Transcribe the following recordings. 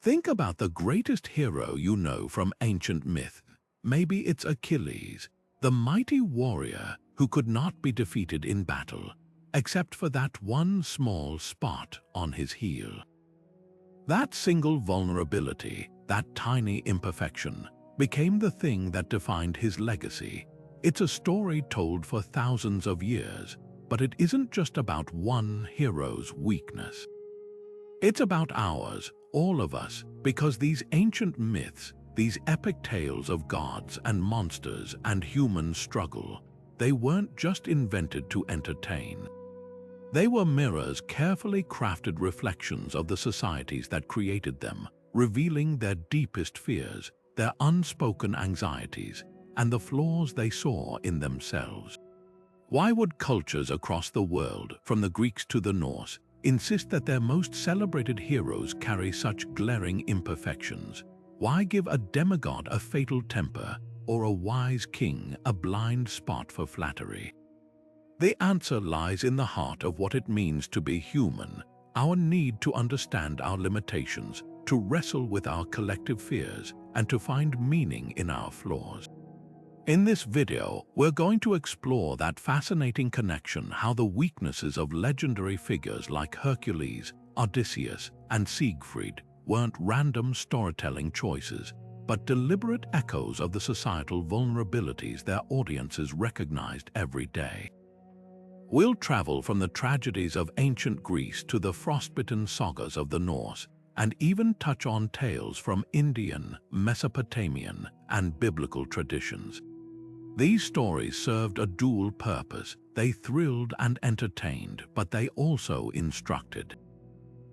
Think about the greatest hero you know from ancient myth. Maybe it's Achilles, the mighty warrior who could not be defeated in battle, except for that one small spot on his heel. That single vulnerability, that tiny imperfection, became the thing that defined his legacy. It's a story told for thousands of years, but it isn't just about one hero's weakness. It's about ours, all of us, because these ancient myths, these epic tales of gods and monsters and human struggle, they weren't just invented to entertain. They were mirrors, carefully crafted reflections of the societies that created them, revealing their deepest fears, their unspoken anxieties, and the flaws they saw in themselves. Why would cultures across the world, from the Greeks to the Norse, insist that their most celebrated heroes carry such glaring imperfections? Why give a demigod a fatal temper or a wise king a blind spot for flattery? The answer lies in the heart of what it means to be human, our need to understand our limitations, to wrestle with our collective fears, and to find meaning in our flaws. In this video, we're going to explore that fascinating connection, how the weaknesses of legendary figures like Hercules, Odysseus, and Siegfried weren't random storytelling choices, but deliberate echoes of the societal vulnerabilities their audiences recognized every day. We'll travel from the tragedies of ancient Greece to the frostbitten sagas of the Norse, and even touch on tales from Indian, Mesopotamian, and biblical traditions. These stories served a dual purpose. They thrilled and entertained, but they also instructed.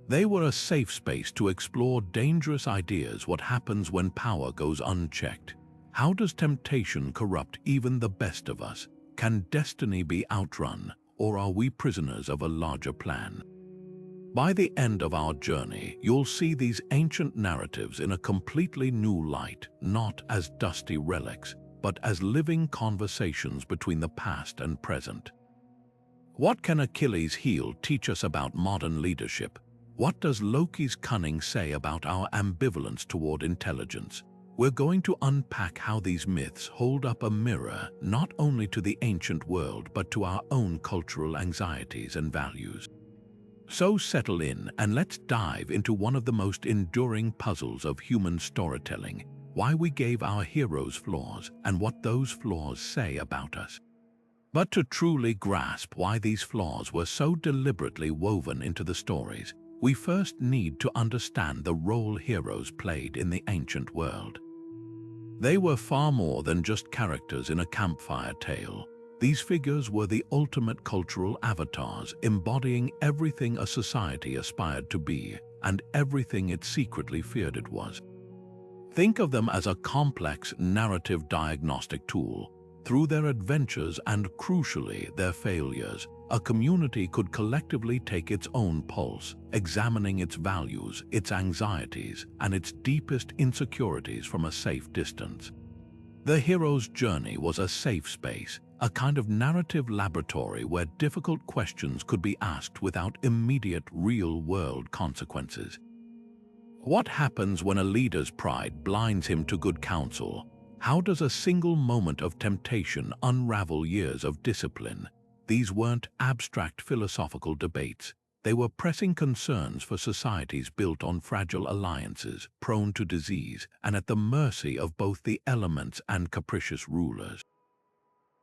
They were a safe space to explore dangerous ideas: what happens when power goes unchecked? How does temptation corrupt even the best of us? Can destiny be outrun, or are we prisoners of a larger plan? By the end of our journey, you'll see these ancient narratives in a completely new light, not as dusty relics, but as living conversations between the past and present. What can Achilles' heel teach us about modern leadership? What does Loki's cunning say about our ambivalence toward intelligence? We're going to unpack how these myths hold up a mirror not only to the ancient world but to our own cultural anxieties and values. So settle in and let's dive into one of the most enduring puzzles of human storytelling: why we gave our heroes flaws and what those flaws say about us. But to truly grasp why these flaws were so deliberately woven into the stories, we first need to understand the role heroes played in the ancient world. They were far more than just characters in a campfire tale. These figures were the ultimate cultural avatars, embodying everything a society aspired to be and everything it secretly feared it was. Think of them as a complex narrative diagnostic tool. Through their adventures and, crucially, their failures, a community could collectively take its own pulse, examining its values, its anxieties, and its deepest insecurities from a safe distance. The hero's journey was a safe space, a kind of narrative laboratory where difficult questions could be asked without immediate real-world consequences. What happens when a leader's pride blinds him to good counsel? How does a single moment of temptation unravel years of discipline? These weren't abstract philosophical debates. They were pressing concerns for societies built on fragile alliances, prone to disease, and at the mercy of both the elements and capricious rulers.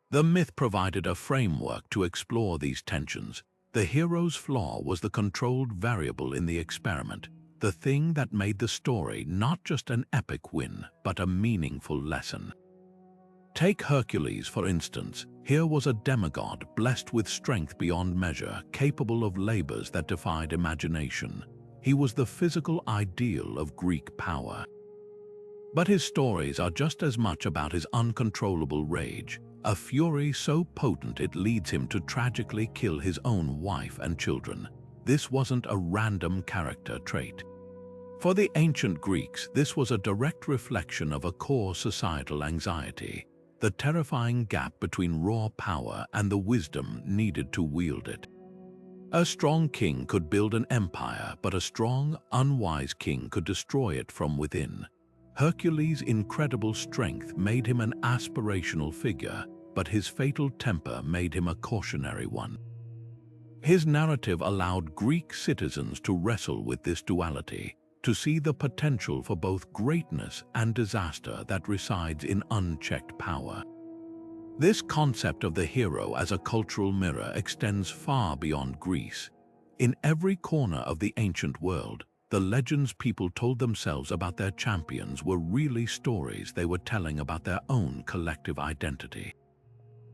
The myth provided a framework to explore these tensions. The hero's flaw was the controlled variable in the experiment, the thing that made the story not just an epic win, but a meaningful lesson. Take Hercules, for instance. Here was a demigod blessed with strength beyond measure, capable of labors that defied imagination. He was the physical ideal of Greek power. But his stories are just as much about his uncontrollable rage, a fury so potent it leads him to tragically kill his own wife and children. This wasn't a random character trait. For the ancient Greeks, this was a direct reflection of a core societal anxiety: the terrifying gap between raw power and the wisdom needed to wield it. A strong king could build an empire, but a strong, unwise king could destroy it from within. Hercules' incredible strength made him an aspirational figure, but his fatal temper made him a cautionary one. His narrative allowed Greek citizens to wrestle with this duality, to see the potential for both greatness and disaster that resides in unchecked power. This concept of the hero as a cultural mirror extends far beyond Greece. In every corner of the ancient world, the legends people told themselves about their champions were really stories they were telling about their own collective identity.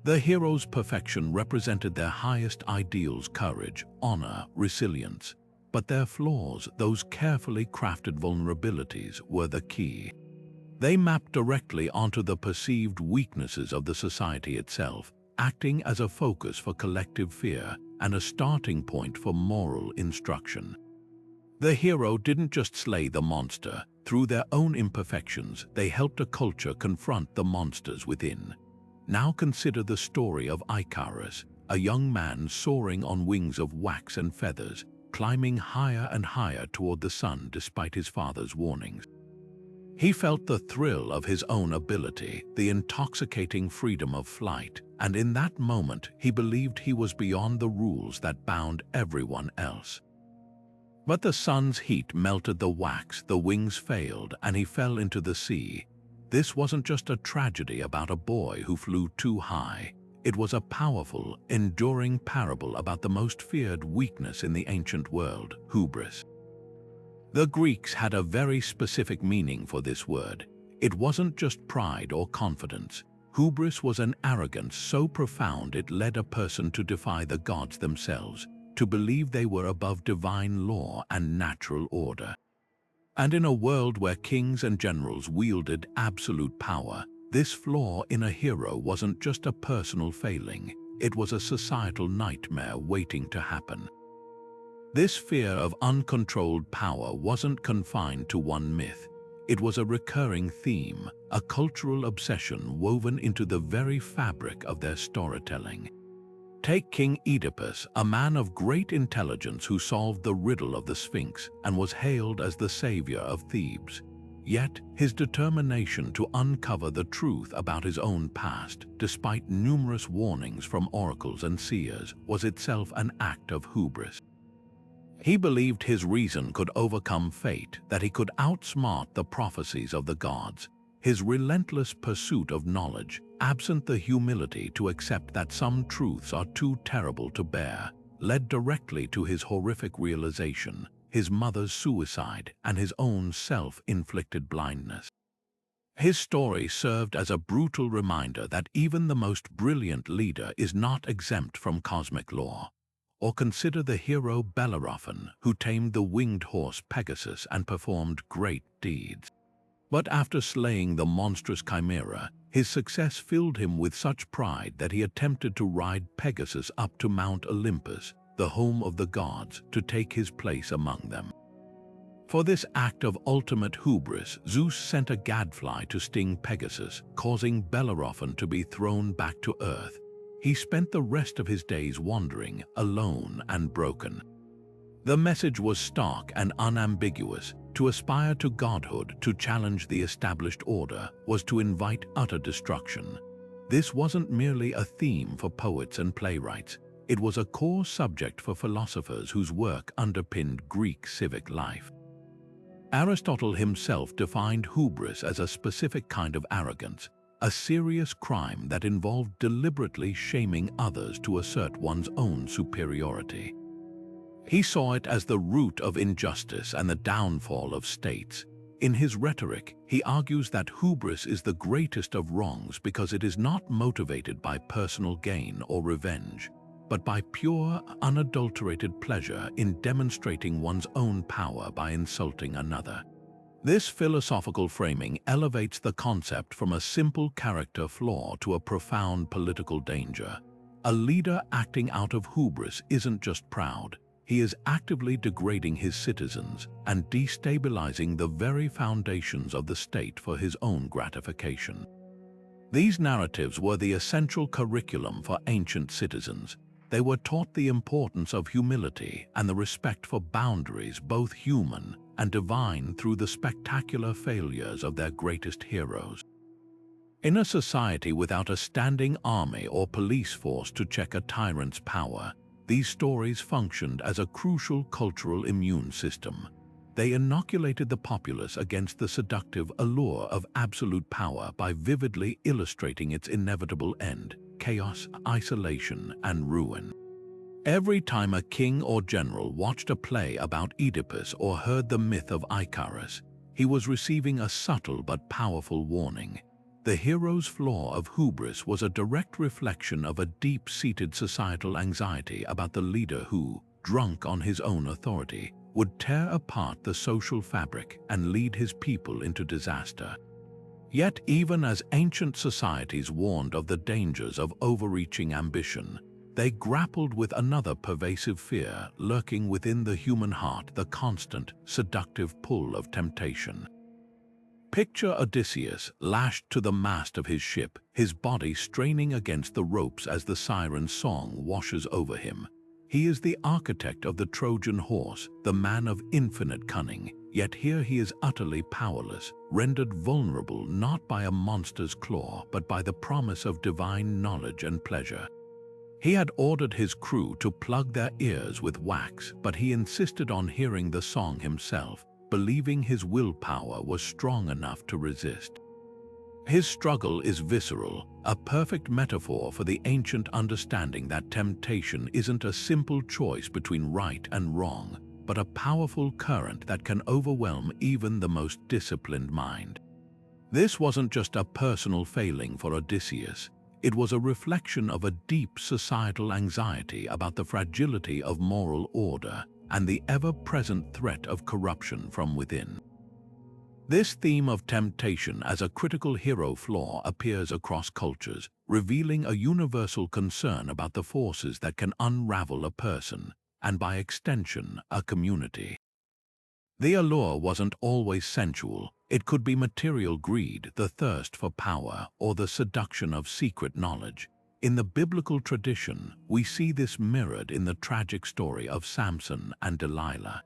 The hero's perfection represented their highest ideals: courage, honor, resilience. But their flaws, those carefully crafted vulnerabilities, were the key. They mapped directly onto the perceived weaknesses of the society itself, acting as a focus for collective fear and a starting point for moral instruction. The hero didn't just slay the monster. Through their own imperfections, they helped a culture confront the monsters within. Now consider the story of Icarus, a young man soaring on wings of wax and feathers, climbing higher and higher toward the sun despite his father's warnings. He felt the thrill of his own ability, the intoxicating freedom of flight, and in that moment he believed he was beyond the rules that bound everyone else. But the sun's heat melted the wax, the wings failed, and he fell into the sea. This wasn't just a tragedy about a boy who flew too high. It was a powerful, enduring parable about the most feared weakness in the ancient world: hubris. The Greeks had a very specific meaning for this word. It wasn't just pride or confidence. Hubris was an arrogance so profound it led a person to defy the gods themselves, to believe they were above divine law and natural order. And in a world where kings and generals wielded absolute power, this flaw in a hero wasn't just a personal failing, it was a societal nightmare waiting to happen. This fear of uncontrolled power wasn't confined to one myth. It was a recurring theme, a cultural obsession woven into the very fabric of their storytelling. Take King Oedipus, a man of great intelligence who solved the riddle of the Sphinx and was hailed as the savior of Thebes. Yet, his determination to uncover the truth about his own past, despite numerous warnings from oracles and seers, was itself an act of hubris. He believed his reason could overcome fate, that he could outsmart the prophecies of the gods. His relentless pursuit of knowledge, absent the humility to accept that some truths are too terrible to bear, led directly to his horrific realization: his mother's suicide and his own self-inflicted blindness. His story served as a brutal reminder that even the most brilliant leader is not exempt from cosmic law. Or consider the hero Bellerophon, who tamed the winged horse Pegasus and performed great deeds. But after slaying the monstrous chimera, his success filled him with such pride that he attempted to ride Pegasus up to Mount Olympus, the home of the gods, to take his place among them. For this act of ultimate hubris, Zeus sent a gadfly to sting Pegasus, causing Bellerophon to be thrown back to earth. He spent the rest of his days wandering, alone and broken. The message was stark and unambiguous. To aspire to godhood, to challenge the established order, was to invite utter destruction. This wasn't merely a theme for poets and playwrights. It was a core subject for philosophers whose work underpinned Greek civic life. Aristotle himself defined hubris as a specific kind of arrogance, a serious crime that involved deliberately shaming others to assert one's own superiority. He saw it as the root of injustice and the downfall of states. In his rhetoric, he argues that hubris is the greatest of wrongs because it is not motivated by personal gain or revenge, but by pure, unadulterated pleasure in demonstrating one's own power by insulting another. This philosophical framing elevates the concept from a simple character flaw to a profound political danger. A leader acting out of hubris isn't just proud. He is actively degrading his citizens and destabilizing the very foundations of the state for his own gratification. These narratives were the essential curriculum for ancient citizens. They were taught the importance of humility and the respect for boundaries, both human and divine, through the spectacular failures of their greatest heroes. In a society without a standing army or police force to check a tyrant's power, these stories functioned as a crucial cultural immune system. They inoculated the populace against the seductive allure of absolute power by vividly illustrating its inevitable end: chaos, isolation, and ruin. Every time a king or general watched a play about Oedipus or heard the myth of Icarus, he was receiving a subtle but powerful warning. The hero's flaw of hubris was a direct reflection of a deep-seated societal anxiety about the leader who, drunk on his own authority, would tear apart the social fabric and lead his people into disaster. Yet even as ancient societies warned of the dangers of overreaching ambition, they grappled with another pervasive fear lurking within the human heart: the constant, seductive pull of temptation. Picture Odysseus lashed to the mast of his ship, his body straining against the ropes as the siren's song washes over him. He is the architect of the Trojan horse, the man of infinite cunning, yet here he is utterly powerless, rendered vulnerable not by a monster's claw but by the promise of divine knowledge and pleasure. He had ordered his crew to plug their ears with wax, but he insisted on hearing the song himself, believing his willpower was strong enough to resist. His struggle is visceral, a perfect metaphor for the ancient understanding that temptation isn't a simple choice between right and wrong, but a powerful current that can overwhelm even the most disciplined mind. This wasn't just a personal failing for Odysseus. It was a reflection of a deep societal anxiety about the fragility of moral order and the ever-present threat of corruption from within. This theme of temptation as a critical hero flaw appears across cultures, revealing a universal concern about the forces that can unravel a person, and by extension, a community. The allure wasn't always sensual. It could be material greed, the thirst for power, or the seduction of secret knowledge. In the biblical tradition, we see this mirrored in the tragic story of Samson and Delilah.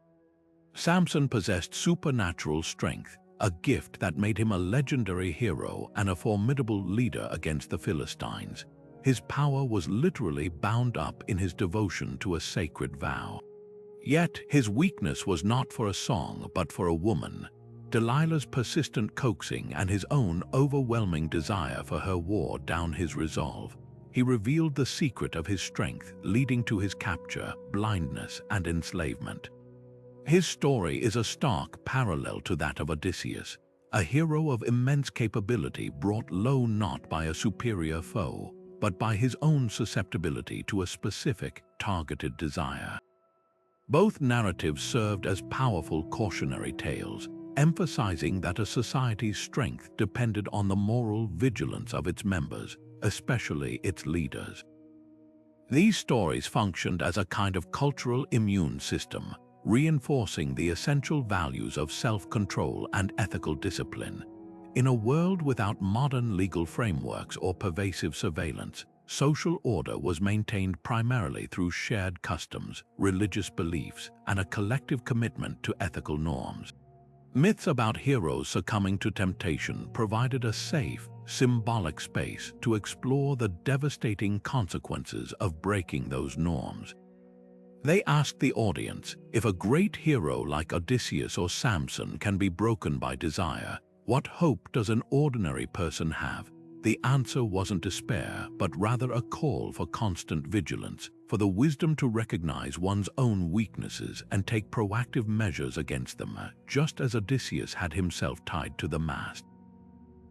Samson possessed supernatural strength, a gift that made him a legendary hero and a formidable leader against the Philistines. His power was literally bound up in his devotion to a sacred vow. Yet his weakness was not for a song but for a woman. Delilah's persistent coaxing and his own overwhelming desire for her wore down his resolve. He revealed the secret of his strength, leading to his capture, blindness, and enslavement. His story is a stark parallel to that of Odysseus, a hero of immense capability brought low not by a superior foe, but by his own susceptibility to a specific, targeted desire. Both narratives served as powerful cautionary tales, emphasizing that a society's strength depended on the moral vigilance of its members, especially its leaders. These stories functioned as a kind of cultural immune system, reinforcing the essential values of self-control and ethical discipline. In a world without modern legal frameworks or pervasive surveillance, social order was maintained primarily through shared customs, religious beliefs, and a collective commitment to ethical norms. Myths about heroes succumbing to temptation provided a safe, symbolic space to explore the devastating consequences of breaking those norms. They asked the audience, if a great hero like Odysseus or Samson can be broken by desire, what hope does an ordinary person have? The answer wasn't despair, but rather a call for constant vigilance, for the wisdom to recognize one's own weaknesses and take proactive measures against them, just as Odysseus had himself tied to the mast.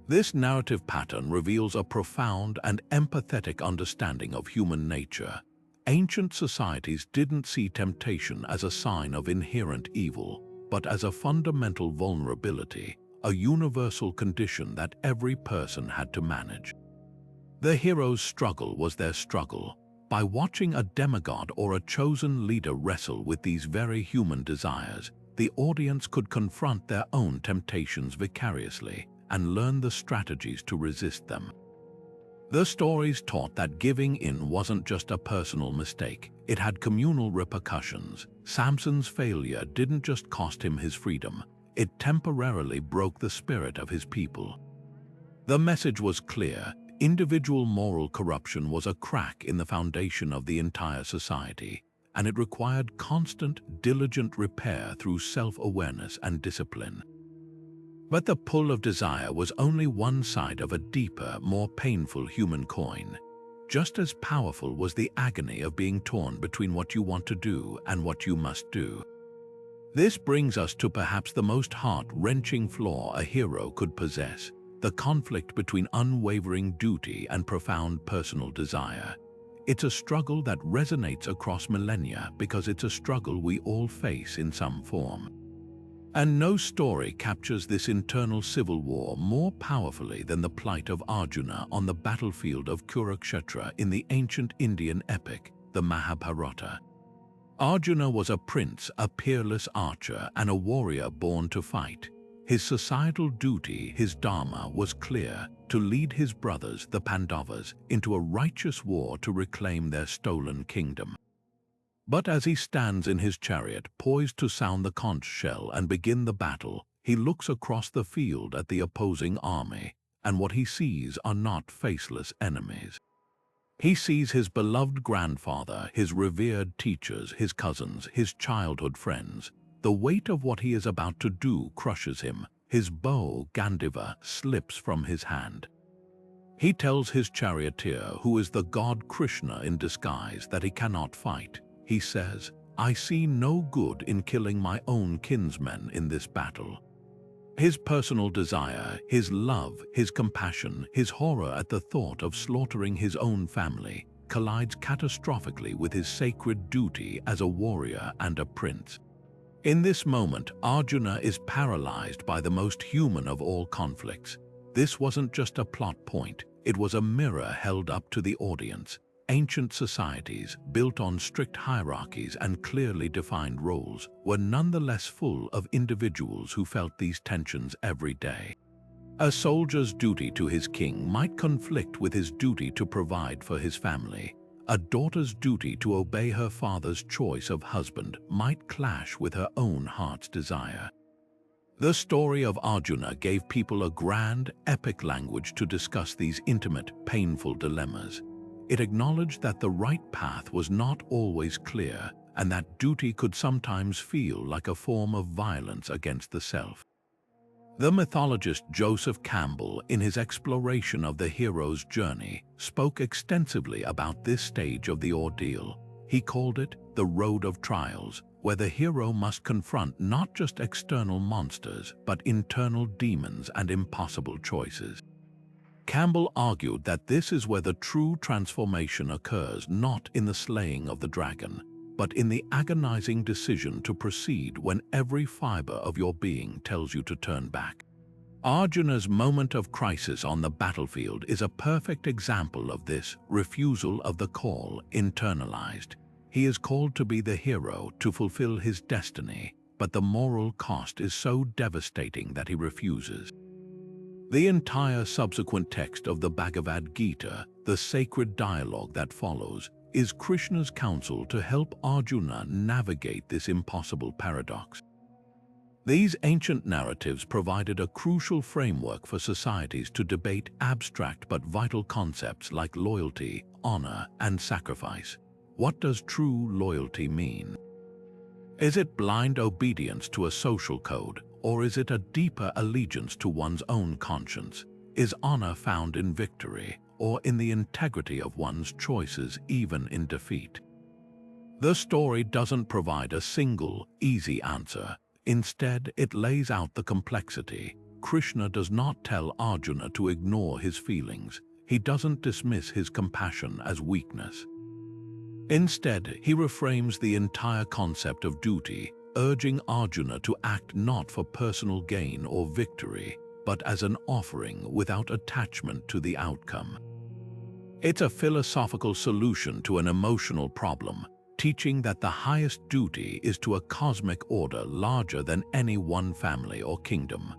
This narrative pattern reveals a profound and empathetic understanding of human nature. Ancient societies didn't see temptation as a sign of inherent evil, but as a fundamental vulnerability, a universal condition that every person had to manage. The hero's struggle was their struggle. By watching a demigod or a chosen leader wrestle with these very human desires, the audience could confront their own temptations vicariously and learn the strategies to resist them. The stories taught that giving in wasn't just a personal mistake, it had communal repercussions. Samson's failure didn't just cost him his freedom, it temporarily broke the spirit of his people. The message was clear: individual moral corruption was a crack in the foundation of the entire society, and it required constant, diligent repair through self-awareness and discipline. But the pull of desire was only one side of a deeper, more painful human coin. Just as powerful was the agony of being torn between what you want to do and what you must do. This brings us to perhaps the most heart-wrenching flaw a hero could possess: the conflict between unwavering duty and profound personal desire. It's a struggle that resonates across millennia because it's a struggle we all face in some form. And no story captures this internal civil war more powerfully than the plight of Arjuna on the battlefield of Kurukshetra in the ancient Indian epic, the Mahabharata. Arjuna was a prince, a peerless archer, and a warrior born to fight. His societal duty, his dharma, was clear: to lead his brothers, the Pandavas, into a righteous war to reclaim their stolen kingdom. But as he stands in his chariot, poised to sound the conch shell and begin the battle, he looks across the field at the opposing army, and what he sees are not faceless enemies. He sees his beloved grandfather, his revered teachers, his cousins, his childhood friends. The weight of what he is about to do crushes him. His bow, Gandiva, slips from his hand. He tells his charioteer, who is the god Krishna in disguise, that he cannot fight. He says, "I see no good in killing my own kinsmen in this battle." His personal desire, his love, his compassion, his horror at the thought of slaughtering his own family collides catastrophically with his sacred duty as a warrior and a prince. In this moment, Arjuna is paralyzed by the most human of all conflicts. This wasn't just a plot point, it was a mirror held up to the audience. Ancient societies, built on strict hierarchies and clearly defined roles, were nonetheless full of individuals who felt these tensions every day. A soldier's duty to his king might conflict with his duty to provide for his family. A daughter's duty to obey her father's choice of husband might clash with her own heart's desire. The story of Arjuna gave people a grand, epic language to discuss these intimate, painful dilemmas. It acknowledged that the right path was not always clear, and that duty could sometimes feel like a form of violence against the self. The mythologist Joseph Campbell, in his exploration of the hero's journey, spoke extensively about this stage of the ordeal. He called it the road of trials, where the hero must confront not just external monsters, but internal demons and impossible choices. Campbell argued that this is where the true transformation occurs, not in the slaying of the dragon, but in the agonizing decision to proceed when every fiber of your being tells you to turn back. Arjuna's moment of crisis on the battlefield is a perfect example of this refusal of the call internalized. He is called to be the hero, to fulfill his destiny, but the moral cost is so devastating that he refuses. The entire subsequent text of the Bhagavad Gita, the sacred dialogue that follows, is Krishna's counsel to help Arjuna navigate this impossible paradox. These ancient narratives provided a crucial framework for societies to debate abstract but vital concepts like loyalty, honor, and sacrifice. What does true loyalty mean? Is it blind obedience to a social code, or is it a deeper allegiance to one's own conscience? Is honor found in victory, or in the integrity of one's choices even in defeat? The story doesn't provide a single, easy answer. Instead, it lays out the complexity. Krishna does not tell Arjuna to ignore his feelings. He doesn't dismiss his compassion as weakness. Instead, he reframes the entire concept of duty, urging Arjuna to act not for personal gain or victory, but as an offering without attachment to the outcome. It's a philosophical solution to an emotional problem, teaching that the highest duty is to a cosmic order larger than any one family or kingdom.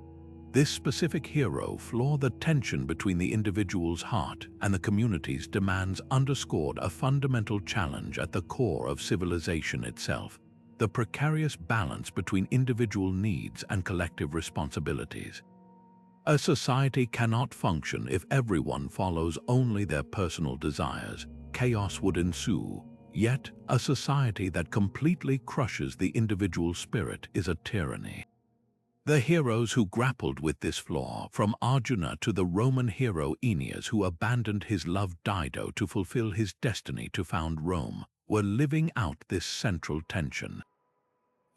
This specific hero, Flaw, the tension between the individual's heart and the community's demands, underscored a fundamental challenge at the core of civilization itself: the precarious balance between individual needs and collective responsibilities. A society cannot function if everyone follows only their personal desires. Chaos would ensue. Yet, a society that completely crushes the individual spirit is a tyranny. The heroes who grappled with this flaw, from Arjuna to the Roman hero Aeneas who abandoned his love Dido to fulfill his destiny to found Rome, were living out this central tension.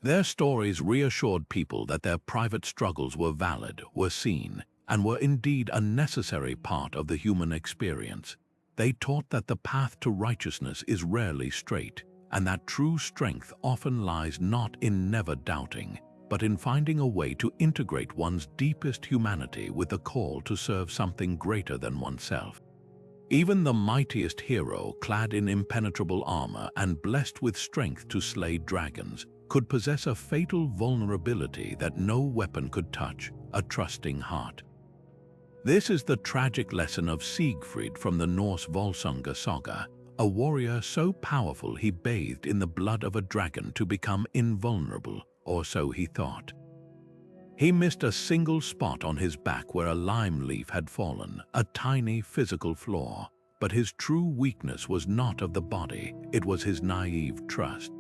Their stories reassured people that their private struggles were valid, were seen, and were indeed a necessary part of the human experience. They taught that the path to righteousness is rarely straight, and that true strength often lies not in never doubting, but in finding a way to integrate one's deepest humanity with the call to serve something greater than oneself. Even the mightiest hero, clad in impenetrable armor and blessed with strength to slay dragons, could possess a fatal vulnerability that no weapon could touch: a trusting heart. This is the tragic lesson of Siegfried from the Norse Volsunga saga, a warrior so powerful he bathed in the blood of a dragon to become invulnerable, or so he thought. He missed a single spot on his back where a lime leaf had fallen, a tiny physical flaw, but his true weakness was not of the body, it was his naive trust.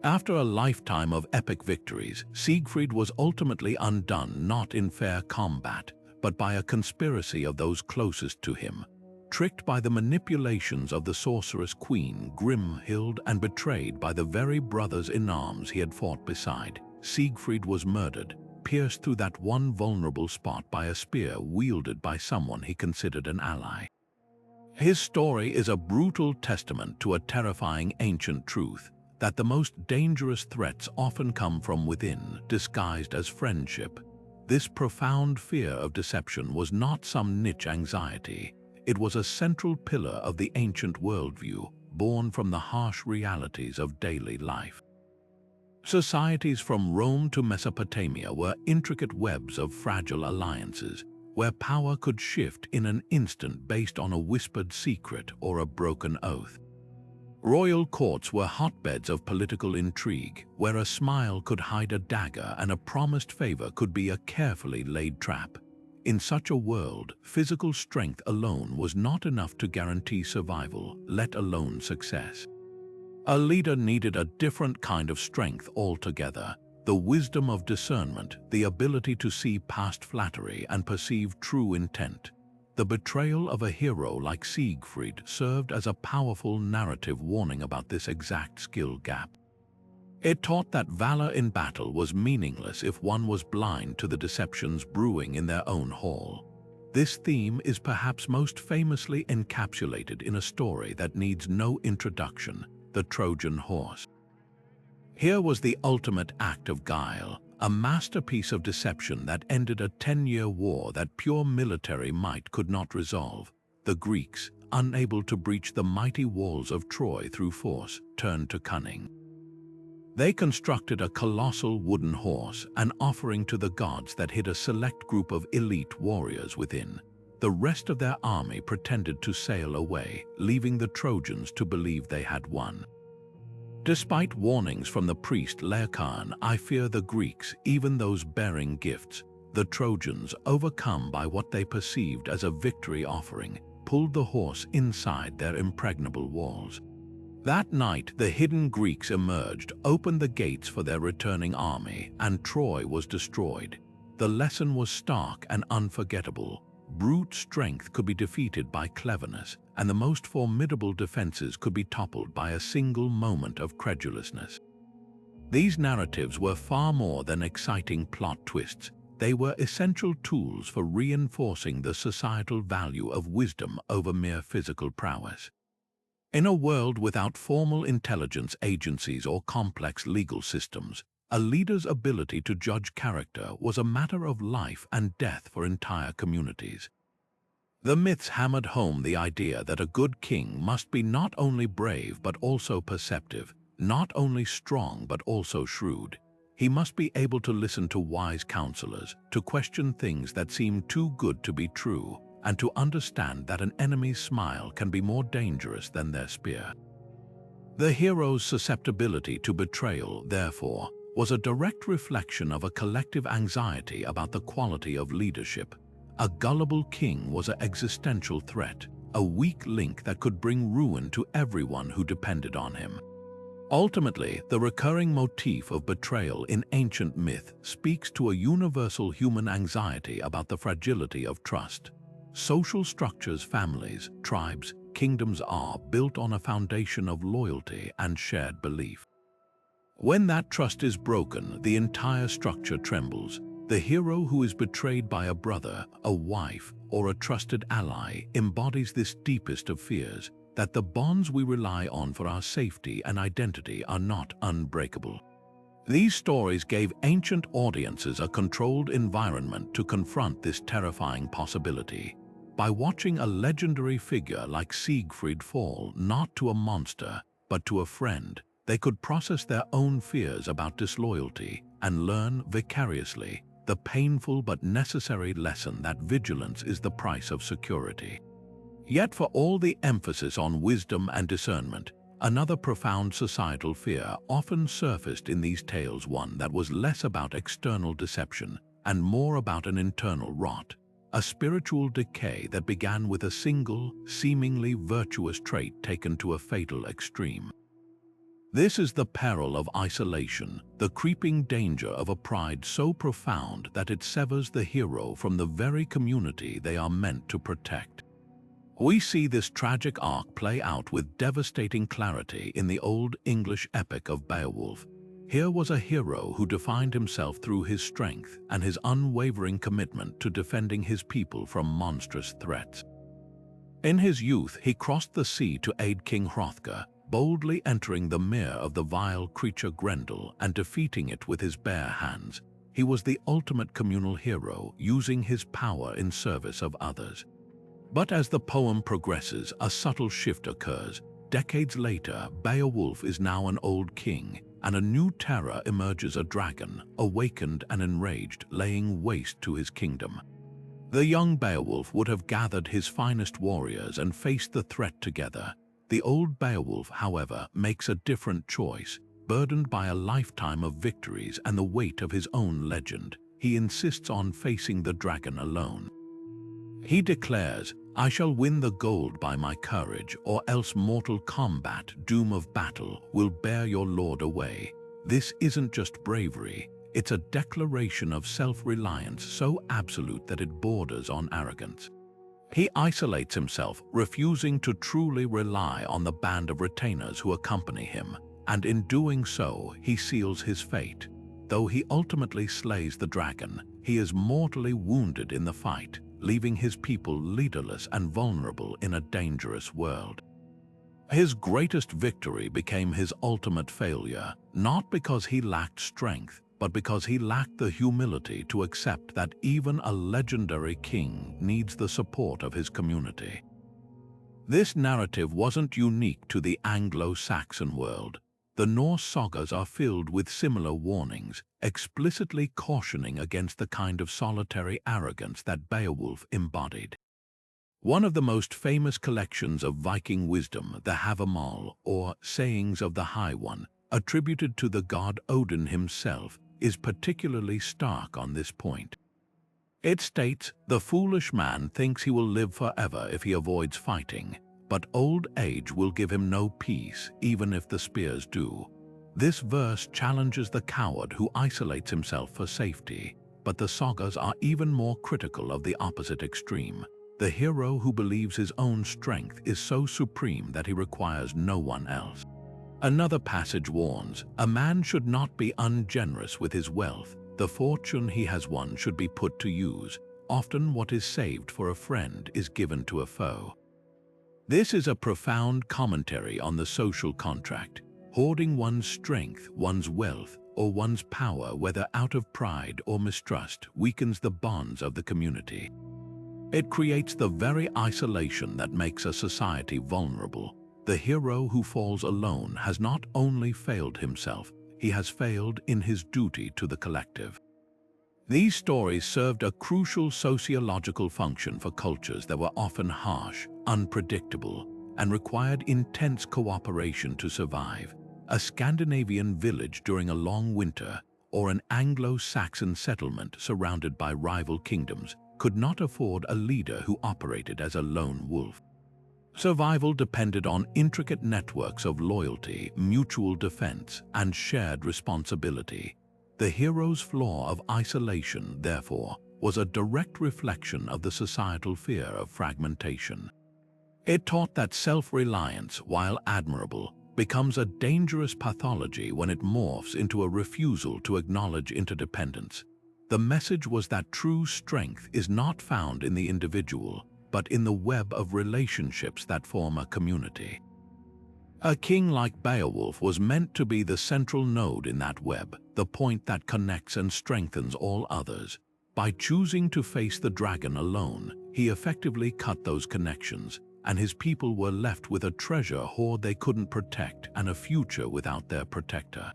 After a lifetime of epic victories, Siegfried was ultimately undone not in fair combat, but by a conspiracy of those closest to him. Tricked by the manipulations of the sorceress queen Grimhild and betrayed by the very brothers in arms he had fought beside, Siegfried was murdered, pierced through that one vulnerable spot by a spear wielded by someone he considered an ally. His story is a brutal testament to a terrifying ancient truth: that the most dangerous threats often come from within, disguised as friendship. This profound fear of deception was not some niche anxiety. It was a central pillar of the ancient worldview, born from the harsh realities of daily life. Societies from Rome to Mesopotamia were intricate webs of fragile alliances, where power could shift in an instant based on a whispered secret or a broken oath. Royal courts were hotbeds of political intrigue, where a smile could hide a dagger and a promised favor could be a carefully laid trap. In such a world, physical strength alone was not enough to guarantee survival, let alone success. A leader needed a different kind of strength altogether: the wisdom of discernment, the ability to see past flattery and perceive true intent. The betrayal of a hero like Siegfried served as a powerful narrative warning about this exact skill gap. It taught that valor in battle was meaningless if one was blind to the deceptions brewing in their own hall. This theme is perhaps most famously encapsulated in a story that needs no introduction: the Trojan horse. Here was the ultimate act of guile, a masterpiece of deception that ended a 10-year war that pure military might could not resolve. The Greeks, unable to breach the mighty walls of Troy through force, turned to cunning. They constructed a colossal wooden horse, an offering to the gods that hid a select group of elite warriors within. The rest of their army pretended to sail away, leaving the Trojans to believe they had won. Despite warnings from the priest Laocoon, I fear the Greeks, even those bearing gifts, the Trojans, overcome by what they perceived as a victory offering, pulled the horse inside their impregnable walls. That night, the hidden Greeks emerged, opened the gates for their returning army, and Troy was destroyed. The lesson was stark and unforgettable. Brute strength could be defeated by cleverness, and the most formidable defenses could be toppled by a single moment of credulousness. These narratives were far more than exciting plot twists. They were essential tools for reinforcing the societal value of wisdom over mere physical prowess. In a world without formal intelligence agencies or complex legal systems, a leader's ability to judge character was a matter of life and death for entire communities. The myths hammered home the idea that a good king must be not only brave but also perceptive, not only strong but also shrewd. He must be able to listen to wise counselors, to question things that seem too good to be true, and to understand that an enemy's smile can be more dangerous than their spear. The hero's susceptibility to betrayal, therefore, was a direct reflection of a collective anxiety about the quality of leadership. A gullible king was an existential threat, a weak link that could bring ruin to everyone who depended on him. Ultimately, the recurring motif of betrayal in ancient myth speaks to a universal human anxiety about the fragility of trust. Social structures, families, tribes, kingdoms are built on a foundation of loyalty and shared belief. When that trust is broken, the entire structure trembles. The hero who is betrayed by a brother, a wife, or a trusted ally embodies this deepest of fears, that the bonds we rely on for our safety and identity are not unbreakable. These stories gave ancient audiences a controlled environment to confront this terrifying possibility. By watching a legendary figure like Siegfried fall not to a monster, but to a friend, they could process their own fears about disloyalty and learn vicariously the painful but necessary lesson that vigilance is the price of security. Yet for all the emphasis on wisdom and discernment, another profound societal fear often surfaced in these tales, one that was less about external deception and more about an internal rot, a spiritual decay that began with a single, seemingly virtuous trait taken to a fatal extreme. This is the peril of isolation, the creeping danger of a pride so profound that it severs the hero from the very community they are meant to protect. We see this tragic arc play out with devastating clarity in the Old English epic of Beowulf. Here was a hero who defined himself through his strength and his unwavering commitment to defending his people from monstrous threats. In his youth, he crossed the sea to aid King Hrothgar, boldly entering the mere of the vile creature Grendel and defeating it with his bare hands. He was the ultimate communal hero, using his power in service of others. But as the poem progresses, a subtle shift occurs. Decades later, Beowulf is now an old king, and a new terror emerges, a dragon, awakened and enraged, laying waste to his kingdom. The young Beowulf would have gathered his finest warriors and faced the threat together. The old Beowulf, however, makes a different choice. Burdened by a lifetime of victories and the weight of his own legend, he insists on facing the dragon alone. He declares, "I shall win the gold by my courage, or else mortal combat, doom of battle, will bear your lord away." This isn't just bravery, it's a declaration of self-reliance so absolute that it borders on arrogance. He isolates himself, refusing to truly rely on the band of retainers who accompany him, and in doing so, he seals his fate. Though he ultimately slays the dragon, he is mortally wounded in the fight, leaving his people leaderless and vulnerable in a dangerous world. His greatest victory became his ultimate failure, not because he lacked strength, but because he lacked the humility to accept that even a legendary king needs the support of his community. This narrative wasn't unique to the Anglo-Saxon world. The Norse sagas are filled with similar warnings, explicitly cautioning against the kind of solitary arrogance that Beowulf embodied. One of the most famous collections of Viking wisdom, the Havamal, or Sayings of the High One, attributed to the god Odin himself, is particularly stark on this point. It states, "The foolish man thinks he will live forever if he avoids fighting, but old age will give him no peace, even if the spears do." This verse challenges the coward who isolates himself for safety, but the sagas are even more critical of the opposite extreme. The hero who believes his own strength is so supreme that he requires no one else. Another passage warns, "A man should not be ungenerous with his wealth. The fortune he has won should be put to use. Often what is saved for a friend is given to a foe." This is a profound commentary on the social contract. Hoarding one's strength, one's wealth, or one's power, whether out of pride or mistrust, weakens the bonds of the community. It creates the very isolation that makes a society vulnerable. The hero who falls alone has not only failed himself, he has failed in his duty to the collective. These stories served a crucial sociological function for cultures that were often harsh, unpredictable, and required intense cooperation to survive. A Scandinavian village during a long winter, or an Anglo-Saxon settlement surrounded by rival kingdoms, could not afford a leader who operated as a lone wolf. Survival depended on intricate networks of loyalty, mutual defense, and shared responsibility. The hero's flaw of isolation, therefore, was a direct reflection of the societal fear of fragmentation. It taught that self-reliance, while admirable, becomes a dangerous pathology when it morphs into a refusal to acknowledge interdependence. The message was that true strength is not found in the individual, but in the web of relationships that form a community. A king like Beowulf was meant to be the central node in that web, the point that connects and strengthens all others. By choosing to face the dragon alone, he effectively cut those connections, and his people were left with a treasure hoard they couldn't protect and a future without their protector.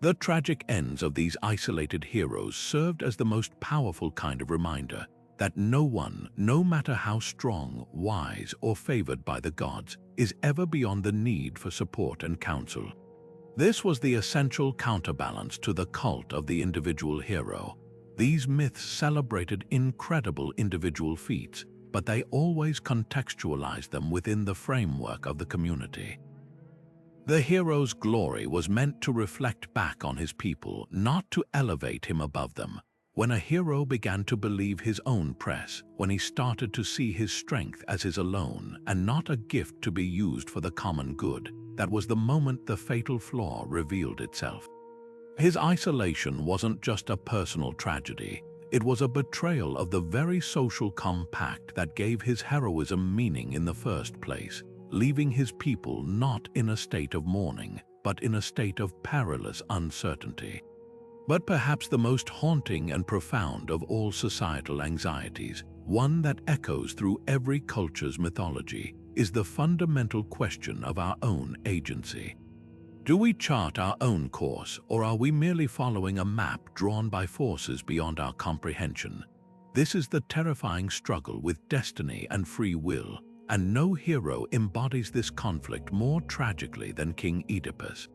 The tragic ends of these isolated heroes served as the most powerful kind of reminder that no one, no matter how strong, wise, or favored by the gods, is ever beyond the need for support and counsel. This was the essential counterbalance to the cult of the individual hero. These myths celebrated incredible individual feats, but they always contextualized them within the framework of the community. The hero's glory was meant to reflect back on his people, not to elevate him above them. When a hero began to believe his own press, when he started to see his strength as his alone and not a gift to be used for the common good, that was the moment the fatal flaw revealed itself. His isolation wasn't just a personal tragedy, it was a betrayal of the very social compact that gave his heroism meaning in the first place, leaving his people not in a state of mourning, but in a state of perilous uncertainty. But perhaps the most haunting and profound of all societal anxieties, one that echoes through every culture's mythology, is the fundamental question of our own agency. Do we chart our own course, or are we merely following a map drawn by forces beyond our comprehension? This is the terrifying struggle with destiny and free will, and no hero embodies this conflict more tragically than King Oedipus.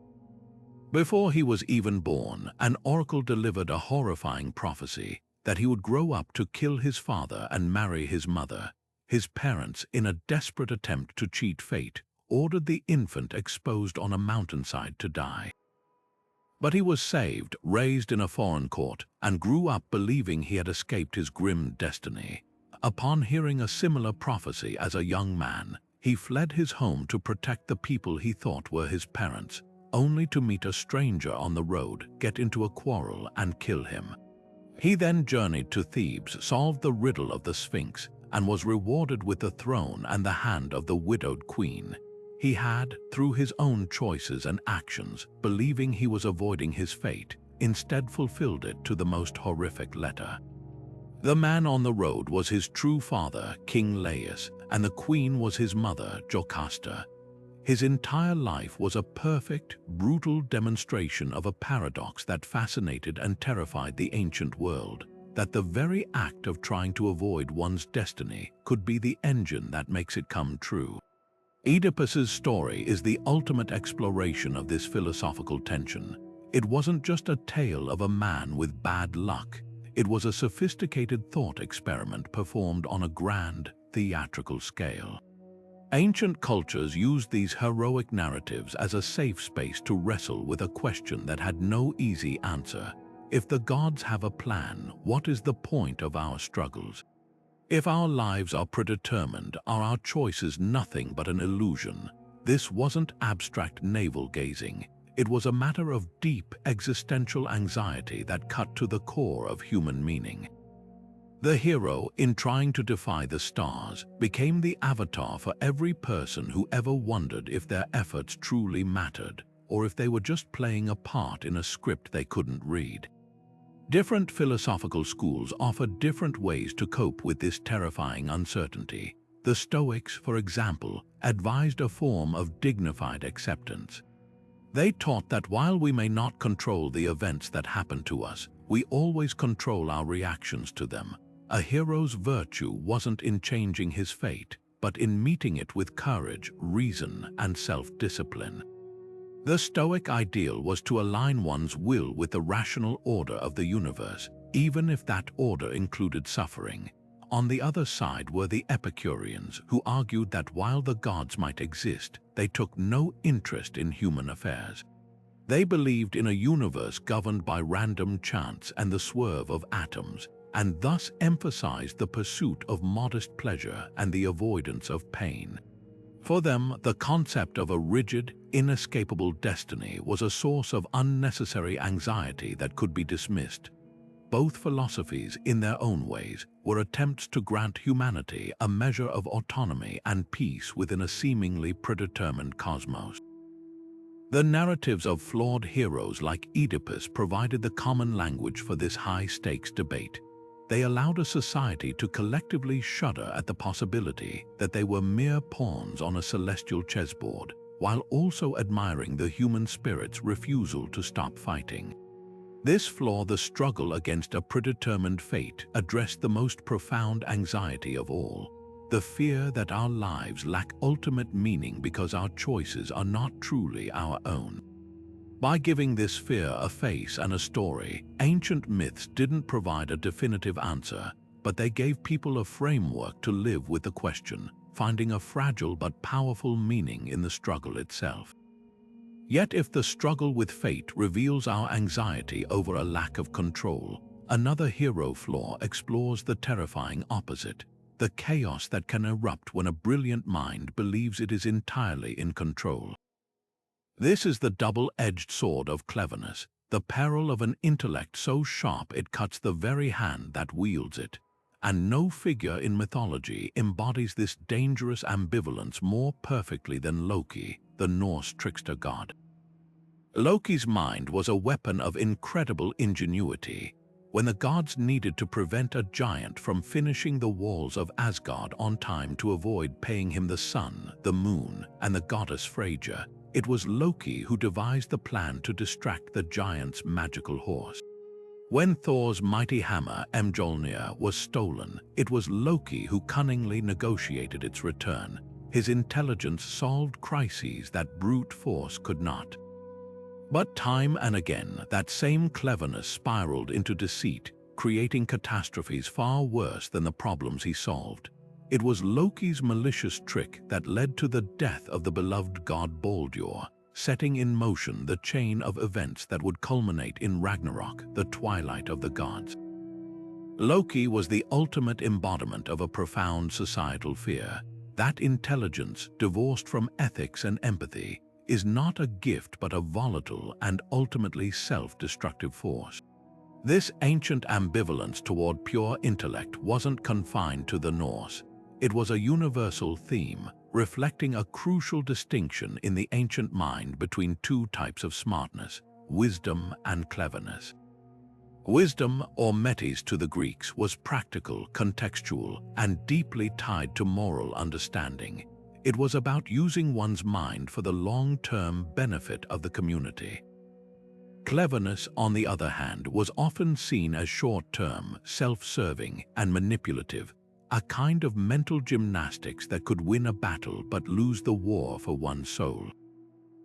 Before he was even born, an oracle delivered a horrifying prophecy that he would grow up to kill his father and marry his mother. His parents, in a desperate attempt to cheat fate, ordered the infant exposed on a mountainside to die. But he was saved, raised in a foreign court, and grew up believing he had escaped his grim destiny. Upon hearing a similar prophecy as a young man, he fled his home to protect the people he thought were his parents, only to meet a stranger on the road, get into a quarrel, and kill him. He then journeyed to Thebes, solved the riddle of the Sphinx, and was rewarded with the throne and the hand of the widowed queen. He had, through his own choices and actions, believing he was avoiding his fate, instead fulfilled it to the most horrific letter. The man on the road was his true father, King Laius, and the queen was his mother, Jocasta. His entire life was a perfect, brutal demonstration of a paradox that fascinated and terrified the ancient world, that the very act of trying to avoid one's destiny could be the engine that makes it come true. Oedipus's story is the ultimate exploration of this philosophical tension. It wasn't just a tale of a man with bad luck. It was a sophisticated thought experiment performed on a grand, theatrical scale. Ancient cultures used these heroic narratives as a safe space to wrestle with a question that had no easy answer. If the gods have a plan, what is the point of our struggles? If our lives are predetermined, are our choices nothing but an illusion? This wasn't abstract navel-gazing. It was a matter of deep existential anxiety that cut to the core of human meaning. The hero, in trying to defy the stars, became the avatar for every person who ever wondered if their efforts truly mattered, or if they were just playing a part in a script they couldn't read. Different philosophical schools offered different ways to cope with this terrifying uncertainty. The Stoics, for example, advised a form of dignified acceptance. They taught that while we may not control the events that happen to us, we always control our reactions to them. A hero's virtue wasn't in changing his fate, but in meeting it with courage, reason, and self-discipline. The Stoic ideal was to align one's will with the rational order of the universe, even if that order included suffering. On the other side were the Epicureans, who argued that while the gods might exist, they took no interest in human affairs. They believed in a universe governed by random chance and the swerve of atoms, and thus emphasized the pursuit of modest pleasure and the avoidance of pain. For them, the concept of a rigid, inescapable destiny was a source of unnecessary anxiety that could be dismissed. Both philosophies, in their own ways, were attempts to grant humanity a measure of autonomy and peace within a seemingly predetermined cosmos. The narratives of flawed heroes like Oedipus provided the common language for this high-stakes debate. They allowed a society to collectively shudder at the possibility that they were mere pawns on a celestial chessboard, while also admiring the human spirit's refusal to stop fighting. This flaw, the struggle against a predetermined fate, addressed the most profound anxiety of all, the fear that our lives lack ultimate meaning because our choices are not truly our own. By giving this fear a face and a story, ancient myths didn't provide a definitive answer, but they gave people a framework to live with the question, finding a fragile but powerful meaning in the struggle itself. Yet if the struggle with fate reveals our anxiety over a lack of control, another hero flaw explores the terrifying opposite, the chaos that can erupt when a brilliant mind believes it is entirely in control. This is the double-edged sword of cleverness, the peril of an intellect so sharp it cuts the very hand that wields it. And no figure in mythology embodies this dangerous ambivalence more perfectly than Loki, the Norse trickster god. Loki's mind was a weapon of incredible ingenuity. When the gods needed to prevent a giant from finishing the walls of Asgard on time to avoid paying him the sun, the moon, and the goddess Frigga, it was Loki who devised the plan to distract the giant's magical horse. When Thor's mighty hammer, Mjolnir, was stolen, it was Loki who cunningly negotiated its return. His intelligence solved crises that brute force could not. But time and again, that same cleverness spiraled into deceit, creating catastrophes far worse than the problems he solved. It was Loki's malicious trick that led to the death of the beloved god Baldur, setting in motion the chain of events that would culminate in Ragnarok, the twilight of the gods. Loki was the ultimate embodiment of a profound societal fear. That intelligence, divorced from ethics and empathy, is not a gift but a volatile and ultimately self-destructive force. This ancient ambivalence toward pure intellect wasn't confined to the Norse. It was a universal theme, reflecting a crucial distinction in the ancient mind between two types of smartness, wisdom and cleverness. Wisdom, or metis to the Greeks, was practical, contextual, and deeply tied to moral understanding. It was about using one's mind for the long-term benefit of the community. Cleverness, on the other hand, was often seen as short-term, self-serving, and manipulative, a kind of mental gymnastics that could win a battle but lose the war for one's soul.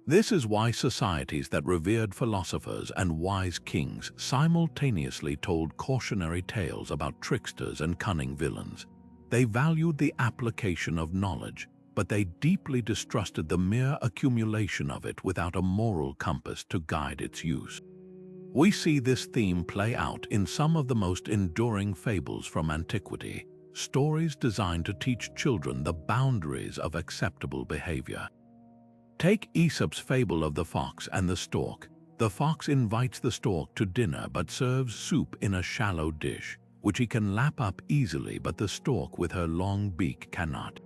This is why societies that revered philosophers and wise kings simultaneously told cautionary tales about tricksters and cunning villains. They valued the application of knowledge, but they deeply distrusted the mere accumulation of it without a moral compass to guide its use. We see this theme play out in some of the most enduring fables from antiquity, stories designed to teach children the boundaries of acceptable behavior. Take Aesop's fable of the fox and the stork. The fox invites the stork to dinner but serves soup in a shallow dish, which he can lap up easily, but the stork with her long beak cannot.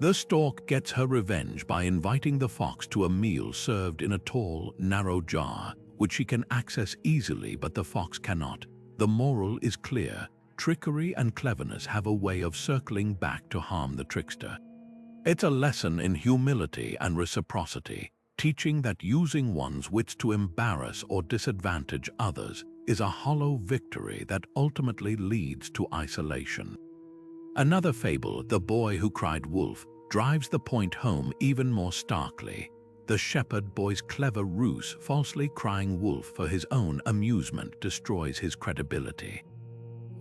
The stork gets her revenge by inviting the fox to a meal served in a tall, narrow jar, which she can access easily but the fox cannot. The moral is clear. Trickery and cleverness have a way of circling back to harm the trickster. It's a lesson in humility and reciprocity. teaching that using one's wits to embarrass or disadvantage others is a hollow victory that ultimately leads to isolation. Another fable, The Boy Who Cried Wolf, drives the point home even more starkly. The shepherd boy's clever ruse, falsely crying wolf for his own amusement, destroys his credibility.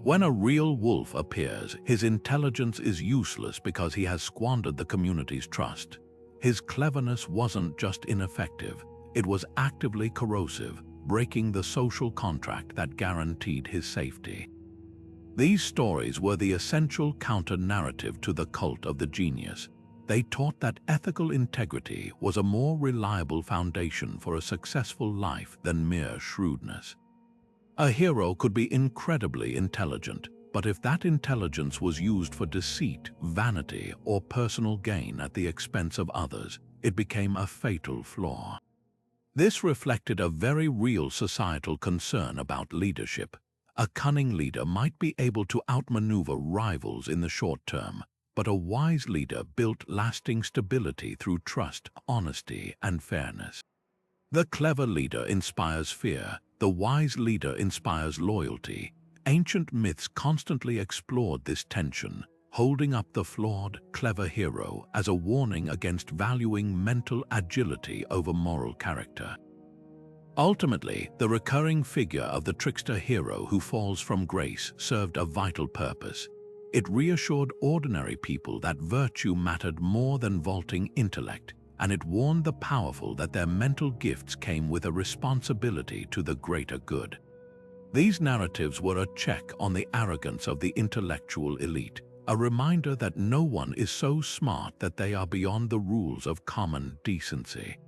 When a real wolf appears, his intelligence is useless because he has squandered the community's trust. His cleverness wasn't just ineffective, it was actively corrosive, breaking the social contract that guaranteed his safety. These stories were the essential counter-narrative to the cult of the genius. They taught that ethical integrity was a more reliable foundation for a successful life than mere shrewdness. A hero could be incredibly intelligent, but if that intelligence was used for deceit, vanity, or personal gain at the expense of others, it became a fatal flaw. This reflected a very real societal concern about leadership. A cunning leader might be able to outmaneuver rivals in the short term, but a wise leader built lasting stability through trust, honesty, and fairness. The clever leader inspires fear, the wise leader inspires loyalty. Ancient myths constantly explored this tension, holding up the flawed, clever hero as a warning against valuing mental agility over moral character. Ultimately, the recurring figure of the trickster hero who falls from grace served a vital purpose. It reassured ordinary people that virtue mattered more than vaulting intellect, and it warned the powerful that their mental gifts came with a responsibility to the greater good. These narratives were a check on the arrogance of the intellectual elite, a reminder that no one is so smart that they are beyond the rules of common decency.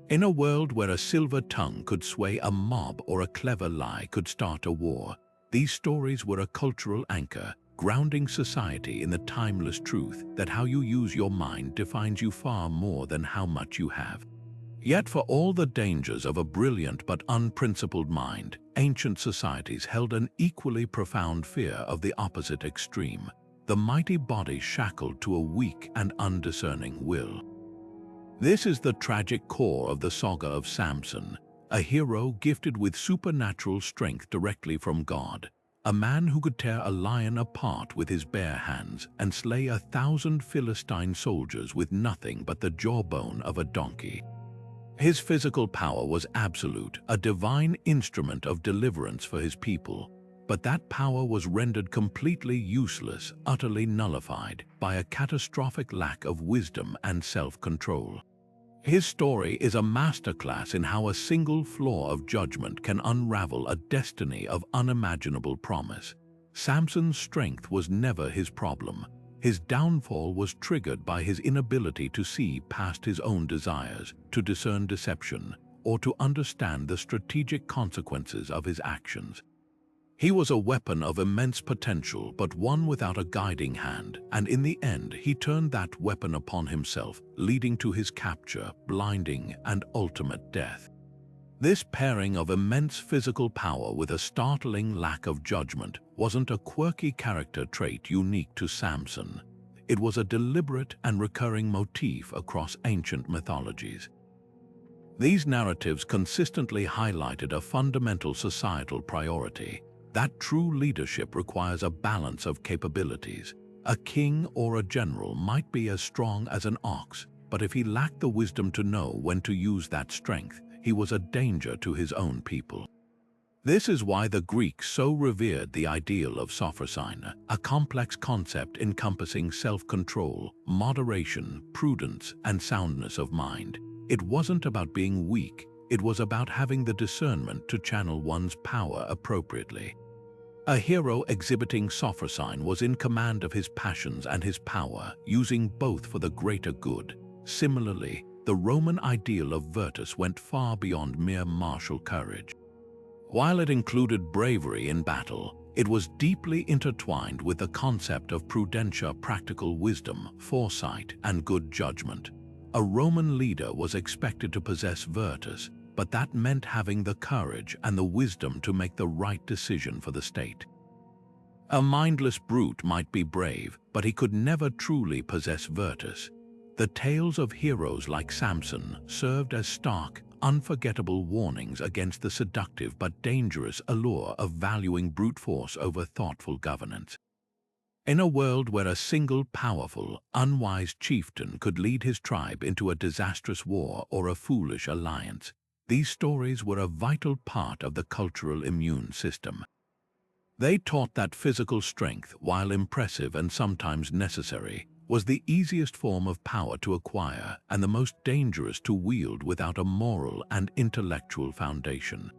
In a world where a silver tongue could sway a mob or a clever lie could start a war, these stories were a cultural anchor, grounding society in the timeless truth that how you use your mind defines you far more than how much you have. Yet for all the dangers of a brilliant but unprincipled mind, ancient societies held an equally profound fear of the opposite extreme, the mighty body shackled to a weak and undiscerning will. This is the tragic core of the saga of Samson, a hero gifted with supernatural strength directly from God, a man who could tear a lion apart with his bare hands and slay 1,000 Philistine soldiers with nothing but the jawbone of a donkey. His physical power was absolute, a divine instrument of deliverance for his people, but that power was rendered completely useless, utterly nullified, by a catastrophic lack of wisdom and self-control. His story is a masterclass in how a single flaw of judgment can unravel a destiny of unimaginable promise. Samson's strength was never his problem. His downfall was triggered by his inability to see past his own desires, to discern deception, or to understand the strategic consequences of his actions. He was a weapon of immense potential, but one without a guiding hand, and in the end he turned that weapon upon himself, leading to his capture, blinding, and ultimate death. This pairing of immense physical power with a startling lack of judgment wasn't a quirky character trait unique to Samson. It was a deliberate and recurring motif across ancient mythologies. These narratives consistently highlighted a fundamental societal priority: that true leadership requires a balance of capabilities. A king or a general might be as strong as an ox, but if he lacked the wisdom to know when to use that strength, he was a danger to his own people. This is why the Greeks so revered the ideal of sophrosyne, a complex concept encompassing self-control, moderation, prudence, and soundness of mind. It wasn't about being weak, it was about having the discernment to channel one's power appropriately. A hero exhibiting sophrosyne was in command of his passions and his power, using both for the greater good. Similarly, the Roman ideal of virtus went far beyond mere martial courage. While it included bravery in battle, it was deeply intertwined with the concept of prudentia, practical wisdom, foresight, and good judgment. A Roman leader was expected to possess virtus, but that meant having the courage and the wisdom to make the right decision for the state. A mindless brute might be brave, but he could never truly possess virtus. The tales of heroes like Samson served as stark, unforgettable warnings against the seductive but dangerous allure of valuing brute force over thoughtful governance. In a world where a single powerful, unwise chieftain could lead his tribe into a disastrous war or a foolish alliance, these stories were a vital part of the cultural immune system. They taught that physical strength, while impressive and sometimes necessary, was the easiest form of power to acquire and the most dangerous to wield without a moral and intellectual foundation.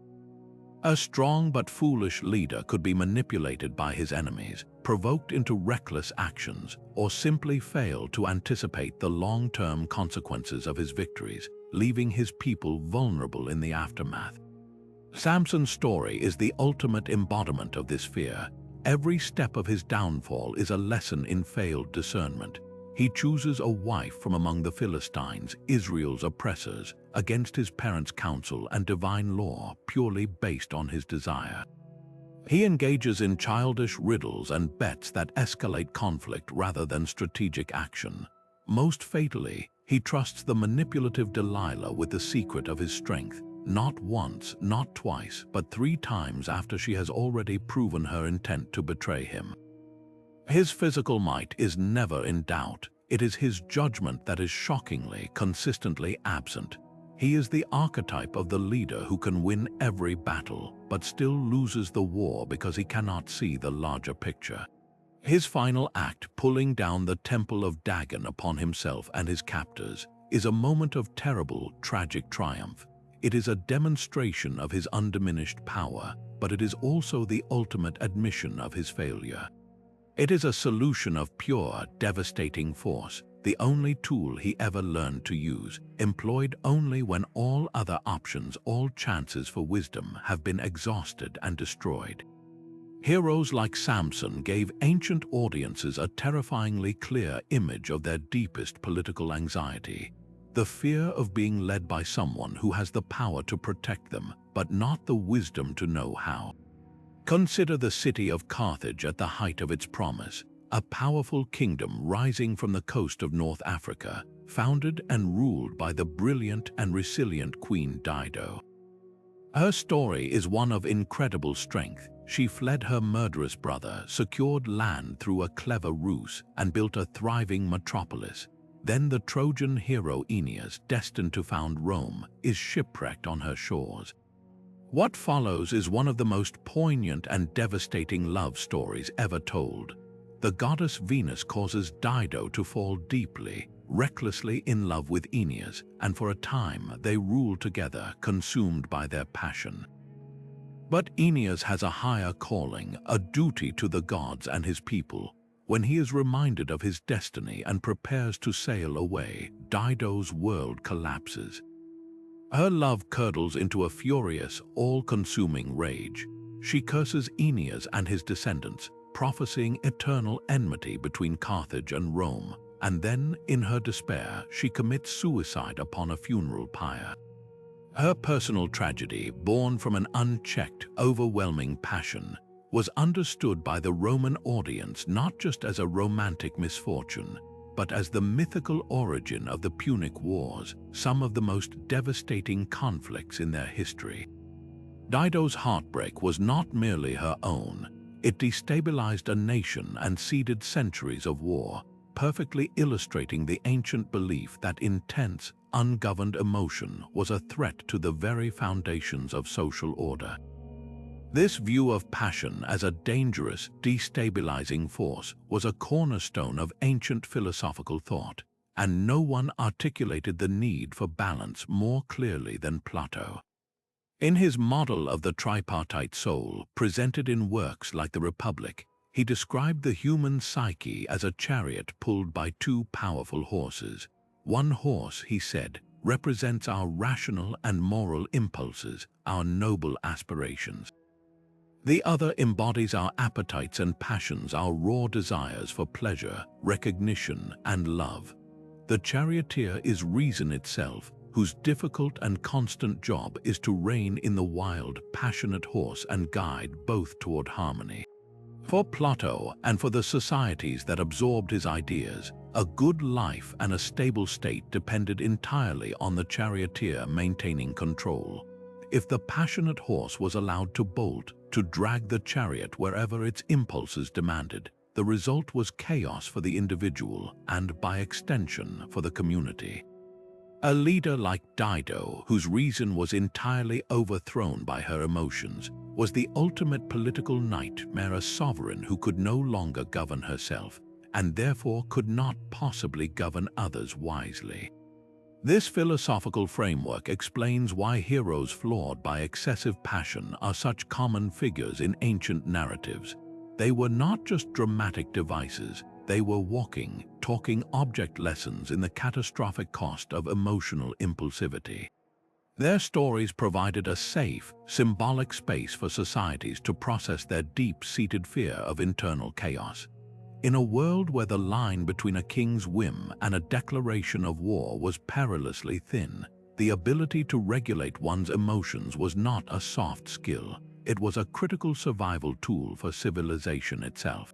A strong but foolish leader could be manipulated by his enemies, provoked into reckless actions, or simply fail to anticipate the long-term consequences of his victories, leaving his people vulnerable in the aftermath. Samson's story is the ultimate embodiment of this fear. Every step of his downfall is a lesson in failed discernment. He chooses a wife from among the Philistines, Israel's oppressors, against his parents' counsel and divine law purely based on his desire. He engages in childish riddles and bets that escalate conflict rather than strategic action. Most fatally, he trusts the manipulative Delilah with the secret of his strength, not once, not twice, but 3 times after she has already proven her intent to betray him. His physical might is never in doubt. It is his judgment that is shockingly, consistently absent. He is the archetype of the leader who can win every battle, but still loses the war because he cannot see the larger picture. His final act, pulling down the temple of Dagon upon himself and his captors, is a moment of terrible, tragic triumph. It is a demonstration of his undiminished power, but it is also the ultimate admission of his failure. It is a solution of pure, devastating force, the only tool he ever learned to use, employed only when all other options, all chances for wisdom, have been exhausted and destroyed. Heroes like Samson gave ancient audiences a terrifyingly clear image of their deepest political anxiety. The fear of being led by someone who has the power to protect them, but not the wisdom to know how. Consider the city of Carthage at the height of its promise, a powerful kingdom rising from the coast of North Africa, founded and ruled by the brilliant and resilient Queen Dido. Her story is one of incredible strength. She fled her murderous brother, secured land through a clever ruse, and built a thriving metropolis. Then the Trojan hero Aeneas, destined to found Rome, is shipwrecked on her shores. What follows is one of the most poignant and devastating love stories ever told. The goddess Venus causes Dido to fall deeply, recklessly in love with Aeneas, and for a time they rule together, consumed by their passion. But Aeneas has a higher calling, a duty to the gods and his people. When he is reminded of his destiny and prepares to sail away, Dido's world collapses. Her love curdles into a furious, all-consuming rage. She curses Aeneas and his descendants, prophesying eternal enmity between Carthage and Rome, and then, in her despair, she commits suicide upon a funeral pyre. Her personal tragedy, born from an unchecked, overwhelming passion, was understood by the Roman audience not just as a romantic misfortune, but as the mythical origin of the Punic Wars, some of the most devastating conflicts in their history. Dido's heartbreak was not merely her own. It destabilized a nation and seeded centuries of war, perfectly illustrating the ancient belief that intense, ungoverned emotion was a threat to the very foundations of social order. This view of passion as a dangerous, destabilizing force was a cornerstone of ancient philosophical thought, and no one articulated the need for balance more clearly than Plato. In his model of the tripartite soul, presented in works like the Republic, he described the human psyche as a chariot pulled by 2 powerful horses. One horse, he said, represents our rational and moral impulses, our noble aspirations. The other embodies our appetites and passions, our raw desires for pleasure, recognition, and love. The charioteer is reason itself, whose difficult and constant job is to rein in the wild, passionate horse and guide both toward harmony. For Plato and for the societies that absorbed his ideas, a good life and a stable state depended entirely on the charioteer maintaining control. If the passionate horse was allowed to bolt, to drag the chariot wherever its impulses demanded, the result was chaos for the individual and, by extension, for the community. A leader like Dido, whose reason was entirely overthrown by her emotions, was the ultimate political nightmare, a sovereign who could no longer govern herself, and therefore could not possibly govern others wisely. This philosophical framework explains why heroes flawed by excessive passion are such common figures in ancient narratives. They were not just dramatic devices, they were walking, talking object lessons in the catastrophic cost of emotional impulsivity. Their stories provided a safe, symbolic space for societies to process their deep-seated fear of internal chaos. In a world where the line between a king's whim and a declaration of war was perilously thin, the ability to regulate one's emotions was not a soft skill. It was a critical survival tool for civilization itself.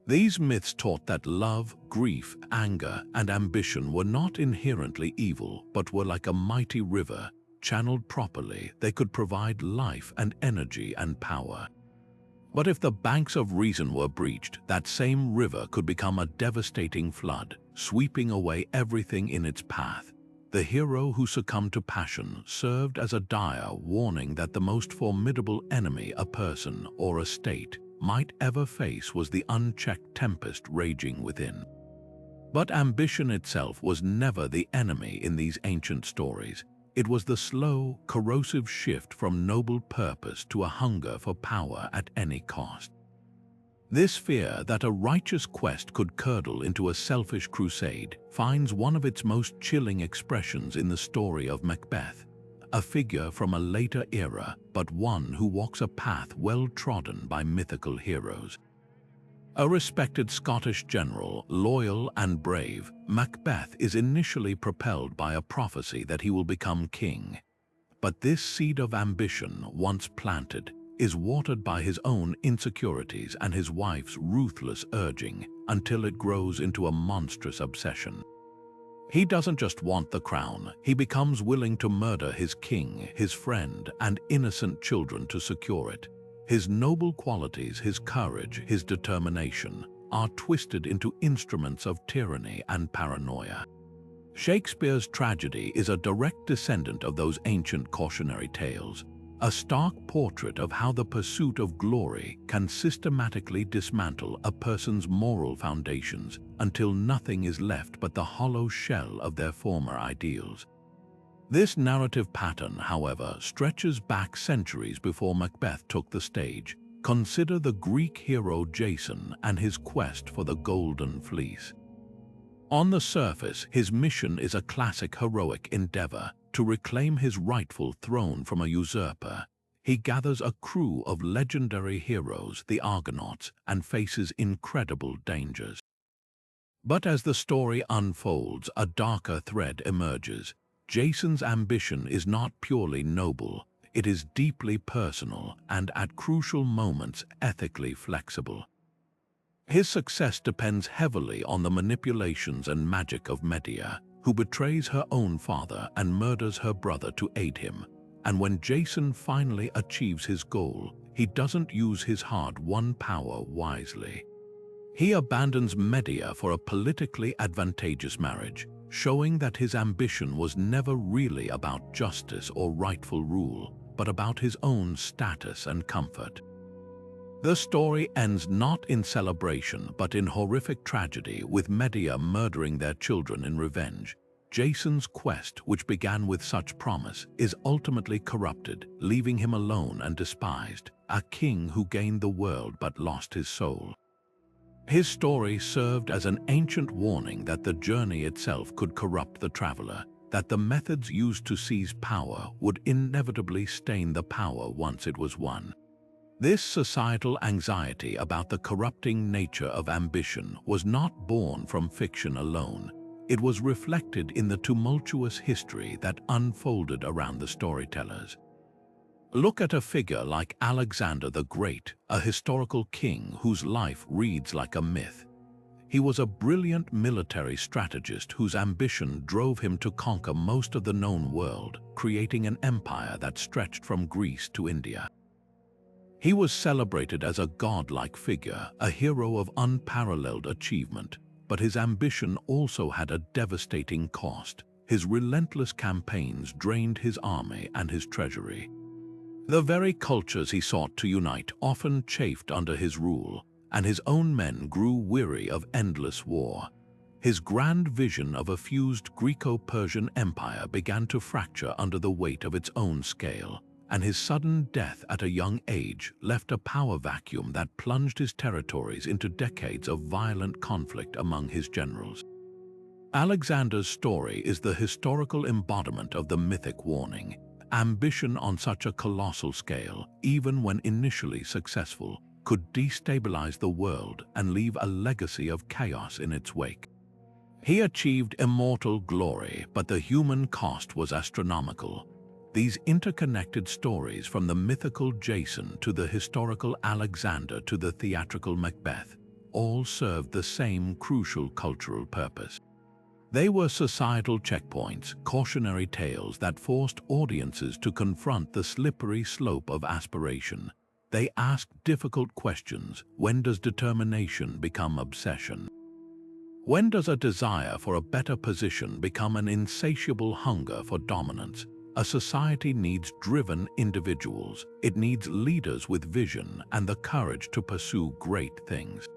These myths taught that love, grief, anger, and ambition were not inherently evil, but were like a mighty river. Channeled properly, they could provide life and energy and power. But if the banks of reason were breached, that same river could become a devastating flood, sweeping away everything in its path. The hero who succumbed to passion served as a dire warning that the most formidable enemy a person or a state might ever face was the unchecked tempest raging within. But ambition itself was never the enemy in these ancient stories. It was the slow, corrosive shift from noble purpose to a hunger for power at any cost. This fear that a righteous quest could curdle into a selfish crusade finds one of its most chilling expressions in the story of Macbeth, a figure from a later era, but one who walks a path well trodden by mythical heroes. A respected Scottish general, loyal and brave, Macbeth is initially propelled by a prophecy that he will become king. But this seed of ambition, once planted, is watered by his own insecurities and his wife's ruthless urging until it grows into a monstrous obsession. He doesn't just want the crown, he becomes willing to murder his king, his friend, and innocent children to secure it. His noble qualities, his courage, his determination, are twisted into instruments of tyranny and paranoia. Shakespeare's tragedy is a direct descendant of those ancient cautionary tales, a stark portrait of how the pursuit of glory can systematically dismantle a person's moral foundations until nothing is left but the hollow shell of their former ideals. This narrative pattern, however, stretches back centuries before Macbeth took the stage. Consider the Greek hero Jason and his quest for the Golden Fleece. On the surface, his mission is a classic heroic endeavor to reclaim his rightful throne from a usurper. He gathers a crew of legendary heroes, the Argonauts, and faces incredible dangers. But as the story unfolds, a darker thread emerges. Jason's ambition is not purely noble, it is deeply personal and, at crucial moments, ethically flexible. His success depends heavily on the manipulations and magic of Medea, who betrays her own father and murders her brother to aid him. And when Jason finally achieves his goal, he doesn't use his hard-won power wisely. He abandons Medea for a politically advantageous marriage, showing that his ambition was never really about justice or rightful rule, but about his own status and comfort. The story ends not in celebration but in horrific tragedy, with Medea murdering their children in revenge. Jason's quest, which began with such promise, is ultimately corrupted, leaving him alone and despised, a king who gained the world but lost his soul. His story served as an ancient warning that the journey itself could corrupt the traveler, that the methods used to seize power would inevitably stain the power once it was won. This societal anxiety about the corrupting nature of ambition was not born from fiction alone. It was reflected in the tumultuous history that unfolded around the storytellers. Look at a figure like Alexander the Great, a historical king whose life reads like a myth. He was a brilliant military strategist whose ambition drove him to conquer most of the known world, creating an empire that stretched from Greece to India. He was celebrated as a godlike figure, a hero of unparalleled achievement, but his ambition also had a devastating cost. His relentless campaigns drained his army and his treasury. The very cultures he sought to unite often chafed under his rule, and his own men grew weary of endless war. His grand vision of a fused Greco-Persian empire began to fracture under the weight of its own scale, and his sudden death at a young age left a power vacuum that plunged his territories into decades of violent conflict among his generals. Alexander's story is the historical embodiment of the mythic warning. Ambition on such a colossal scale, even when initially successful, could destabilize the world and leave a legacy of chaos in its wake. He achieved immortal glory, but the human cost was astronomical. These interconnected stories, from the mythical Jason to the historical Alexander to the theatrical Macbeth, all served the same crucial cultural purpose. They were societal checkpoints, cautionary tales that forced audiences to confront the slippery slope of aspiration. They asked difficult questions. When does determination become obsession? When does a desire for a better position become an insatiable hunger for dominance? A society needs driven individuals. It needs leaders with vision and the courage to pursue great things.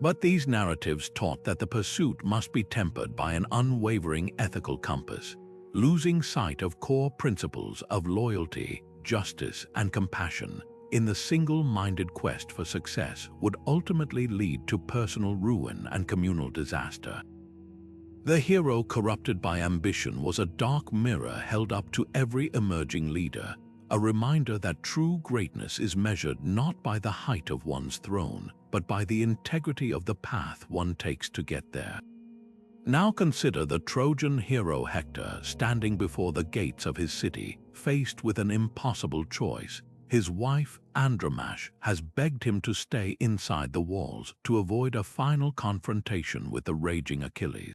But these narratives taught that the pursuit must be tempered by an unwavering ethical compass. Losing sight of core principles of loyalty, justice, and compassion in the single-minded quest for success would ultimately lead to personal ruin and communal disaster. The hero corrupted by ambition was a dark mirror held up to every emerging leader, a reminder that true greatness is measured not by the height of one's throne, but by the integrity of the path one takes to get there. Now consider the Trojan hero Hector standing before the gates of his city, faced with an impossible choice. His wife, Andromache, has begged him to stay inside the walls to avoid a final confrontation with the raging Achilles.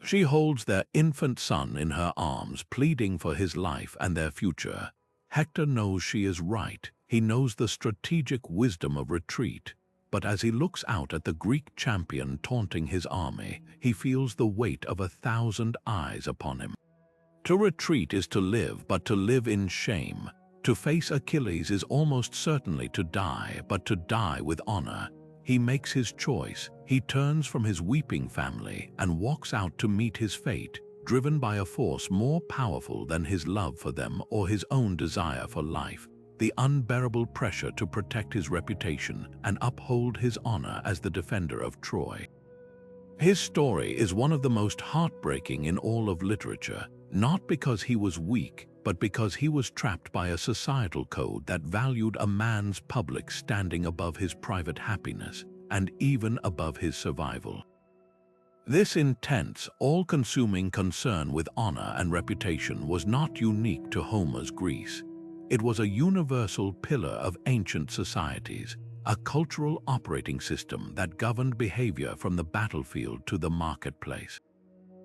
She holds their infant son in her arms, pleading for his life and their future. Hector knows she is right. He knows the strategic wisdom of retreat. But as he looks out at the Greek champion taunting his army, he feels the weight of 1,000 eyes upon him. To retreat is to live, but to live in shame. To face Achilles is almost certainly to die, but to die with honor. He makes his choice. He turns from his weeping family and walks out to meet his fate, driven by a force more powerful than his love for them or his own desire for life. The unbearable pressure to protect his reputation and uphold his honor as the defender of Troy. His story is one of the most heartbreaking in all of literature, not because he was weak, but because he was trapped by a societal code that valued a man's public standing above his private happiness and even above his survival. This intense, all-consuming concern with honor and reputation was not unique to Homer's Greece. It was a universal pillar of ancient societies, a cultural operating system that governed behavior from the battlefield to the marketplace.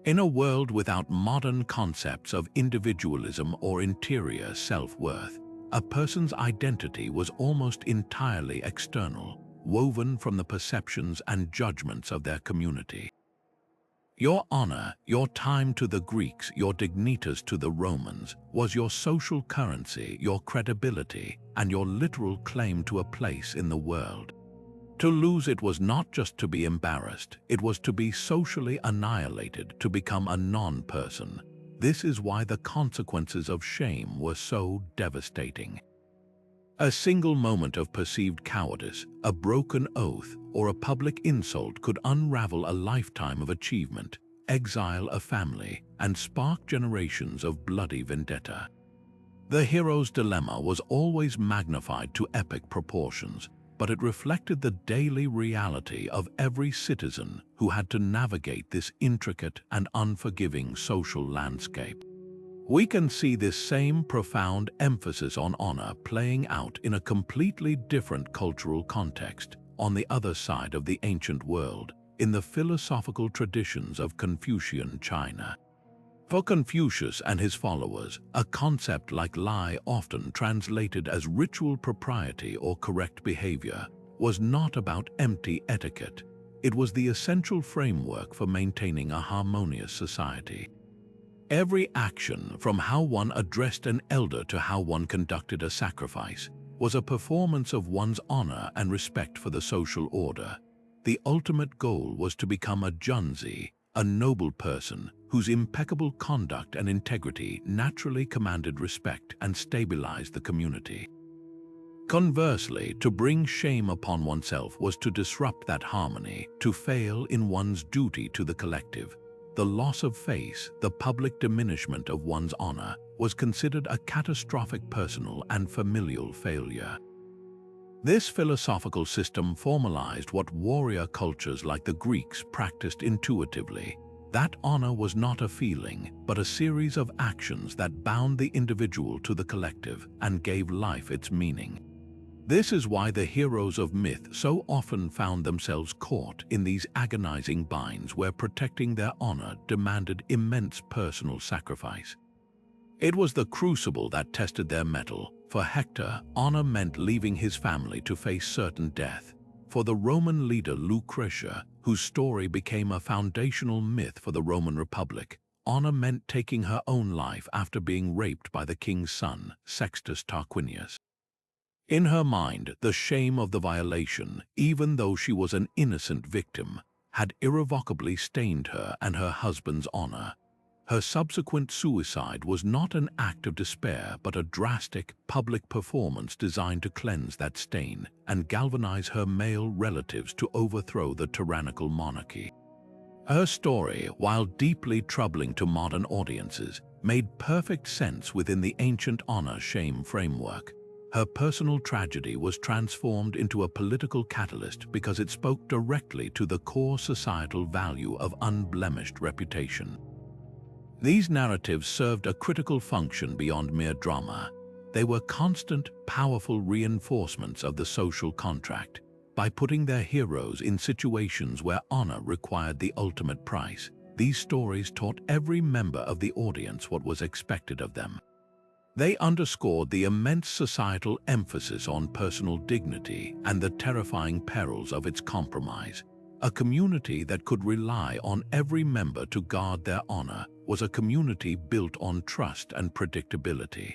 In a world without modern concepts of individualism or interior self-worth, a person's identity was almost entirely external, woven from the perceptions and judgments of their community. Your honor, your time to the Greeks, your dignitas to the Romans, was your social currency, your credibility, and your literal claim to a place in the world. To lose it was not just to be embarrassed, it was to be socially annihilated, to become a non-person. This is why the consequences of shame were so devastating. A single moment of perceived cowardice, a broken oath, or a public insult could unravel a lifetime of achievement, exile a family, and spark generations of bloody vendetta. The hero's dilemma was always magnified to epic proportions, but it reflected the daily reality of every citizen who had to navigate this intricate and unforgiving social landscape. We can see this same profound emphasis on honor playing out in a completely different cultural context, on the other side of the ancient world, in the philosophical traditions of Confucian China. For Confucius and his followers, a concept like lie, often translated as ritual propriety or correct behavior, was not about empty etiquette. It was the essential framework for maintaining a harmonious society. Every action, from how one addressed an elder to how one conducted a sacrifice, was a performance of one's honor and respect for the social order. The ultimate goal was to become a junzi, a noble person whose impeccable conduct and integrity naturally commanded respect and stabilized the community. Conversely, to bring shame upon oneself was to disrupt that harmony, to fail in one's duty to the collective. The loss of face, the public diminishment of one's honor, was considered a catastrophic personal and familial failure. This philosophical system formalized what warrior cultures like the Greeks practiced intuitively. That honor was not a feeling, but a series of actions that bound the individual to the collective and gave life its meaning. This is why the heroes of myth so often found themselves caught in these agonizing binds where protecting their honor demanded immense personal sacrifice. It was the crucible that tested their mettle. For Hector, honor meant leaving his family to face certain death. For the Roman leader Lucretia, whose story became a foundational myth for the Roman Republic, honor meant taking her own life after being raped by the king's son, Sextus Tarquinius. In her mind, the shame of the violation, even though she was an innocent victim, had irrevocably stained her and her husband's honor. Her subsequent suicide was not an act of despair, but a drastic, public performance designed to cleanse that stain and galvanize her male relatives to overthrow the tyrannical monarchy. Her story, while deeply troubling to modern audiences, made perfect sense within the ancient honor-shame framework. Her personal tragedy was transformed into a political catalyst because it spoke directly to the core societal value of unblemished reputation. These narratives served a critical function beyond mere drama. They were constant, powerful reinforcements of the social contract. By putting their heroes in situations where honor required the ultimate price, these stories taught every member of the audience what was expected of them. They underscored the immense societal emphasis on personal dignity and the terrifying perils of its compromise. A community that could rely on every member to guard their honor was a community built on trust and predictability.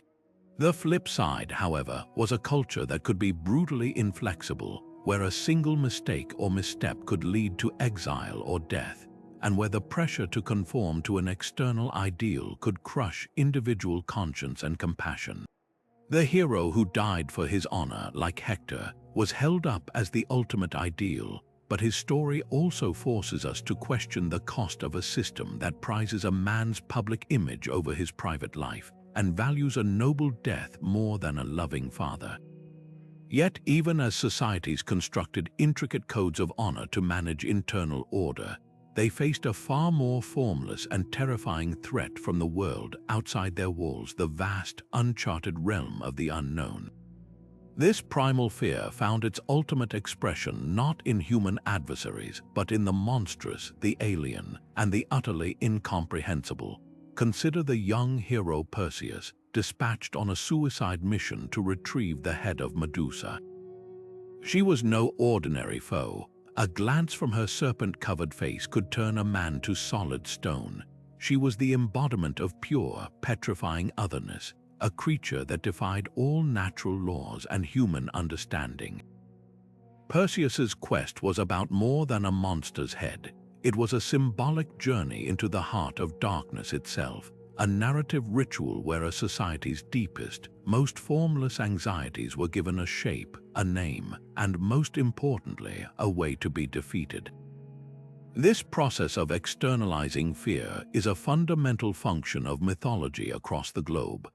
The flip side, however, was a culture that could be brutally inflexible, where a single mistake or misstep could lead to exile or death, and where the pressure to conform to an external ideal could crush individual conscience and compassion. The hero who died for his honor, like Hector, was held up as the ultimate ideal, but his story also forces us to question the cost of a system that prizes a man's public image over his private life and values a noble death more than a loving father. Yet, even as societies constructed intricate codes of honor to manage internal order, they faced a far more formless and terrifying threat from the world outside their walls, the vast, uncharted realm of the unknown. This primal fear found its ultimate expression not in human adversaries, but in the monstrous, the alien, and the utterly incomprehensible. Consider the young hero Perseus, dispatched on a suicide mission to retrieve the head of Medusa. She was no ordinary foe. A glance from her serpent-covered face could turn a man to solid stone. She was the embodiment of pure, petrifying otherness, a creature that defied all natural laws and human understanding. Perseus's quest was about more than a monster's head. It was a symbolic journey into the heart of darkness itself, a narrative ritual where a society's deepest, most formless anxieties were given a shape, a name, and most importantly, a way to be defeated. This process of externalizing fear is a fundamental function of mythology across the globe.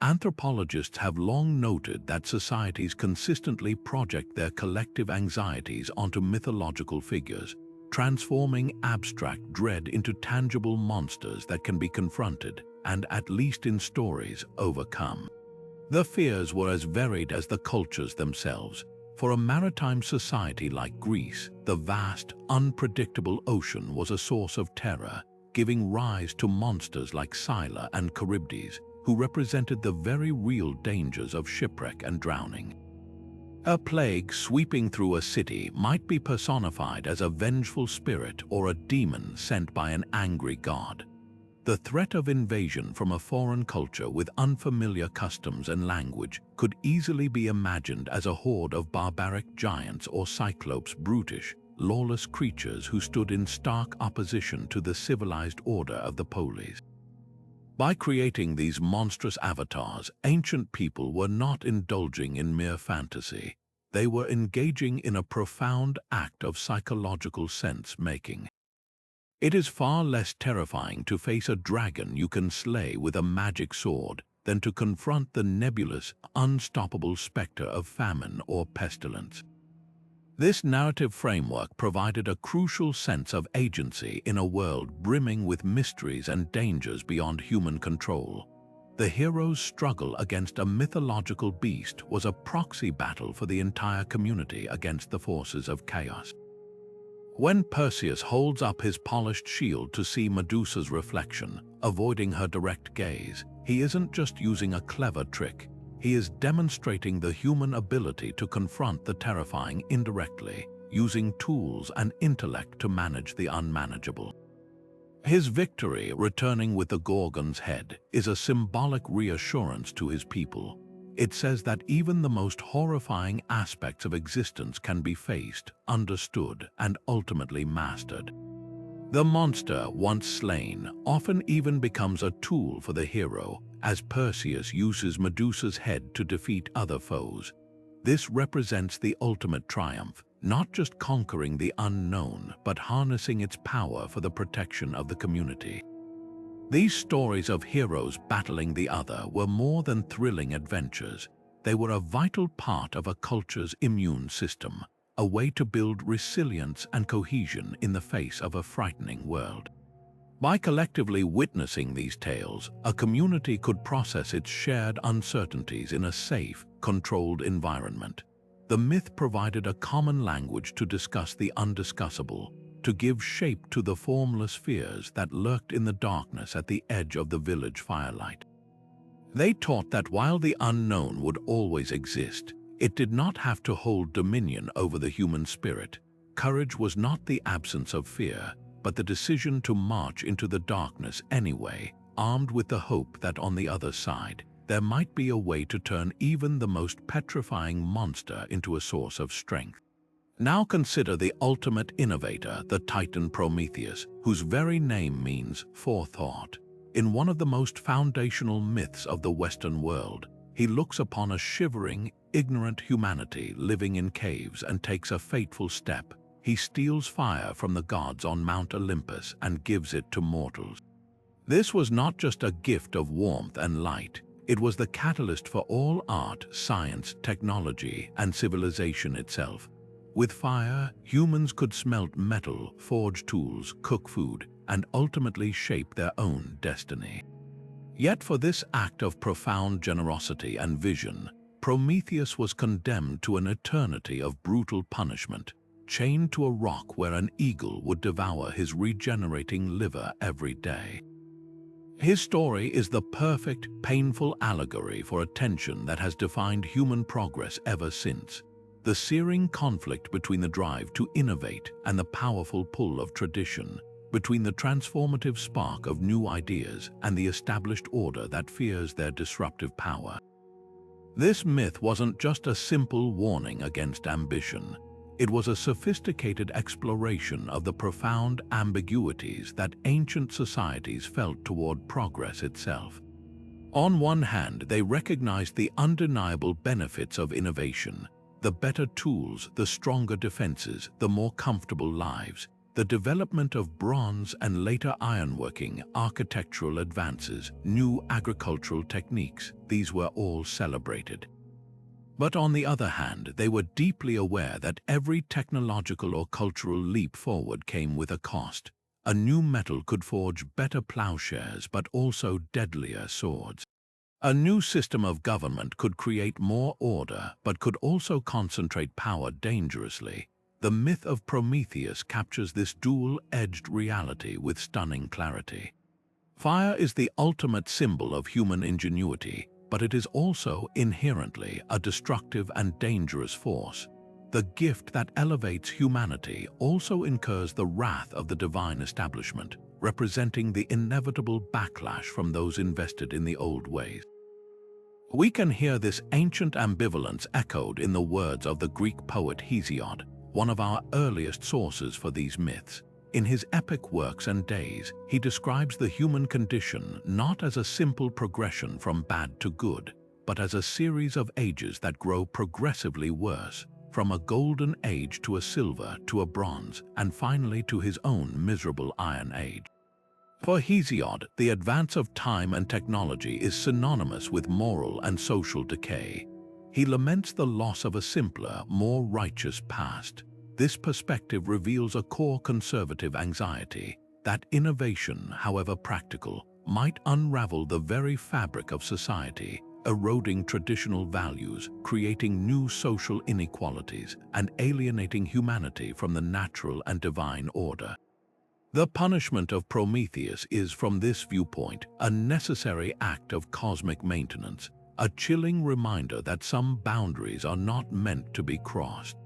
Anthropologists have long noted that societies consistently project their collective anxieties onto mythological figures, transforming abstract dread into tangible monsters that can be confronted. and, at least in stories, overcome. The fears were as varied as the cultures themselves. For a maritime society like Greece, the vast, unpredictable ocean was a source of terror, giving rise to monsters like Scylla and Charybdis, who represented the very real dangers of shipwreck and drowning. A plague sweeping through a city might be personified as a vengeful spirit or a demon sent by an angry god. The threat of invasion from a foreign culture with unfamiliar customs and language could easily be imagined as a horde of barbaric giants or cyclopes, brutish, lawless creatures who stood in stark opposition to the civilized order of the polis. By creating these monstrous avatars, ancient people were not indulging in mere fantasy. They were engaging in a profound act of psychological sense-making. It is far less terrifying to face a dragon you can slay with a magic sword than to confront the nebulous, unstoppable specter of famine or pestilence. This narrative framework provided a crucial sense of agency in a world brimming with mysteries and dangers beyond human control. The hero's struggle against a mythological beast was a proxy battle for the entire community against the forces of chaos. When Perseus holds up his polished shield to see Medusa's reflection, avoiding her direct gaze, he isn't just using a clever trick. He is demonstrating the human ability to confront the terrifying indirectly, using tools and intellect to manage the unmanageable. His victory, returning with the Gorgon's head, is a symbolic reassurance to his people. It says that even the most horrifying aspects of existence can be faced, understood, and ultimately mastered. The monster, once slain, often even becomes a tool for the hero, as Perseus uses Medusa's head to defeat other foes. This represents the ultimate triumph, not just conquering the unknown, but harnessing its power for the protection of the community. These stories of heroes battling the other were more than thrilling adventures. They were a vital part of a culture's immune system, a way to build resilience and cohesion in the face of a frightening world. By collectively witnessing these tales, a community could process its shared uncertainties in a safe, controlled environment. The myth provided a common language to discuss the undiscussable, to give shape to the formless fears that lurked in the darkness at the edge of the village firelight. They taught that while the unknown would always exist, it did not have to hold dominion over the human spirit. Courage was not the absence of fear, but the decision to march into the darkness anyway, armed with the hope that on the other side, there might be a way to turn even the most petrifying monster into a source of strength. Now consider the ultimate innovator, the Titan Prometheus, whose very name means forethought. In one of the most foundational myths of the Western world, he looks upon a shivering, ignorant humanity living in caves and takes a fateful step. He steals fire from the gods on Mount Olympus and gives it to mortals. This was not just a gift of warmth and light, it was the catalyst for all art, science, technology, and civilization itself. With fire, humans could smelt metal, forge tools, cook food, and ultimately shape their own destiny. Yet for this act of profound generosity and vision, Prometheus was condemned to an eternity of brutal punishment, chained to a rock where an eagle would devour his regenerating liver every day. His story is the perfect, painful allegory for a tension that has defined human progress ever since. The searing conflict between the drive to innovate and the powerful pull of tradition, between the transformative spark of new ideas and the established order that fears their disruptive power. This myth wasn't just a simple warning against ambition. It was a sophisticated exploration of the profound ambiguities that ancient societies felt toward progress itself. On one hand, they recognized the undeniable benefits of innovation, the better tools, the stronger defenses, the more comfortable lives, the development of bronze and later ironworking, architectural advances, new agricultural techniques. These were all celebrated. But on the other hand, they were deeply aware that every technological or cultural leap forward came with a a new metal could forge better plowshares but also deadlier swords. A new system of government could create more order but could also concentrate power dangerously. The myth of Prometheus captures this dual-edged reality with stunning clarity. Fire is the ultimate symbol of human ingenuity, but it is also inherently a destructive and dangerous force. The gift that elevates humanity also incurs the wrath of the divine establishment, representing the inevitable backlash from those invested in the old ways. We can hear this ancient ambivalence echoed in the words of the Greek poet Hesiod, one of our earliest sources for these myths. In his epic works and days, he describes the human condition not as a simple progression from bad to good, but as a series of ages that grow progressively worse, from a golden age to a silver to a bronze, and finally to his own miserable Iron Age. For Hesiod, the advance of time and technology is synonymous with moral and social decay. He laments the loss of a simpler, more righteous past. This perspective reveals a core conservative anxiety that innovation, however practical, might unravel the very fabric of society, eroding traditional values, creating new social inequalities, and alienating humanity from the natural and divine order. The punishment of Prometheus is, from this viewpoint, a necessary act of cosmic maintenance, a chilling reminder that some boundaries are not meant to be crossed.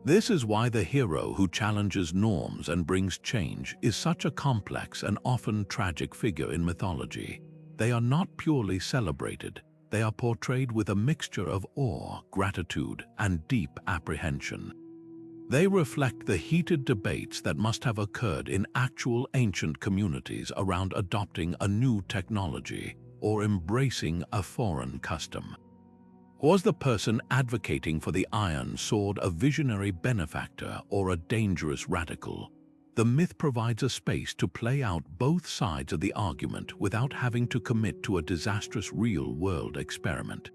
This is why the hero who challenges norms and brings change is such a complex and often tragic figure in mythology. They are not purely celebrated. They are portrayed with a mixture of awe, gratitude, and deep apprehension. They reflect the heated debates that must have occurred in actual ancient communities around adopting a new technology or embracing a foreign custom. Was the person advocating for the iron sword a visionary benefactor or a dangerous radical? The myth provides a space to play out both sides of the argument without having to commit to a disastrous real-world experiment.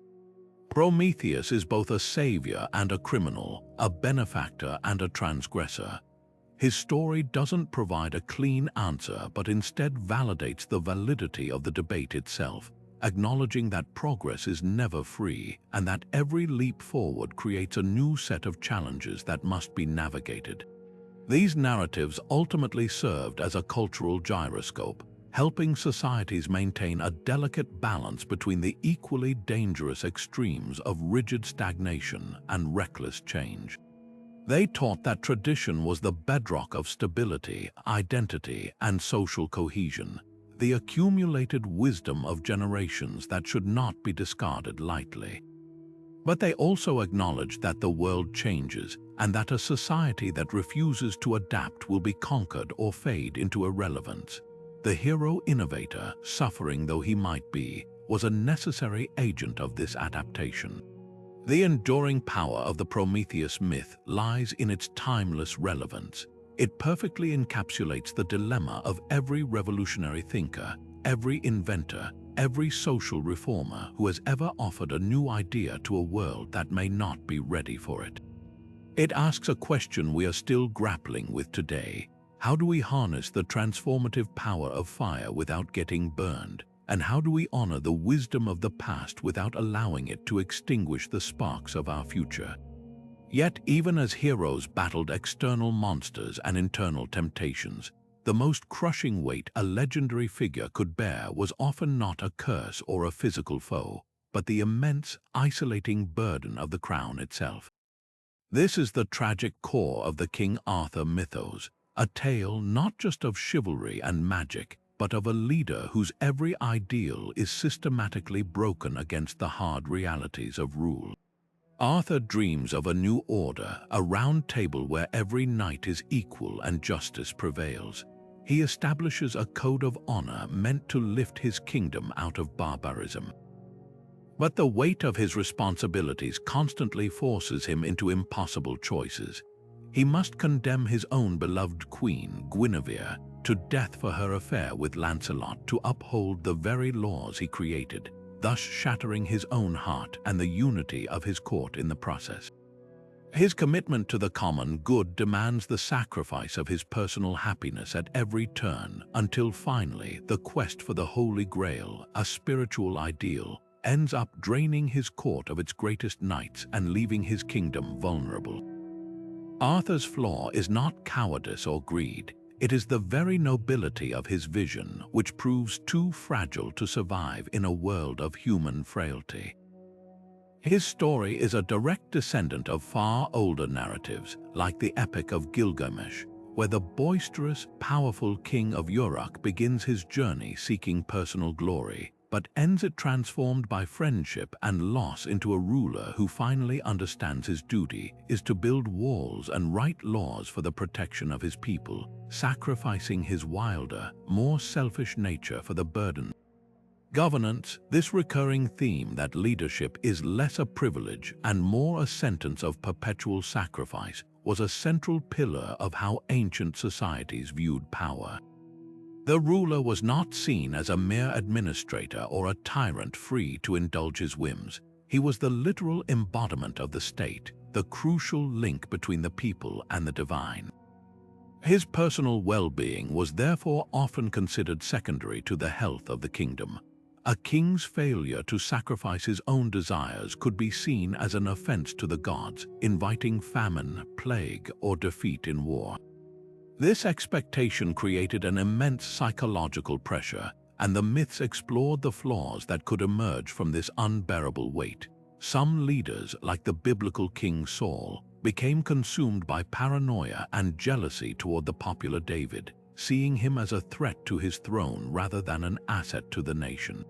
Prometheus is both a savior and a criminal, a benefactor and a transgressor. His story doesn't provide a clean answer but instead validates the validity of the debate itself, acknowledging that progress is never free and that every leap forward creates a new set of challenges that must be navigated. These narratives ultimately served as a cultural gyroscope, helping societies maintain a delicate balance between the equally dangerous extremes of rigid stagnation and reckless change. They taught that tradition was the bedrock of stability, identity, and social cohesion, the accumulated wisdom of generations that should not be discarded lightly. But they also acknowledged that the world changes and that a society that refuses to adapt will be conquered or fade into irrelevance. The hero innovator, suffering though he might be, was a necessary agent of this adaptation. The enduring power of the Prometheus myth lies in its timeless relevance. It perfectly encapsulates the dilemma of every revolutionary thinker, every inventor, every social reformer who has ever offered a new idea to a world that may not be ready for it. It asks a question we are still grappling with today. How do we harness the transformative power of fire without getting burned? And how do we honor the wisdom of the past without allowing it to extinguish the sparks of our future? Yet, even as heroes battled external monsters and internal temptations, the most crushing weight a legendary figure could bear was often not a curse or a physical foe, but the immense, isolating burden of the crown itself. This is the tragic core of the King Arthur mythos, a tale not just of chivalry and magic, but of a leader whose every ideal is systematically broken against the hard realities of rule. Arthur dreams of a new order, a round table where every knight is equal and justice prevails. He establishes a code of honor meant to lift his kingdom out of barbarism. But the weight of his responsibilities constantly forces him into impossible choices. He must condemn his own beloved queen, Guinevere, to death for her affair with Lancelot to uphold the very laws he created, thus shattering his own heart and the unity of his court in the process. His commitment to the common good demands the sacrifice of his personal happiness at every turn, until finally the quest for the Holy Grail, a spiritual ideal, ends up draining his court of its greatest knights and leaving his kingdom vulnerable. Arthur's flaw is not cowardice or greed. It is the very nobility of his vision which proves too fragile to survive in a world of human frailty. His story is a direct descendant of far older narratives, like the Epic of Gilgamesh, where the boisterous, powerful king of Uruk begins his journey seeking personal glory, but ends it transformed by friendship and loss into a ruler who finally understands his duty is to build walls and write laws for the protection of his people, sacrificing his wilder, more selfish nature for the burden. Governance, this recurring theme that leadership is less a privilege and more a sentence of perpetual sacrifice, was a central pillar of how ancient societies viewed power. The ruler was not seen as a mere administrator or a tyrant free to indulge his whims. He was the literal embodiment of the state, the crucial link between the people and the divine. His personal well-being was therefore often considered secondary to the health of the kingdom. A king's failure to sacrifice his own desires could be seen as an offense to the gods, inviting famine, plague, or defeat in war. This expectation created an immense psychological pressure, and the myths explored the flaws that could emerge from this unbearable weight. Some leaders, like the biblical King Saul, became consumed by paranoia and jealousy toward the popular David, seeing him as a threat to his throne rather than an asset to the nation.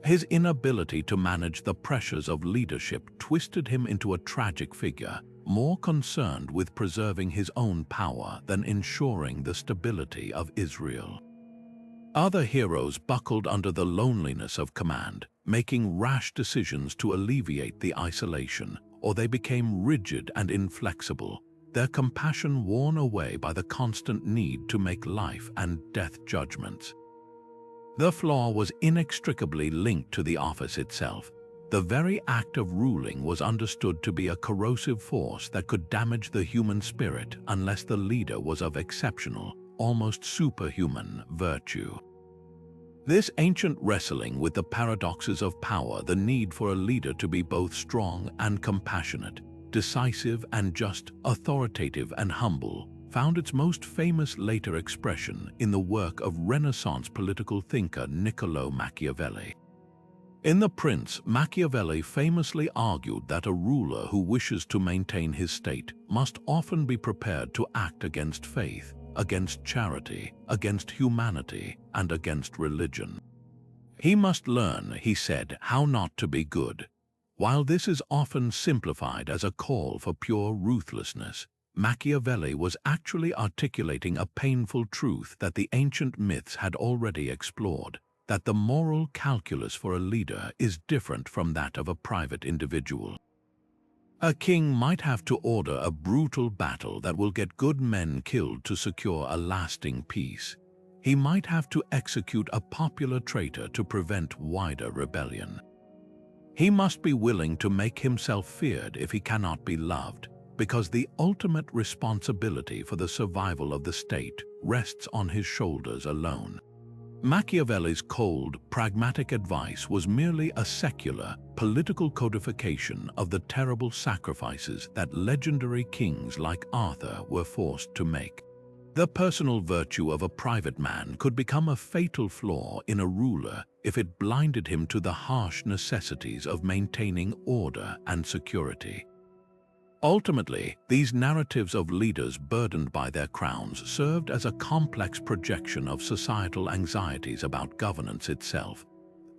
His inability to manage the pressures of leadership twisted him into a tragic figure, more concerned with preserving his own power than ensuring the stability of Israel. Other heroes buckled under the loneliness of command, making rash decisions to alleviate the isolation, or they became rigid and inflexible, their compassion worn away by the constant need to make life and death judgments. The flaw was inextricably linked to the office itself. The very act of ruling was understood to be a corrosive force that could damage the human spirit unless the leader was of exceptional, almost superhuman virtue. This ancient wrestling with the paradoxes of power, the need for a leader to be both strong and compassionate, decisive and just, authoritative and humble, found its most famous later expression in the work of Renaissance political thinker Niccolò Machiavelli. In The Prince, Machiavelli famously argued that a ruler who wishes to maintain his state must often be prepared to act against faith, against charity, against humanity, and against religion. He must learn, he said, how not to be good. While this is often simplified as a call for pure ruthlessness, Machiavelli was actually articulating a painful truth that the ancient myths had already explored, that the moral calculus for a leader is different from that of a private individual. A king might have to order a brutal battle that will get good men killed to secure a lasting peace. He might have to execute a popular traitor to prevent wider rebellion. He must be willing to make himself feared if he cannot be loved, because the ultimate responsibility for the survival of the state rests on his shoulders alone. Machiavelli's cold, pragmatic advice was merely a secular, political codification of the terrible sacrifices that legendary kings like Arthur were forced to make. The personal virtue of a private man could become a fatal flaw in a ruler if it blinded him to the harsh necessities of maintaining order and security. Ultimately, these narratives of leaders burdened by their crowns served as a complex projection of societal anxieties about governance itself.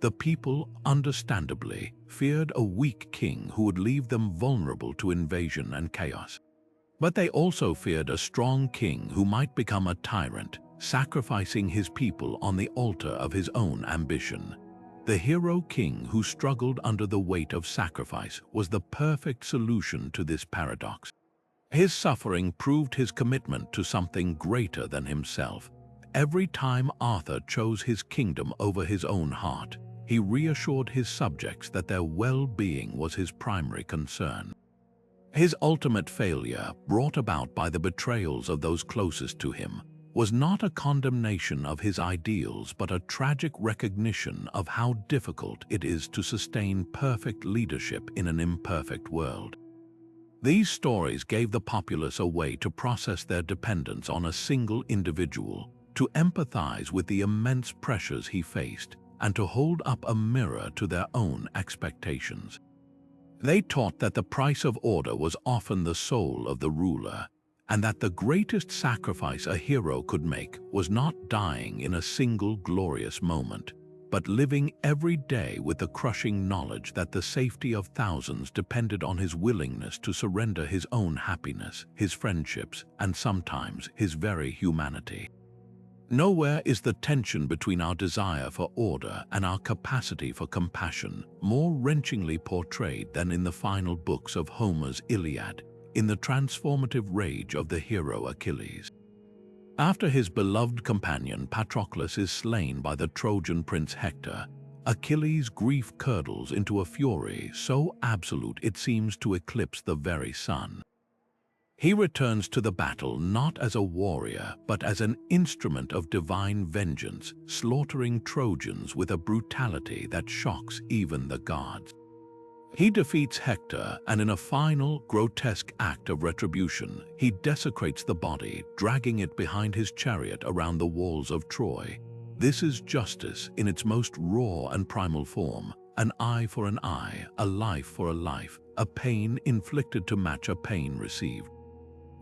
The people, understandably, feared a weak king who would leave them vulnerable to invasion and chaos. But they also feared a strong king who might become a tyrant, sacrificing his people on the altar of his own ambition. The hero king who struggled under the weight of sacrifice was the perfect solution to this paradox. His suffering proved his commitment to something greater than himself. Every time Arthur chose his kingdom over his own heart, he reassured his subjects that their well-being was his primary concern. His ultimate failure, brought about by the betrayals of those closest to him, was not a condemnation of his ideals but a tragic recognition of how difficult it is to sustain perfect leadership in an imperfect world. These stories gave the populace a way to process their dependence on a single individual, to empathize with the immense pressures he faced, and to hold up a mirror to their own expectations. They taught that the price of order was often the soul of the ruler, and that the greatest sacrifice a hero could make was not dying in a single glorious moment, but living every day with the crushing knowledge that the safety of thousands depended on his willingness to surrender his own happiness, his friendships, and sometimes his very humanity. Nowhere is the tension between our desire for order and our capacity for compassion more wrenchingly portrayed than in the final books of Homer's Iliad, in the transformative rage of the hero Achilles. After his beloved companion Patroclus is slain by the Trojan prince Hector, Achilles' grief curdles into a fury so absolute it seems to eclipse the very sun. He returns to the battle not as a warrior, but as an instrument of divine vengeance, slaughtering Trojans with a brutality that shocks even the gods. He defeats Hector, and in a final, grotesque act of retribution, he desecrates the body, dragging it behind his chariot around the walls of Troy. This is justice in its most raw and primal form: an eye for an eye, a life for a life, a pain inflicted to match a pain received.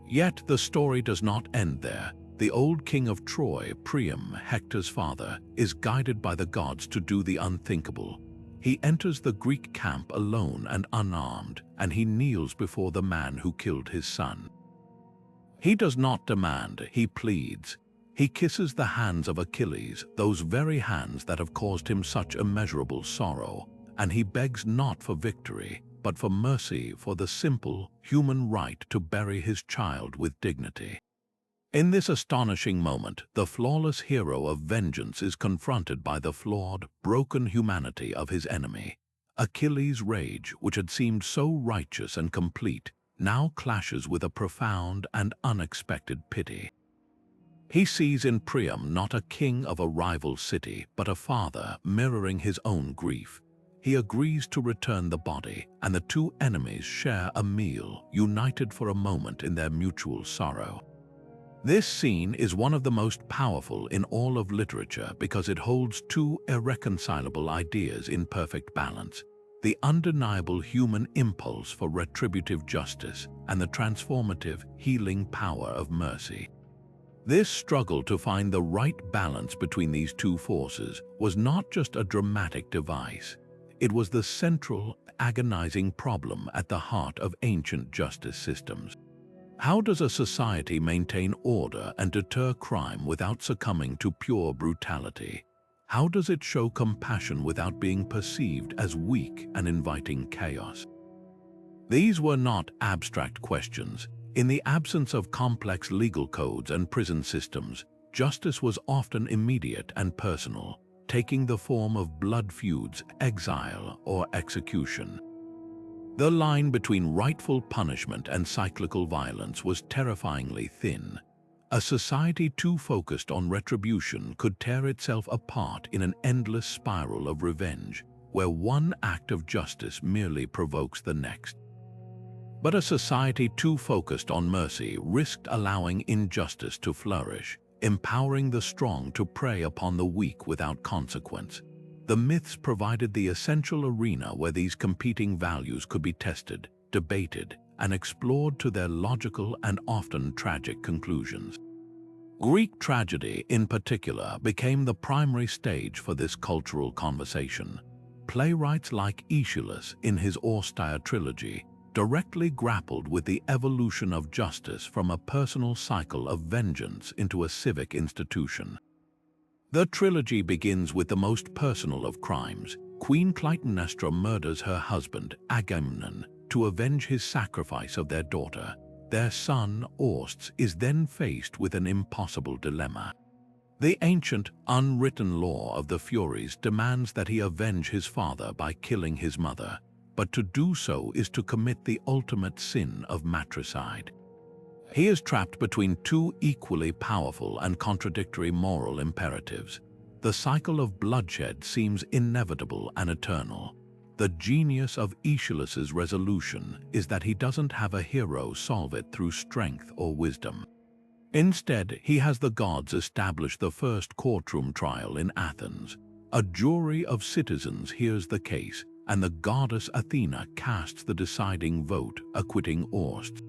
Yet the story does not end there. The old king of Troy, Priam, Hector's father, is guided by the gods to do the unthinkable. He enters the Greek camp alone and unarmed, and he kneels before the man who killed his son. He does not demand, he pleads. He kisses the hands of Achilles, those very hands that have caused him such immeasurable sorrow, and he begs not for victory, but for mercy, for the simple, human right to bury his child with dignity. In this astonishing moment, the flawless hero of vengeance is confronted by the flawed, broken humanity of his enemy. Achilles' rage, which had seemed so righteous and complete, now clashes with a profound and unexpected pity. He sees in Priam not a king of a rival city, but a father mirroring his own grief. He agrees to return the body, and the two enemies share a meal, united for a moment in their mutual sorrow. This scene is one of the most powerful in all of literature because it holds two irreconcilable ideas in perfect balance: the undeniable human impulse for retributive justice and the transformative, healing power of mercy. This struggle to find the right balance between these two forces was not just a dramatic device. It was the central, agonizing problem at the heart of ancient justice systems. How does a society maintain order and deter crime without succumbing to pure brutality? How does it show compassion without being perceived as weak and inviting chaos? These were not abstract questions. In the absence of complex legal codes and prison systems, justice was often immediate and personal, taking the form of blood feuds, exile, or execution. The line between rightful punishment and cyclical violence was terrifyingly thin. A society too focused on retribution could tear itself apart in an endless spiral of revenge, where one act of justice merely provokes the next. But a society too focused on mercy risked allowing injustice to flourish, empowering the strong to prey upon the weak without consequence. The myths provided the essential arena where these competing values could be tested, debated, and explored to their logical and often tragic conclusions. Greek tragedy, in particular, became the primary stage for this cultural conversation. Playwrights like Aeschylus, in his austere trilogy, directly grappled with the evolution of justice from a personal cycle of vengeance into a civic institution. The trilogy begins with the most personal of crimes. Queen Clytemnestra murders her husband, Agamemnon, to avenge his sacrifice of their daughter. Their son, Orestes, is then faced with an impossible dilemma. The ancient, unwritten law of the Furies demands that he avenge his father by killing his mother. but to do so is to commit the ultimate sin of matricide. He is trapped between two equally powerful and contradictory moral imperatives. The cycle of bloodshed seems inevitable and eternal. The genius of Aeschylus's resolution is that he doesn't have a hero solve it through strength or wisdom. Instead, he has the gods establish the first courtroom trial in Athens. A jury of citizens hears the case, and the goddess Athena casts the deciding vote, acquitting Orestes.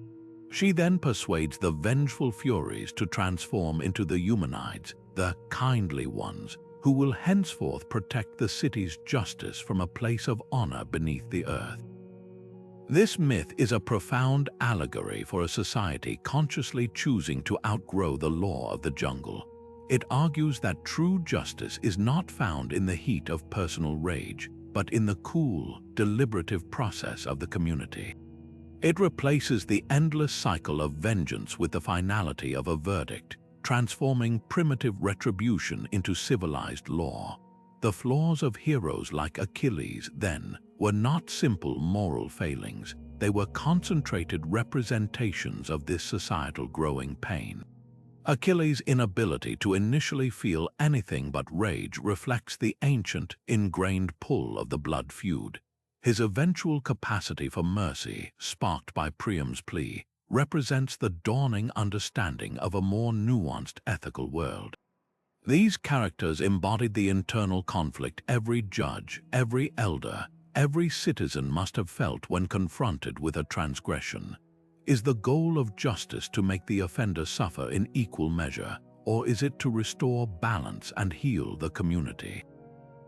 She then persuades the vengeful Furies to transform into the Eumenides, the kindly ones, who will henceforth protect the city's justice from a place of honor beneath the earth. This myth is a profound allegory for a society consciously choosing to outgrow the law of the jungle. It argues that true justice is not found in the heat of personal rage, but in the cool, deliberative process of the community. It replaces the endless cycle of vengeance with the finality of a verdict, transforming primitive retribution into civilized law. The flaws of heroes like Achilles, then, were not simple moral failings. They were concentrated representations of this societal growing pain. Achilles' inability to initially feel anything but rage reflects the ancient, ingrained pull of the blood feud. His eventual capacity for mercy, sparked by Priam's plea, represents the dawning understanding of a more nuanced ethical world. These characters embodied the internal conflict every judge, every elder, every citizen must have felt when confronted with a transgression. Is the goal of justice to make the offender suffer in equal measure, or is it to restore balance and heal the community?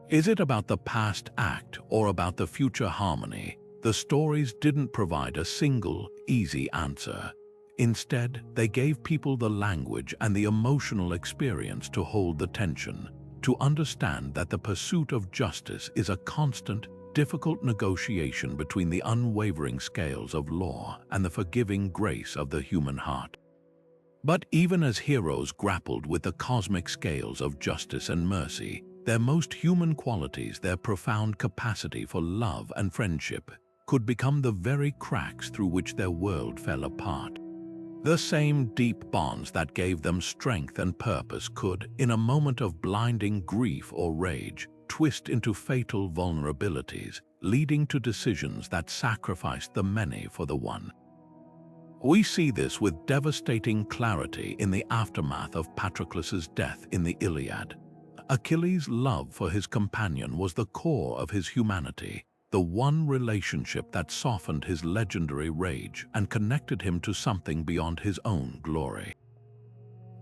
Is it about the past act or about the future harmony? The stories didn't provide a single, easy answer. Instead, they gave people the language and the emotional experience to hold the tension, to understand that the pursuit of justice is a constant, difficult negotiation between the unwavering scales of law and the forgiving grace of the human heart. But even as heroes grappled with the cosmic scales of justice and mercy, their most human qualities, their profound capacity for love and friendship, could become the very cracks through which their world fell apart. The same deep bonds that gave them strength and purpose could, in a moment of blinding grief or rage, twist into fatal vulnerabilities, leading to decisions that sacrificed the many for the one. We see this with devastating clarity in the aftermath of Patroclus's death in the Iliad. Achilles' love for his companion was the core of his humanity, the one relationship that softened his legendary rage and connected him to something beyond his own glory.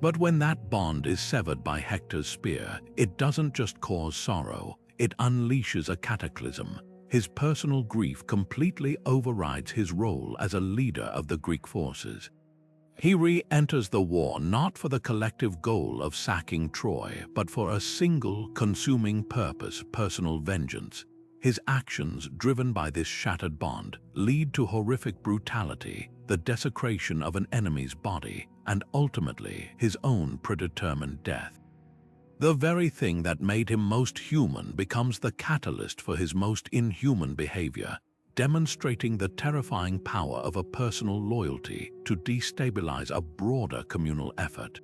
But when that bond is severed by Hector's spear, it doesn't just cause sorrow, it unleashes a cataclysm. His personal grief completely overrides his role as a leader of the Greek forces. He re-enters the war not for the collective goal of sacking Troy, but for a single, consuming purpose, personal vengeance. His actions, driven by this shattered bond, lead to horrific brutality, the desecration of an enemy's body, and ultimately his own predetermined death. The very thing that made him most human becomes the catalyst for his most inhuman behavior, demonstrating the terrifying power of a personal loyalty to destabilize a broader communal effort.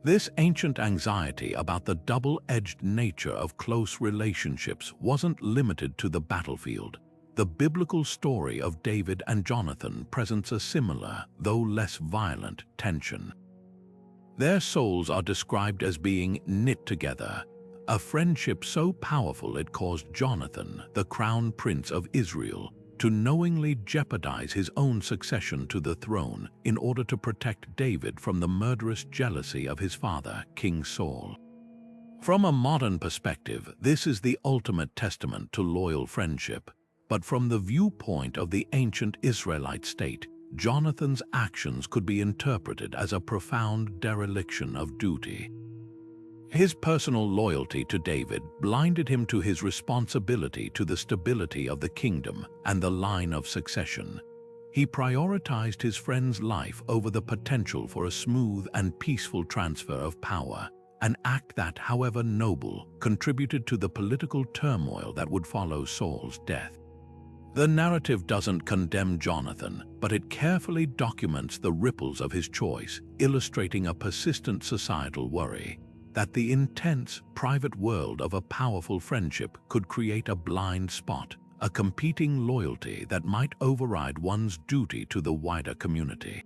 This ancient anxiety about the double-edged nature of close relationships wasn't limited to the battlefield. The biblical story of David and Jonathan presents a similar, though less violent, tension. Their souls are described as being knit together, a friendship so powerful it caused Jonathan, the crown prince of Israel, to knowingly jeopardize his own succession to the throne in order to protect David from the murderous jealousy of his father, King Saul. From a modern perspective, this is the ultimate testament to loyal friendship, but from the viewpoint of the ancient Israelite state, Jonathan's actions could be interpreted as a profound dereliction of duty. His personal loyalty to David blinded him to his responsibility to the stability of the kingdom and the line of succession. He prioritized his friend's life over the potential for a smooth and peaceful transfer of power, an act that, however noble, contributed to the political turmoil that would follow Saul's death. The narrative doesn't condemn Jonathan, but it carefully documents the ripples of his choice, illustrating a persistent societal worry that the intense, private world of a powerful friendship could create a blind spot, a competing loyalty that might override one's duty to the wider community.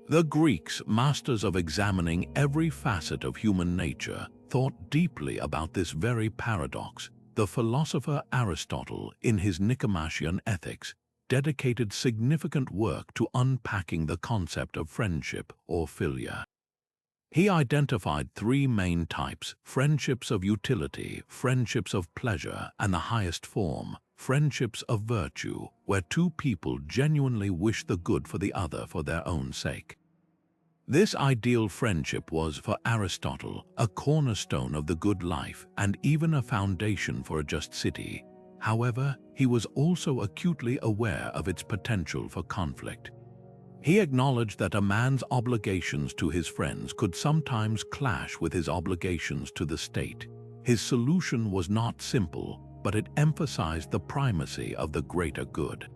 The Greeks, masters of examining every facet of human nature, thought deeply about this very paradox. The philosopher Aristotle, in his Nicomachean Ethics, dedicated significant work to unpacking the concept of friendship or philia. He identified three main types: friendships of utility, friendships of pleasure, and the highest form, friendships of virtue, where two people genuinely wish the good for the other for their own sake. This ideal friendship was, for Aristotle, a cornerstone of the good life and even a foundation for a just city. However, he was also acutely aware of its potential for conflict. He acknowledged that a man's obligations to his friends could sometimes clash with his obligations to the state. His solution was not simple, but it emphasized the primacy of the greater good.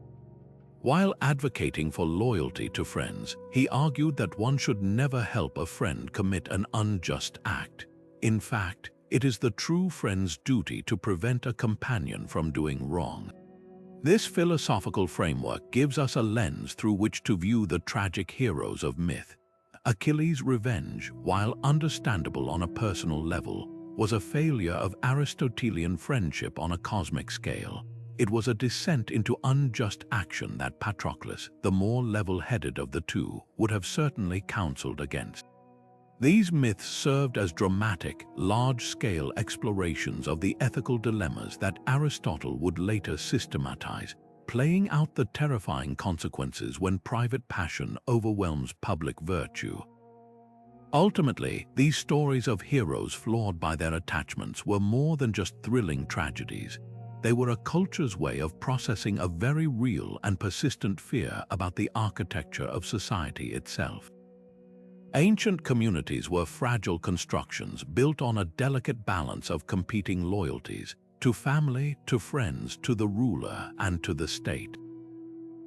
While advocating for loyalty to friends, he argued that one should never help a friend commit an unjust act. In fact, it is the true friend's duty to prevent a companion from doing wrong. This philosophical framework gives us a lens through which to view the tragic heroes of myth. Achilles' revenge, while understandable on a personal level, was a failure of Aristotelian friendship on a cosmic scale. It was a descent into unjust action that Patroclus, the more level-headed of the two, would have certainly counseled against. These myths served as dramatic, large-scale explorations of the ethical dilemmas that Aristotle would later systematize, playing out the terrifying consequences when private passion overwhelms public virtue. Ultimately, these stories of heroes flawed by their attachments were more than just thrilling tragedies. They were a culture's way of processing a very real and persistent fear about the architecture of society itself. Ancient communities were fragile constructions built on a delicate balance of competing loyalties, to family, to friends, to the ruler, and to the state.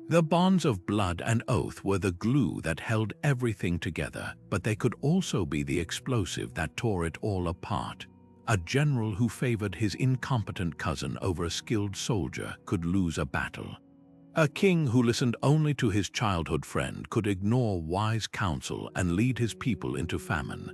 The bonds of blood and oath were the glue that held everything together, but they could also be the explosive that tore it all apart. A general who favored his incompetent cousin over a skilled soldier could lose a battle. A king who listened only to his childhood friend could ignore wise counsel and lead his people into famine.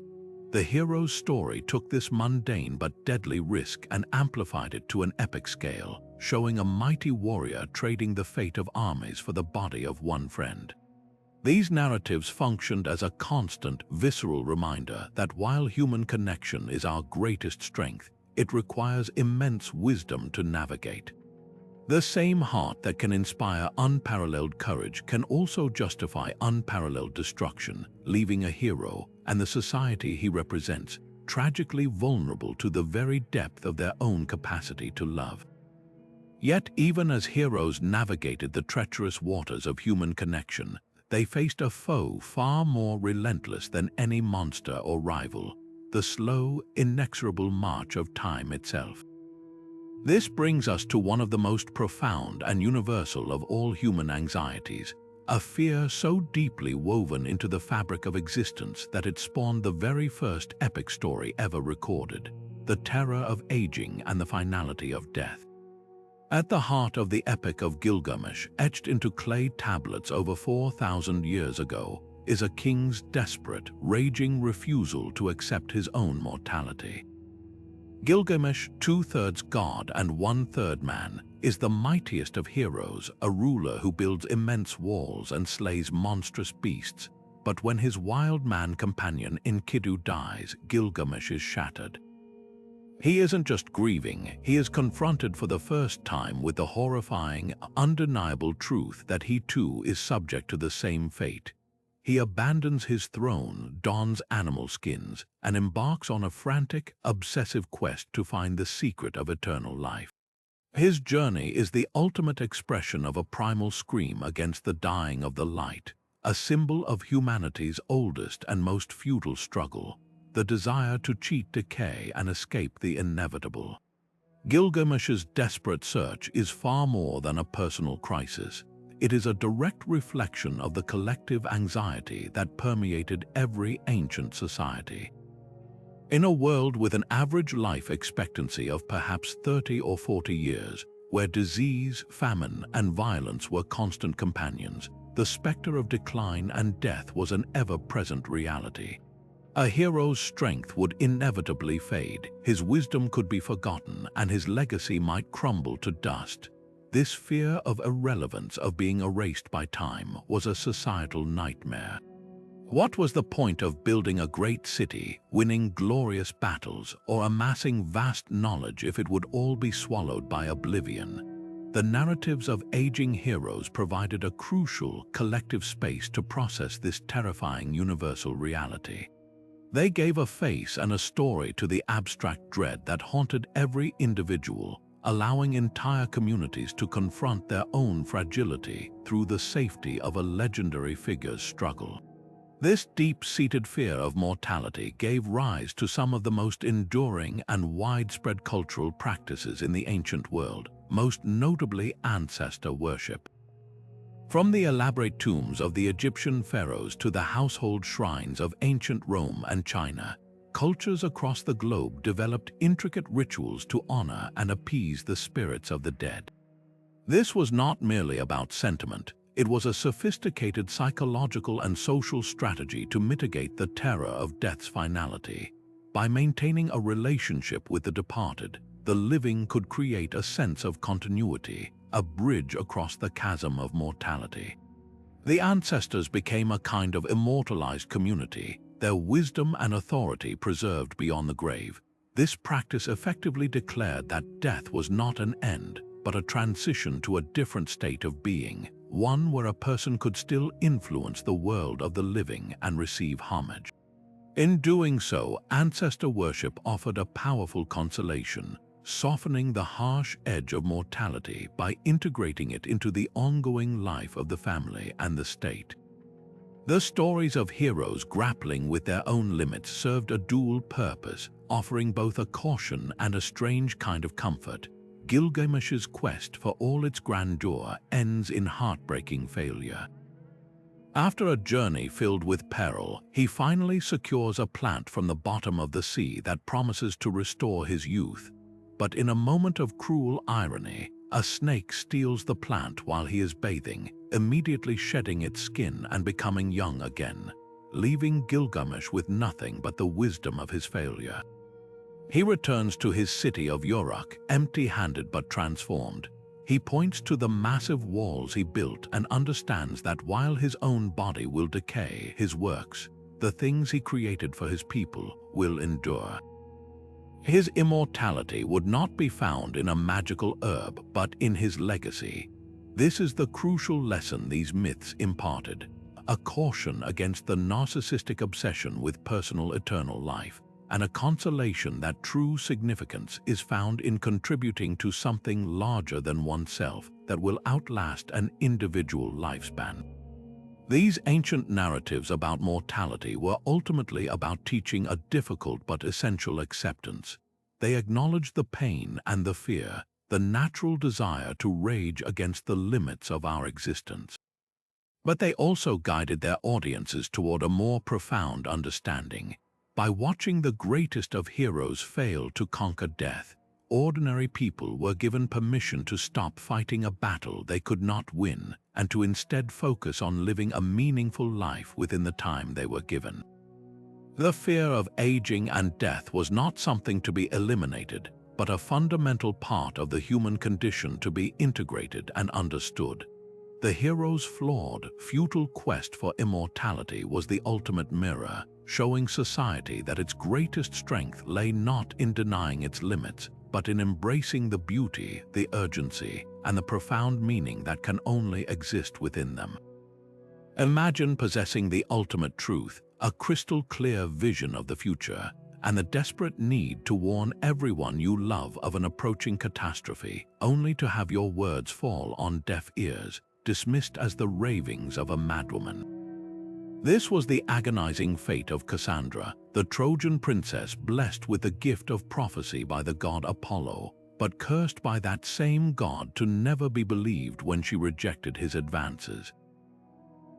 The hero's story took this mundane but deadly risk and amplified it to an epic scale, showing a mighty warrior trading the fate of armies for the body of one friend. These narratives functioned as a constant, visceral reminder that while human connection is our greatest strength, it requires immense wisdom to navigate. The same heart that can inspire unparalleled courage can also justify unparalleled destruction, leaving a hero and the society he represents tragically vulnerable to the very depth of their own capacity to love. Yet, even as heroes navigated the treacherous waters of human connection, they faced a foe far more relentless than any monster or rival: the slow, inexorable march of time itself. This brings us to one of the most profound and universal of all human anxieties, a fear so deeply woven into the fabric of existence that it spawned the very first epic story ever recorded: the terror of aging and the finality of death. At the heart of the Epic of Gilgamesh, etched into clay tablets over 4,000 years ago, is a king's desperate, raging refusal to accept his own mortality. Gilgamesh, 2/3 god and 1/3 man, is the mightiest of heroes, a ruler who builds immense walls and slays monstrous beasts. But when his wild man companion Enkidu dies, Gilgamesh is shattered. He isn't just grieving, he is confronted for the first time with the horrifying, undeniable truth that he too is subject to the same fate. He abandons his throne, dons animal skins, and embarks on a frantic, obsessive quest to find the secret of eternal life. His journey is the ultimate expression of a primal scream against the dying of the light, a symbol of humanity's oldest and most futile struggle: the desire to cheat decay and escape the inevitable. Gilgamesh's desperate search is far more than a personal crisis. It is a direct reflection of the collective anxiety that permeated every ancient society. In a world with an average life expectancy of perhaps 30 or 40 years, where disease, famine, and violence were constant companions, the specter of decline and death was an ever-present reality. A hero's strength would inevitably fade, his wisdom could be forgotten, and his legacy might crumble to dust. This fear of irrelevance, of being erased by time, was a societal nightmare. What was the point of building a great city, winning glorious battles, or amassing vast knowledge if it would all be swallowed by oblivion? The narratives of aging heroes provided a crucial, collective space to process this terrifying universal reality. They gave a face and a story to the abstract dread that haunted every individual, allowing entire communities to confront their own fragility through the safety of a legendary figure's struggle. This deep-seated fear of mortality gave rise to some of the most enduring and widespread cultural practices in the ancient world, most notably ancestor worship. From the elaborate tombs of the Egyptian pharaohs to the household shrines of ancient Rome and China, cultures across the globe developed intricate rituals to honor and appease the spirits of the dead. This was not merely about sentiment. It was a sophisticated psychological and social strategy to mitigate the terror of death's finality. By maintaining a relationship with the departed, the living could create a sense of continuity, a bridge across the chasm of mortality. The ancestors became a kind of immortalized community, their wisdom and authority preserved beyond the grave. This practice effectively declared that death was not an end, but a transition to a different state of being, one where a person could still influence the world of the living and receive homage. In doing so, ancestor worship offered a powerful consolation, softening the harsh edge of mortality by integrating it into the ongoing life of the family and the state. The stories of heroes grappling with their own limits served a dual purpose, offering both a caution and a strange kind of comfort. Gilgamesh's quest, for all its grandeur, ends in heartbreaking failure. After a journey filled with peril, he finally secures a plant from the bottom of the sea that promises to restore his youth. But in a moment of cruel irony, a snake steals the plant while he is bathing, immediately shedding its skin and becoming young again, leaving Gilgamesh with nothing but the wisdom of his failure. He returns to his city of Uruk, empty-handed but transformed. He points to the massive walls he built and understands that while his own body will decay, his works, the things he created for his people, will endure. His immortality would not be found in a magical herb, but in his legacy. This is the crucial lesson these myths imparted, a caution against the narcissistic obsession with personal eternal life, and a consolation that true significance is found in contributing to something larger than oneself that will outlast an individual lifespan. These ancient narratives about mortality were ultimately about teaching a difficult but essential acceptance. They acknowledged the pain and the fear, the natural desire to rage against the limits of our existence. But they also guided their audiences toward a more profound understanding. By watching the greatest of heroes fail to conquer death, ordinary people were given permission to stop fighting a battle they could not win and to instead focus on living a meaningful life within the time they were given. The fear of aging and death was not something to be eliminated, but a fundamental part of the human condition to be integrated and understood. The hero's flawed, futile quest for immortality was the ultimate mirror, showing society that its greatest strength lay not in denying its limits, but in embracing the beauty, the urgency, and the profound meaning that can only exist within them. Imagine possessing the ultimate truth, a crystal-clear vision of the future, and the desperate need to warn everyone you love of an approaching catastrophe, only to have your words fall on deaf ears, dismissed as the ravings of a madwoman. This was the agonizing fate of Cassandra, the Trojan princess blessed with the gift of prophecy by the god Apollo, but cursed by that same god to never be believed when she rejected his advances.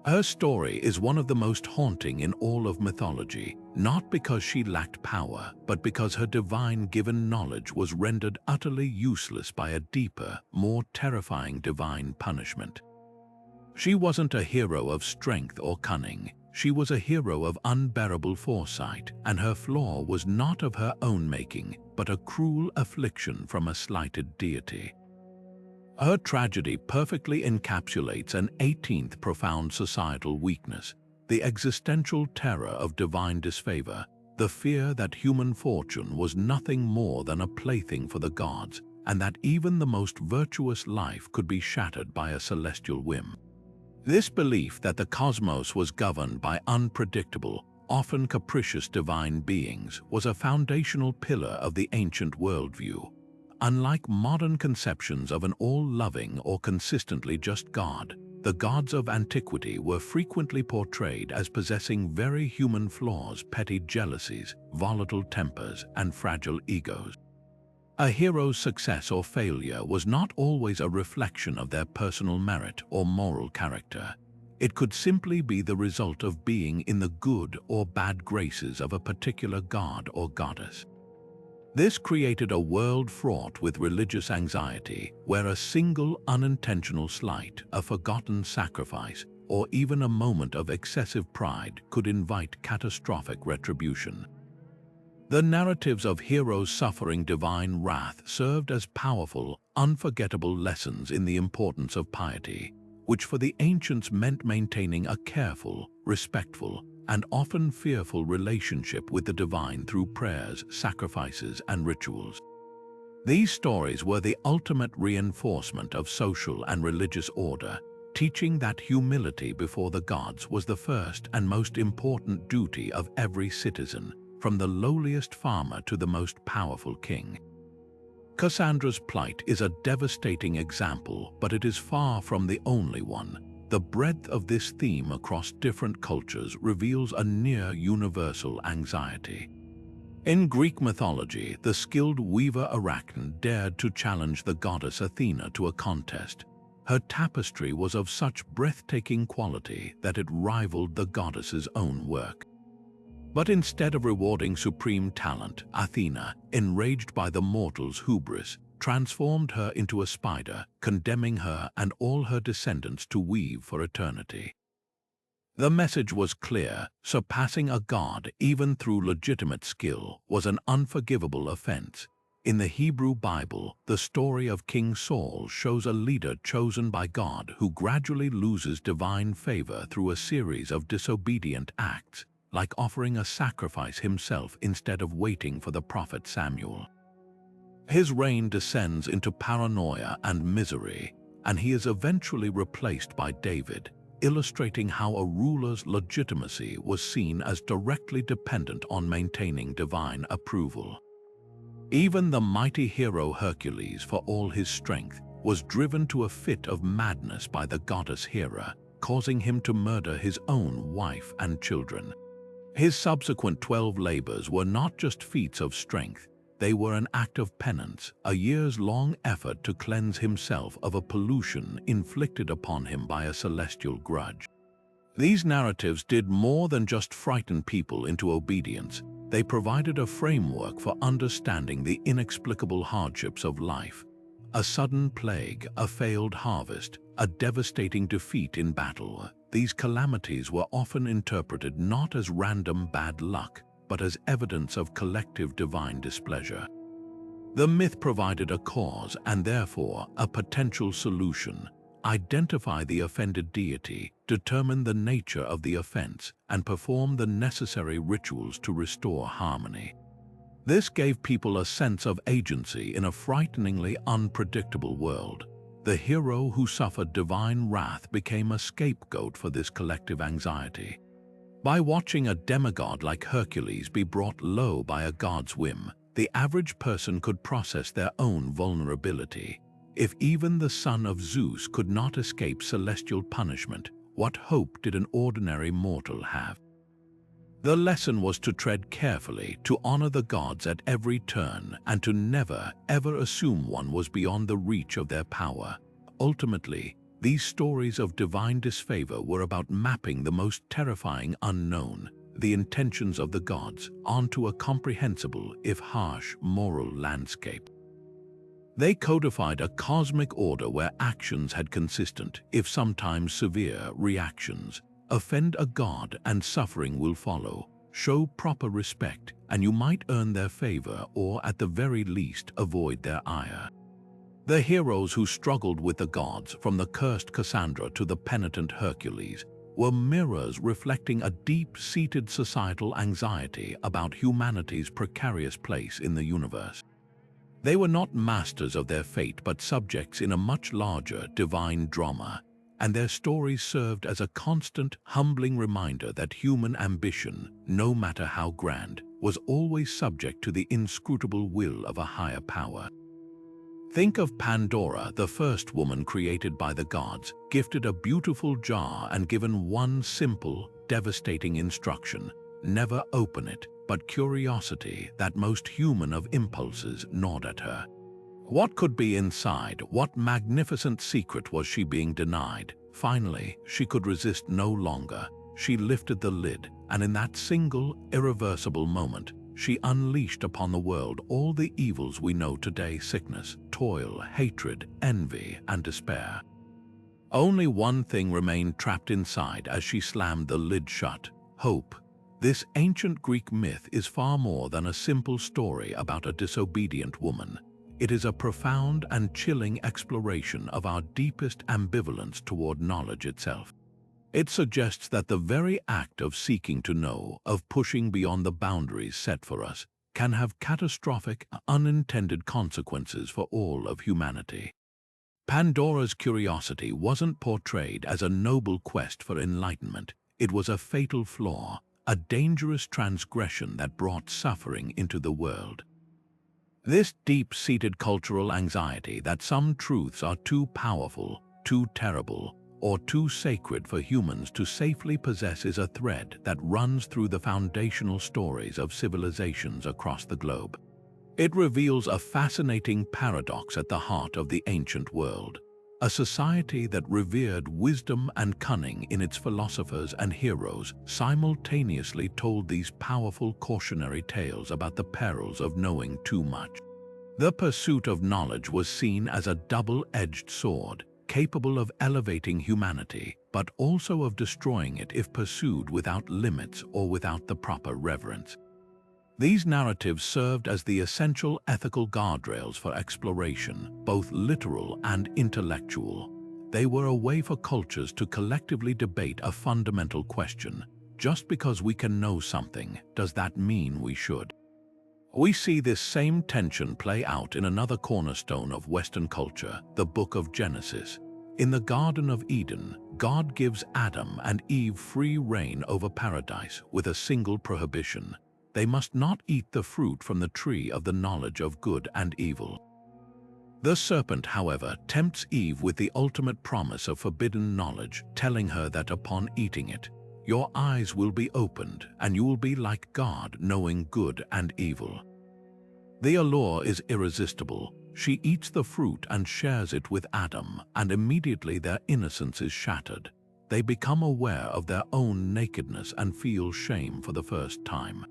Her story is one of the most haunting in all of mythology, not because she lacked power, but because her divine-given knowledge was rendered utterly useless by a deeper, more terrifying divine punishment. She wasn't a hero of strength or cunning. She was a hero of unbearable foresight, and her flaw was not of her own making, but a cruel affliction from a slighted deity. Her tragedy perfectly encapsulates an 18th profound societal weakness, the existential terror of divine disfavor, the fear that human fortune was nothing more than a plaything for the gods, and that even the most virtuous life could be shattered by a celestial whim. This belief that the cosmos was governed by unpredictable, often capricious divine beings was a foundational pillar of the ancient worldview. Unlike modern conceptions of an all-loving or consistently just God, the gods of antiquity were frequently portrayed as possessing very human flaws, petty jealousies, volatile tempers, and fragile egos. A hero's success or failure was not always a reflection of their personal merit or moral character. It could simply be the result of being in the good or bad graces of a particular god or goddess. This created a world fraught with religious anxiety, where a single unintentional slight, a forgotten sacrifice, or even a moment of excessive pride could invite catastrophic retribution. The narratives of heroes suffering divine wrath served as powerful, unforgettable lessons in the importance of piety, which for the ancients meant maintaining a careful, respectful, and often fearful relationship with the divine through prayers, sacrifices, and rituals. These stories were the ultimate reinforcement of social and religious order, teaching that humility before the gods was the first and most important duty of every citizen, from the lowliest farmer to the most powerful king. Cassandra's plight is a devastating example, but it is far from the only one. The breadth of this theme across different cultures reveals a near-universal anxiety. In Greek mythology, the skilled weaver Arachne dared to challenge the goddess Athena to a contest. Her tapestry was of such breathtaking quality that it rivaled the goddess's own work. But instead of rewarding supreme talent, Athena, enraged by the mortal's hubris, transformed her into a spider, condemning her and all her descendants to weave for eternity. The message was clear: surpassing a god, even through legitimate skill, was an unforgivable offense. In the Hebrew Bible, the story of King Saul shows a leader chosen by God who gradually loses divine favor through a series of disobedient acts, like offering a sacrifice himself instead of waiting for the prophet Samuel. His reign descends into paranoia and misery, and he is eventually replaced by David, illustrating how a ruler's legitimacy was seen as directly dependent on maintaining divine approval. Even the mighty hero Hercules, for all his strength, was driven to a fit of madness by the goddess Hera, causing him to murder his own wife and children. His subsequent 12 labors were not just feats of strength. They were an act of penance, a years-long effort to cleanse himself of a pollution inflicted upon him by a celestial grudge. These narratives did more than just frighten people into obedience. They provided a framework for understanding the inexplicable hardships of life. A sudden plague, a failed harvest, a devastating defeat in battle. These calamities were often interpreted not as random bad luck, but as evidence of collective divine displeasure. The myth provided a cause and therefore a potential solution. Identify the offended deity, determine the nature of the offense, and perform the necessary rituals to restore harmony. This gave people a sense of agency in a frighteningly unpredictable world. The hero who suffered divine wrath became a scapegoat for this collective anxiety. By watching a demigod like Hercules be brought low by a god's whim, the average person could process their own vulnerability. If even the son of Zeus could not escape celestial punishment, what hope did an ordinary mortal have? The lesson was to tread carefully, to honor the gods at every turn, and to never, ever assume one was beyond the reach of their power. Ultimately, these stories of divine disfavor were about mapping the most terrifying unknown, the intentions of the gods, onto a comprehensible, if harsh, moral landscape. They codified a cosmic order where actions had consistent, if sometimes severe, reactions. Offend a god and suffering will follow. Show proper respect and you might earn their favor or at the very least avoid their ire. The heroes who struggled with the gods, from the cursed Cassandra to the penitent Hercules, were mirrors reflecting a deep-seated societal anxiety about humanity's precarious place in the universe. They were not masters of their fate but subjects in a much larger divine drama, and their stories served as a constant, humbling reminder that human ambition, no matter how grand, was always subject to the inscrutable will of a higher power. Think of Pandora, the first woman created by the gods, gifted a beautiful jar and given one simple, devastating instruction: never open it, but curiosity, that most human of impulses, gnawed at her. What could be inside? What magnificent secret was she being denied? Finally, she could resist no longer. She lifted the lid, and in that single, irreversible moment, she unleashed upon the world all the evils we know today: sickness, toil, hatred, envy, and despair. Only one thing remained trapped inside as she slammed the lid shut: hope. This ancient Greek myth is far more than a simple story about a disobedient woman. It is a profound and chilling exploration of our deepest ambivalence toward knowledge itself. It suggests that the very act of seeking to know, of pushing beyond the boundaries set for us, can have catastrophic, unintended consequences for all of humanity. Pandora's curiosity wasn't portrayed as a noble quest for enlightenment. It was a fatal flaw, a dangerous transgression that brought suffering into the world. This deep-seated cultural anxiety that some truths are too powerful, too terrible, or too sacred for humans to safely possess is a thread that runs through the foundational stories of civilizations across the globe. It reveals a fascinating paradox at the heart of the ancient world. A society that revered wisdom and cunning in its philosophers and heroes simultaneously told these powerful cautionary tales about the perils of knowing too much. The pursuit of knowledge was seen as a double-edged sword, capable of elevating humanity, but also of destroying it if pursued without limits or without the proper reverence. These narratives served as the essential ethical guardrails for exploration, both literal and intellectual. They were a way for cultures to collectively debate a fundamental question: just because we can know something, does that mean we should? We see this same tension play out in another cornerstone of Western culture, the Book of Genesis. In the Garden of Eden, God gives Adam and Eve free reign over paradise with a single prohibition: they must not eat the fruit from the tree of the knowledge of good and evil. The serpent, however, tempts Eve with the ultimate promise of forbidden knowledge, telling her that upon eating it, your eyes will be opened and you will be like God, knowing good and evil. The allure is irresistible. She eats the fruit and shares it with Adam, and immediately their innocence is shattered. They become aware of their own nakedness and feel shame for the first time.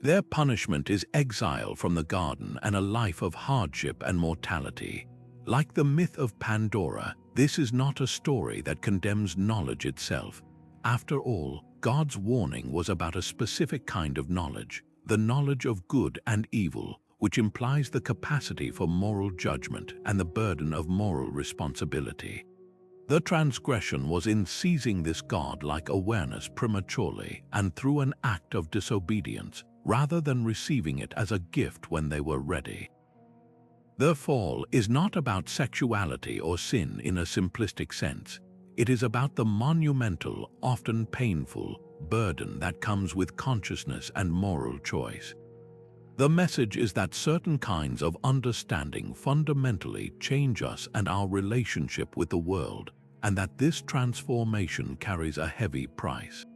Their punishment is exile from the garden and a life of hardship and mortality. Like the myth of Pandora, this is not a story that condemns knowledge itself. After all, God's warning was about a specific kind of knowledge, the knowledge of good and evil, which implies the capacity for moral judgment and the burden of moral responsibility. The transgression was in seizing this God-like awareness prematurely and through an act of disobedience, rather than receiving it as a gift when they were ready. The fall is not about sexuality or sin in a simplistic sense. It is about the monumental, often painful, burden that comes with consciousness and moral choice. The message is that certain kinds of understanding fundamentally change us and our relationship with the world, and that this transformation carries a heavy price.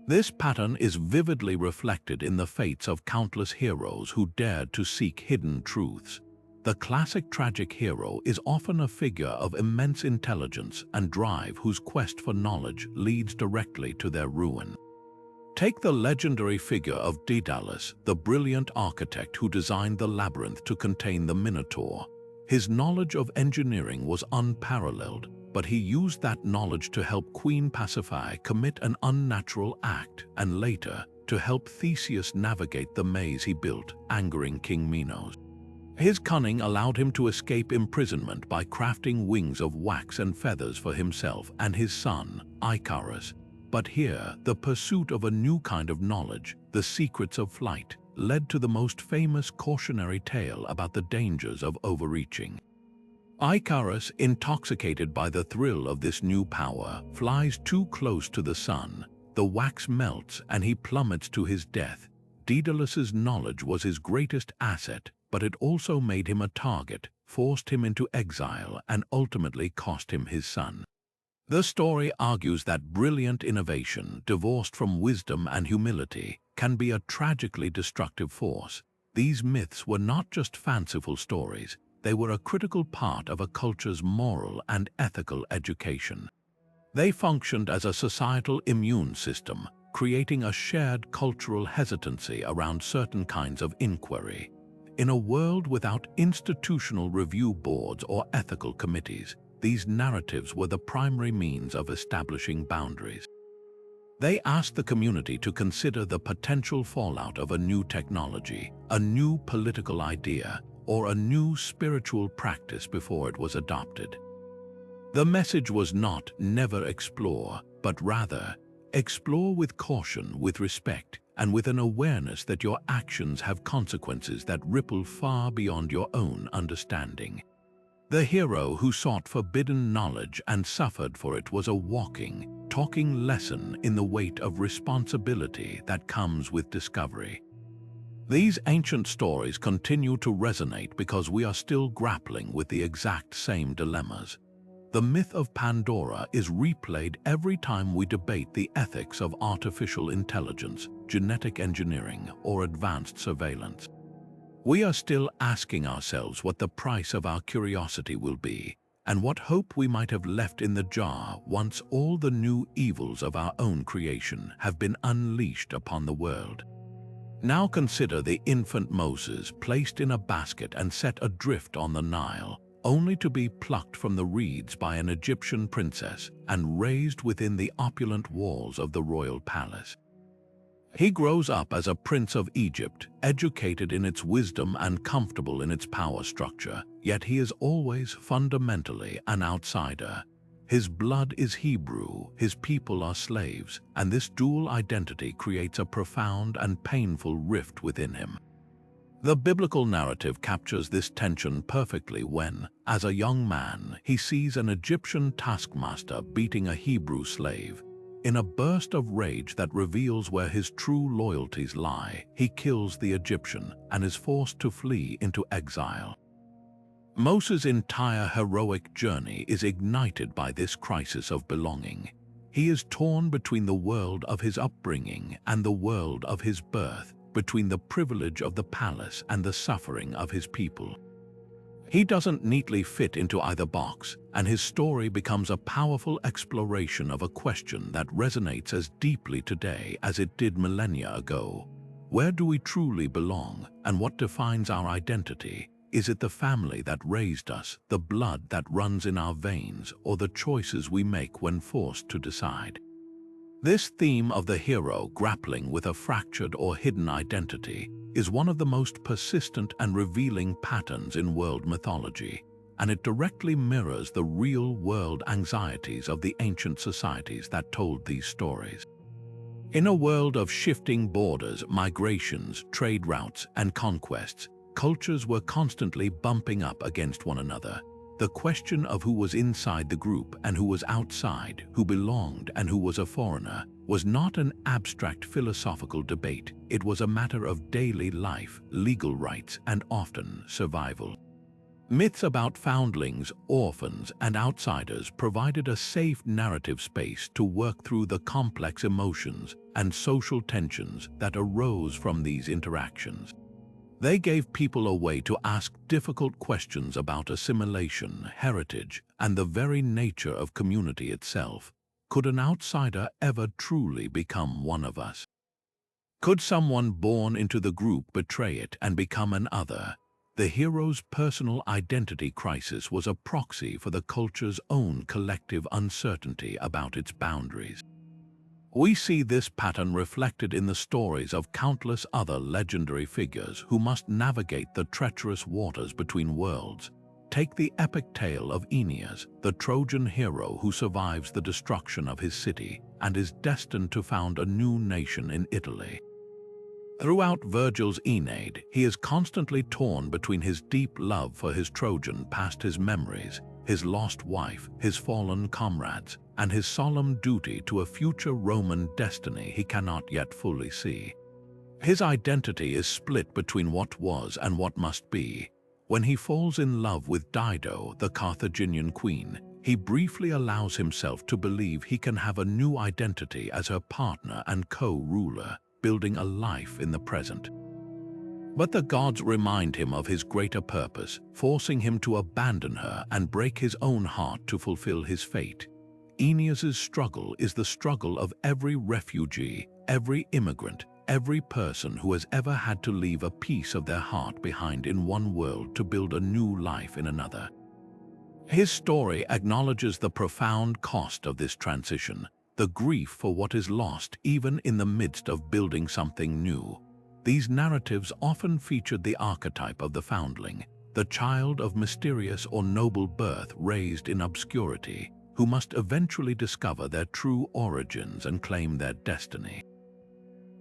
This pattern is vividly reflected in the fates of countless heroes who dared to seek hidden truths. The classic tragic hero is often a figure of immense intelligence and drive whose quest for knowledge leads directly to their ruin. Take the legendary figure of Daedalus, the brilliant architect who designed the labyrinth to contain the Minotaur. His knowledge of engineering was unparalleled, but he used that knowledge to help Queen Pasiphae commit an unnatural act and later to help Theseus navigate the maze he built, angering King Minos. His cunning allowed him to escape imprisonment by crafting wings of wax and feathers for himself and his son, Icarus. But here, the pursuit of a new kind of knowledge, the secrets of flight, led to the most famous cautionary tale about the dangers of overreaching. Icarus, intoxicated by the thrill of this new power, flies too close to the sun. The wax melts and he plummets to his death. Daedalus's knowledge was his greatest asset, but it also made him a target, forced him into exile, and ultimately cost him his son. The story argues that brilliant innovation, divorced from wisdom and humility, can be a tragically destructive force. These myths were not just fanciful stories, they were a critical part of a culture's moral and ethical education. They functioned as a societal immune system, creating a shared cultural hesitancy around certain kinds of inquiry. In a world without institutional review boards or ethical committees, these narratives were the primary means of establishing boundaries. They asked the community to consider the potential fallout of a new technology, a new political idea, or a new spiritual practice before it was adopted. The message was not never explore, but rather explore with caution, with respect, and with an awareness that your actions have consequences that ripple far beyond your own understanding. The hero who sought forbidden knowledge and suffered for it was a walking, talking lesson in the weight of responsibility that comes with discovery. These ancient stories continue to resonate because we are still grappling with the exact same dilemmas. The myth of Pandora is replayed every time we debate the ethics of artificial intelligence, genetic engineering, or advanced surveillance. We are still asking ourselves what the price of our curiosity will be, and what hope we might have left in the jar once all the new evils of our own creation have been unleashed upon the world. Now consider the infant Moses placed in a basket and set adrift on the Nile, only to be plucked from the reeds by an Egyptian princess and raised within the opulent walls of the royal palace. He grows up as a prince of Egypt, educated in its wisdom and comfortable in its power structure, yet he is always fundamentally an outsider. His blood is Hebrew, his people are slaves, and this dual identity creates a profound and painful rift within him. The biblical narrative captures this tension perfectly when, as a young man, he sees an Egyptian taskmaster beating a Hebrew slave. In a burst of rage that reveals where his true loyalties lie, he kills the Egyptian and is forced to flee into exile. Moses' entire heroic journey is ignited by this crisis of belonging. He is torn between the world of his upbringing and the world of his birth, between the privilege of the palace and the suffering of his people. He doesn't neatly fit into either box, and his story becomes a powerful exploration of a question that resonates as deeply today as it did millennia ago. Where do we truly belong, and what defines our identity? Is it the family that raised us, the blood that runs in our veins, or the choices we make when forced to decide? This theme of the hero grappling with a fractured or hidden identity is one of the most persistent and revealing patterns in world mythology, and it directly mirrors the real-world anxieties of the ancient societies that told these stories. In a world of shifting borders, migrations, trade routes, and conquests, cultures were constantly bumping up against one another. The question of who was inside the group and who was outside, who belonged and who was a foreigner, was not an abstract philosophical debate. It was a matter of daily life, legal rights, and often survival. Myths about foundlings, orphans, and outsiders provided a safe narrative space to work through the complex emotions and social tensions that arose from these interactions. They gave people a way to ask difficult questions about assimilation, heritage, and the very nature of community itself. Could an outsider ever truly become one of us? Could someone born into the group betray it and become an other? The hero's personal identity crisis was a proxy for the culture's own collective uncertainty about its boundaries. We see this pattern reflected in the stories of countless other legendary figures who must navigate the treacherous waters between worlds. Take the epic tale of Aeneas, the Trojan hero who survives the destruction of his city and is destined to found a new nation in Italy. Throughout Virgil's Aeneid, he is constantly torn between his deep love for his Trojan past, his memories, his lost wife, his fallen comrades, and his solemn duty to a future Roman destiny he cannot yet fully see. His identity is split between what was and what must be. When he falls in love with Dido, the Carthaginian queen, he briefly allows himself to believe he can have a new identity as her partner and co-ruler, building a life in the present. But the gods remind him of his greater purpose, forcing him to abandon her and break his own heart to fulfill his fate. Aeneas's struggle is the struggle of every refugee, every immigrant, every person who has ever had to leave a piece of their heart behind in one world to build a new life in another. His story acknowledges the profound cost of this transition, the grief for what is lost even in the midst of building something new. These narratives often featured the archetype of the foundling, the child of mysterious or noble birth raised in obscurity, who must eventually discover their true origins and claim their destiny.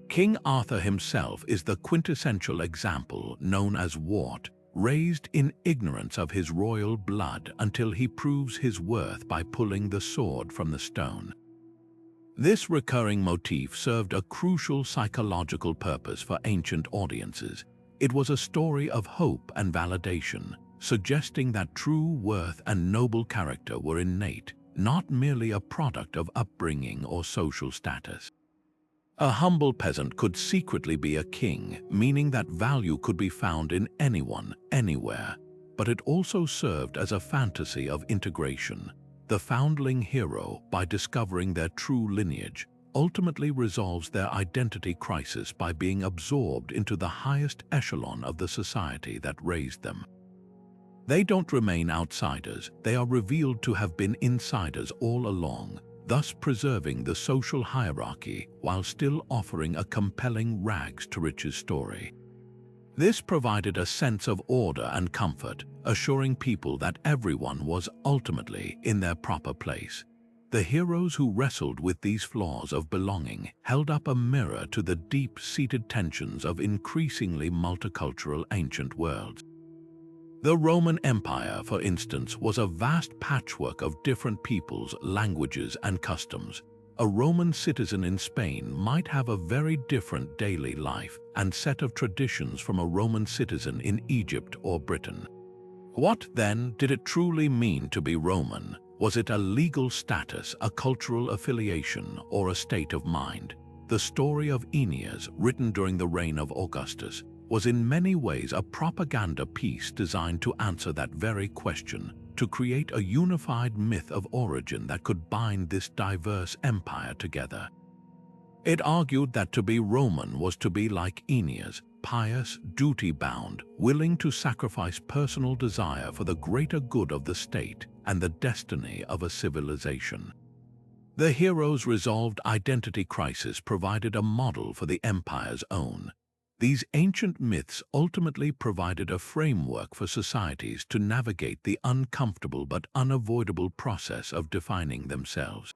King Arthur himself is the quintessential example, known as Wart, raised in ignorance of his royal blood until he proves his worth by pulling the sword from the stone. This recurring motif served a crucial psychological purpose for ancient audiences. It was a story of hope and validation, suggesting that true worth and noble character were innate, not merely a product of upbringing or social status. A humble peasant could secretly be a king, meaning that value could be found in anyone, anywhere. But it also served as a fantasy of integration. The foundling hero, by discovering their true lineage, ultimately resolves their identity crisis by being absorbed into the highest echelon of the society that raised them. They don't remain outsiders, they are revealed to have been insiders all along, thus preserving the social hierarchy while still offering a compelling rags to riches story. This provided a sense of order and comfort, assuring people that everyone was ultimately in their proper place. The heroes who wrestled with these flaws of belonging held up a mirror to the deep-seated tensions of increasingly multicultural ancient worlds. The Roman Empire, for instance, was a vast patchwork of different peoples, languages, and customs. A Roman citizen in Spain might have a very different daily life and set of traditions from a Roman citizen in Egypt or Britain. What, then, did it truly mean to be Roman? Was it a legal status, a cultural affiliation, or a state of mind? The story of Aeneas, written during the reign of Augustus, was in many ways a propaganda piece designed to answer that very question, to create a unified myth of origin that could bind this diverse empire together. It argued that to be Roman was to be like Aeneas, pious, duty-bound, willing to sacrifice personal desire for the greater good of the state and the destiny of a civilization. The hero's resolved identity crisis provided a model for the empire's own. These ancient myths ultimately provided a framework for societies to navigate the uncomfortable but unavoidable process of defining themselves.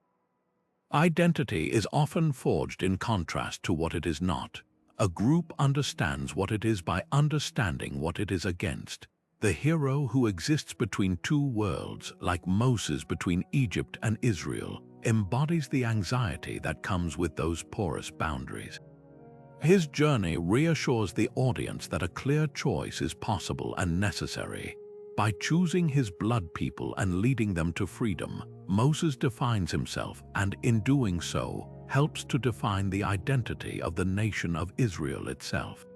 Identity is often forged in contrast to what it is not. A group understands what it is by understanding what it is against. The hero who exists between two worlds, like Moses between Egypt and Israel, embodies the anxiety that comes with those porous boundaries. His journey reassures the audience that a clear choice is possible and necessary. By choosing his blood people and leading them to freedom, Moses defines himself and, in doing so, helps to define the identity of the nation of Israel itself.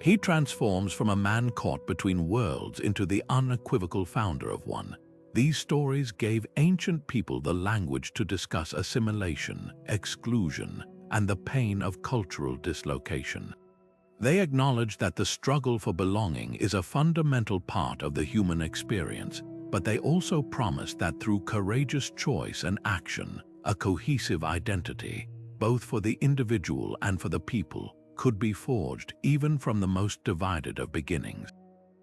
He transforms from a man caught between worlds into the unequivocal founder of one. These stories gave ancient people the language to discuss assimilation, exclusion, and the pain of cultural dislocation. They acknowledge that the struggle for belonging is a fundamental part of the human experience, but they also promise that through courageous choice and action, a cohesive identity, both for the individual and for the people, could be forged even from the most divided of beginnings.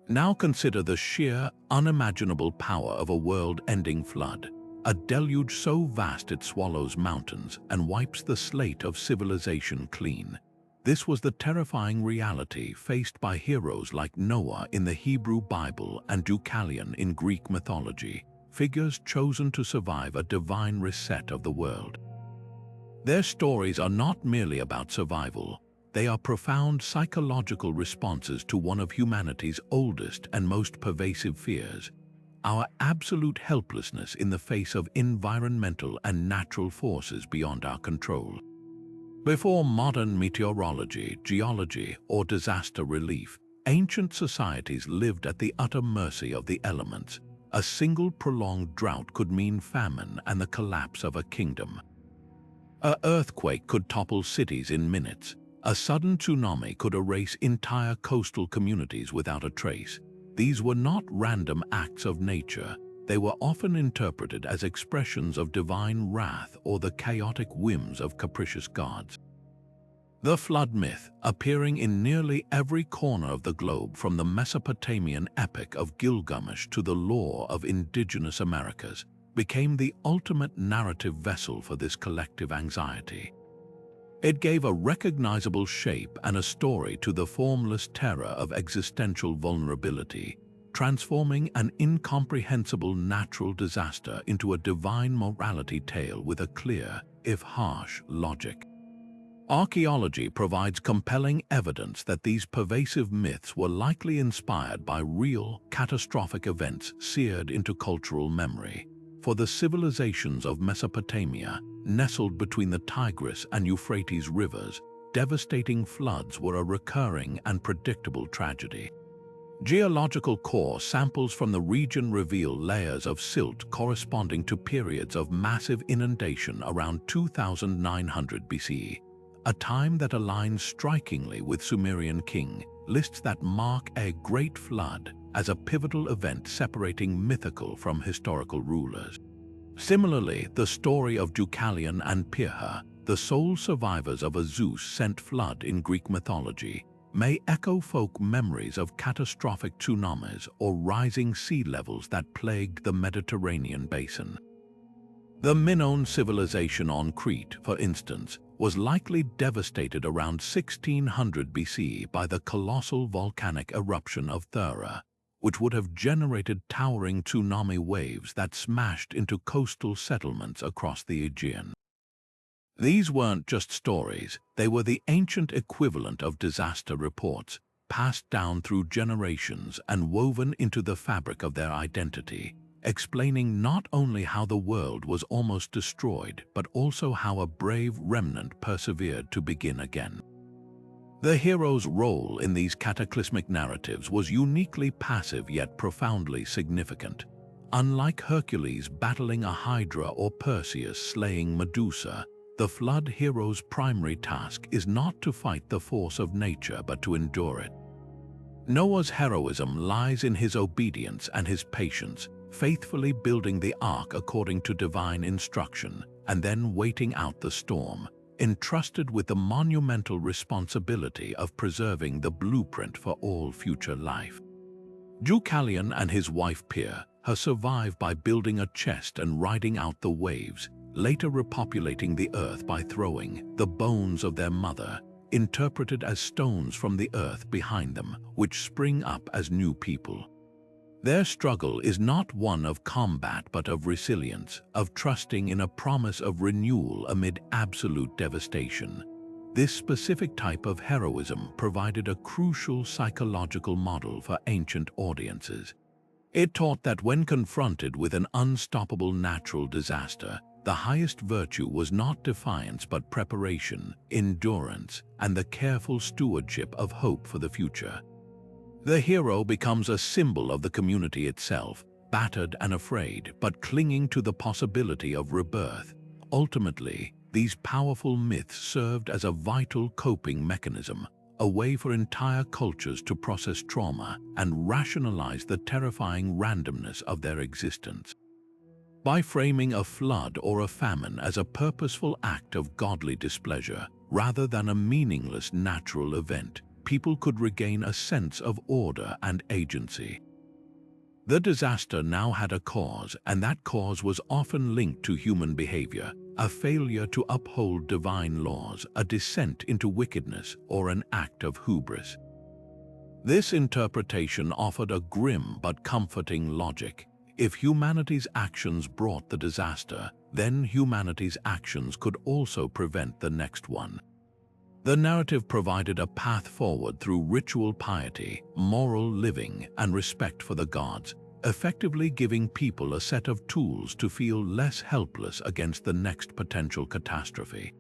Now consider the sheer, unimaginable power of a world-ending flood, a deluge so vast it swallows mountains and wipes the slate of civilization clean. This was the terrifying reality faced by heroes like Noah in the Hebrew Bible and Deucalion in Greek mythology, figures chosen to survive a divine reset of the world. Their stories are not merely about survival. They are profound psychological responses to one of humanity's oldest and most pervasive fears, our absolute helplessness in the face of environmental and natural forces beyond our control. Before modern meteorology, geology, or disaster relief, ancient societies lived at the utter mercy of the elements. A single prolonged drought could mean famine and the collapse of a kingdom. An earthquake could topple cities in minutes. A sudden tsunami could erase entire coastal communities without a trace. These were not random acts of nature. They were often interpreted as expressions of divine wrath or the chaotic whims of capricious gods. The flood myth, appearing in nearly every corner of the globe from the Mesopotamian epic of Gilgamesh to the lore of indigenous Americas, became the ultimate narrative vessel for this collective anxiety. It gave a recognizable shape and a story to the formless terror of existential vulnerability, transforming an incomprehensible natural disaster into a divine morality tale with a clear, if harsh, logic. Archaeology provides compelling evidence that these pervasive myths were likely inspired by real, catastrophic events seared into cultural memory. For the civilizations of Mesopotamia, nestled between the Tigris and Euphrates rivers, devastating floods were a recurring and predictable tragedy. Geological core samples from the region reveal layers of silt corresponding to periods of massive inundation around 2900 BCE, a time that aligns strikingly with Sumerian king lists that mark a great flood as a pivotal event separating mythical from historical rulers. Similarly, the story of Deucalion and Pirha, the sole survivors of a Zeus-sent flood in Greek mythology, may echo folk memories of catastrophic tsunamis or rising sea levels that plagued the Mediterranean basin. The Minoan civilization on Crete, for instance, was likely devastated around 1600 BC by the colossal volcanic eruption of Thera, which would have generated towering tsunami waves that smashed into coastal settlements across the Aegean. These weren't just stories, they were the ancient equivalent of disaster reports, passed down through generations and woven into the fabric of their identity, explaining not only how the world was almost destroyed, but also how a brave remnant persevered to begin again. The hero's role in these cataclysmic narratives was uniquely passive yet profoundly significant. Unlike Hercules battling a Hydra or Perseus slaying Medusa, the flood hero's primary task is not to fight the force of nature but to endure it. Noah's heroism lies in his obedience and his patience, faithfully building the ark according to divine instruction, and then waiting out the storm, entrusted with the monumental responsibility of preserving the blueprint for all future life. Deucalion and his wife Pirha survive by building a chest and riding out the waves, later repopulating the earth by throwing the bones of their mother, interpreted as stones from the earth behind them, which spring up as new people. Their struggle is not one of combat but of resilience, of trusting in a promise of renewal amid absolute devastation. This specific type of heroism provided a crucial psychological model for ancient audiences. It taught that when confronted with an unstoppable natural disaster, the highest virtue was not defiance but preparation, endurance, and the careful stewardship of hope for the future. The hero becomes a symbol of the community itself, battered and afraid, but clinging to the possibility of rebirth. Ultimately, these powerful myths served as a vital coping mechanism, a way for entire cultures to process trauma and rationalize the terrifying randomness of their existence. By framing a flood or a famine as a purposeful act of godly displeasure, rather than a meaningless natural event, people could regain a sense of order and agency. The disaster now had a cause, and that cause was often linked to human behavior, a failure to uphold divine laws, a descent into wickedness, or an act of hubris. This interpretation offered a grim but comforting logic. If humanity's actions brought the disaster, then humanity's actions could also prevent the next one. The narrative provided a path forward through ritual piety, moral living, and respect for the gods, effectively giving people a set of tools to feel less helpless against the next potential catastrophe.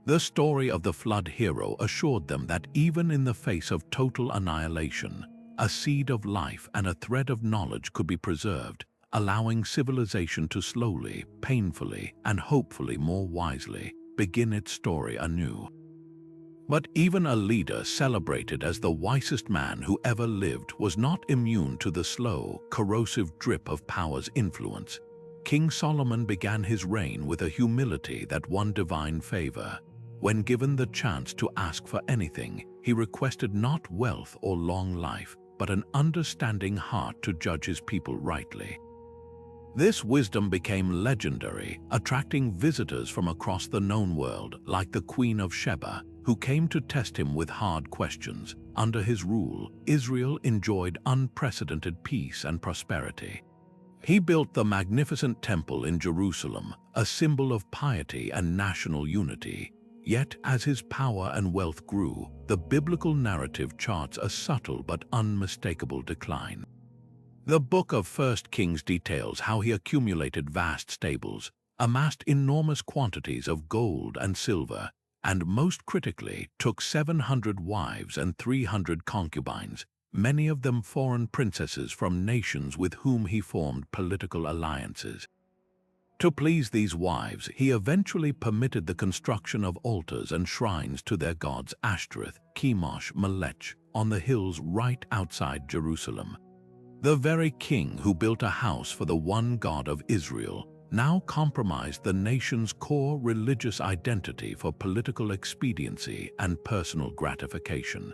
The story of the flood hero assured them that even in the face of total annihilation, a seed of life and a thread of knowledge could be preserved, allowing civilization to slowly, painfully, and hopefully more wisely begin its story anew. But even a leader celebrated as the wisest man who ever lived was not immune to the slow, corrosive drip of power's influence. King Solomon began his reign with a humility that won divine favor. When given the chance to ask for anything, he requested not wealth or long life, but an understanding heart to judge his people rightly. This wisdom became legendary, attracting visitors from across the known world, like the Queen of Sheba, who came to test him with hard questions. Under his rule, Israel enjoyed unprecedented peace and prosperity. He built the magnificent temple in Jerusalem, a symbol of piety and national unity. Yet, as his power and wealth grew, the biblical narrative charts a subtle but unmistakable decline. The book of 1 Kings details how he accumulated vast stables, amassed enormous quantities of gold and silver, and most critically, took 700 wives and 300 concubines, many of them foreign princesses from nations with whom he formed political alliances. To please these wives, he eventually permitted the construction of altars and shrines to their gods Ashtoreth, Chemosh, Molech, on the hills right outside Jerusalem. The very king who built a house for the one God of Israel now compromised the nation's core religious identity for political expediency and personal gratification.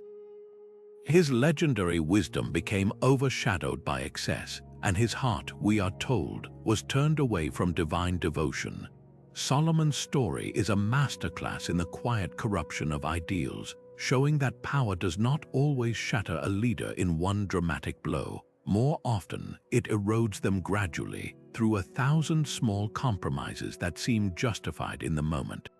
His legendary wisdom became overshadowed by excess, and his heart, we are told, was turned away from divine devotion. Solomon's story is a masterclass in the quiet corruption of ideals, showing that power does not always shatter a leader in one dramatic blow. More often, it erodes them gradually through 1,000 small compromises that seem justified in the moment.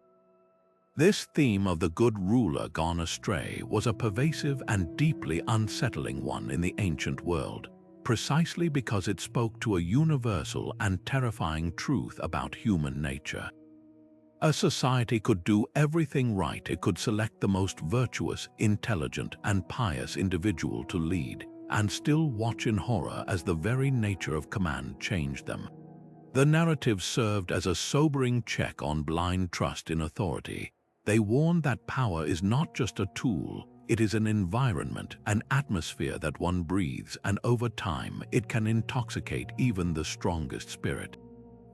This theme of the good ruler gone astray was a pervasive and deeply unsettling one in the ancient world, precisely because it spoke to a universal and terrifying truth about human nature. A society could do everything right. It could select the most virtuous, intelligent, and pious individual to lead, and still watch in horror as the very nature of command changed them. The narrative served as a sobering check on blind trust in authority. They warned that power is not just a tool, it is an environment, an atmosphere that one breathes, and over time it can intoxicate even the strongest spirit.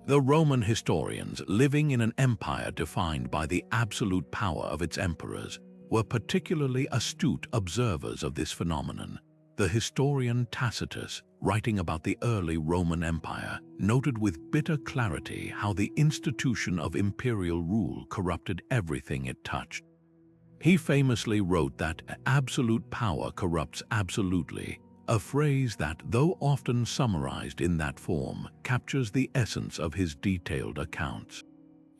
The Roman historians, living in an empire defined by the absolute power of its emperors, were particularly astute observers of this phenomenon. The historian Tacitus, writing about the early Roman Empire, noted with bitter clarity how the institution of imperial rule corrupted everything it touched. He famously wrote that absolute power corrupts absolutely, a phrase that, though often summarized in that form, captures the essence of his detailed accounts.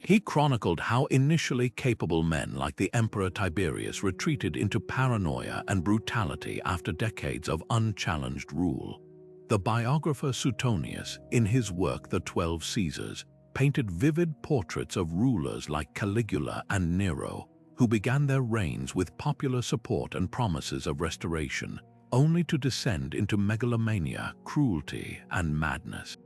He chronicled how initially capable men like the Emperor Tiberius retreated into paranoia and brutality after decades of unchallenged rule. The biographer Suetonius, in his work The 12 Caesars, painted vivid portraits of rulers like Caligula and Nero, who began their reigns with popular support and promises of restoration, only to descend into megalomania, cruelty, and madness.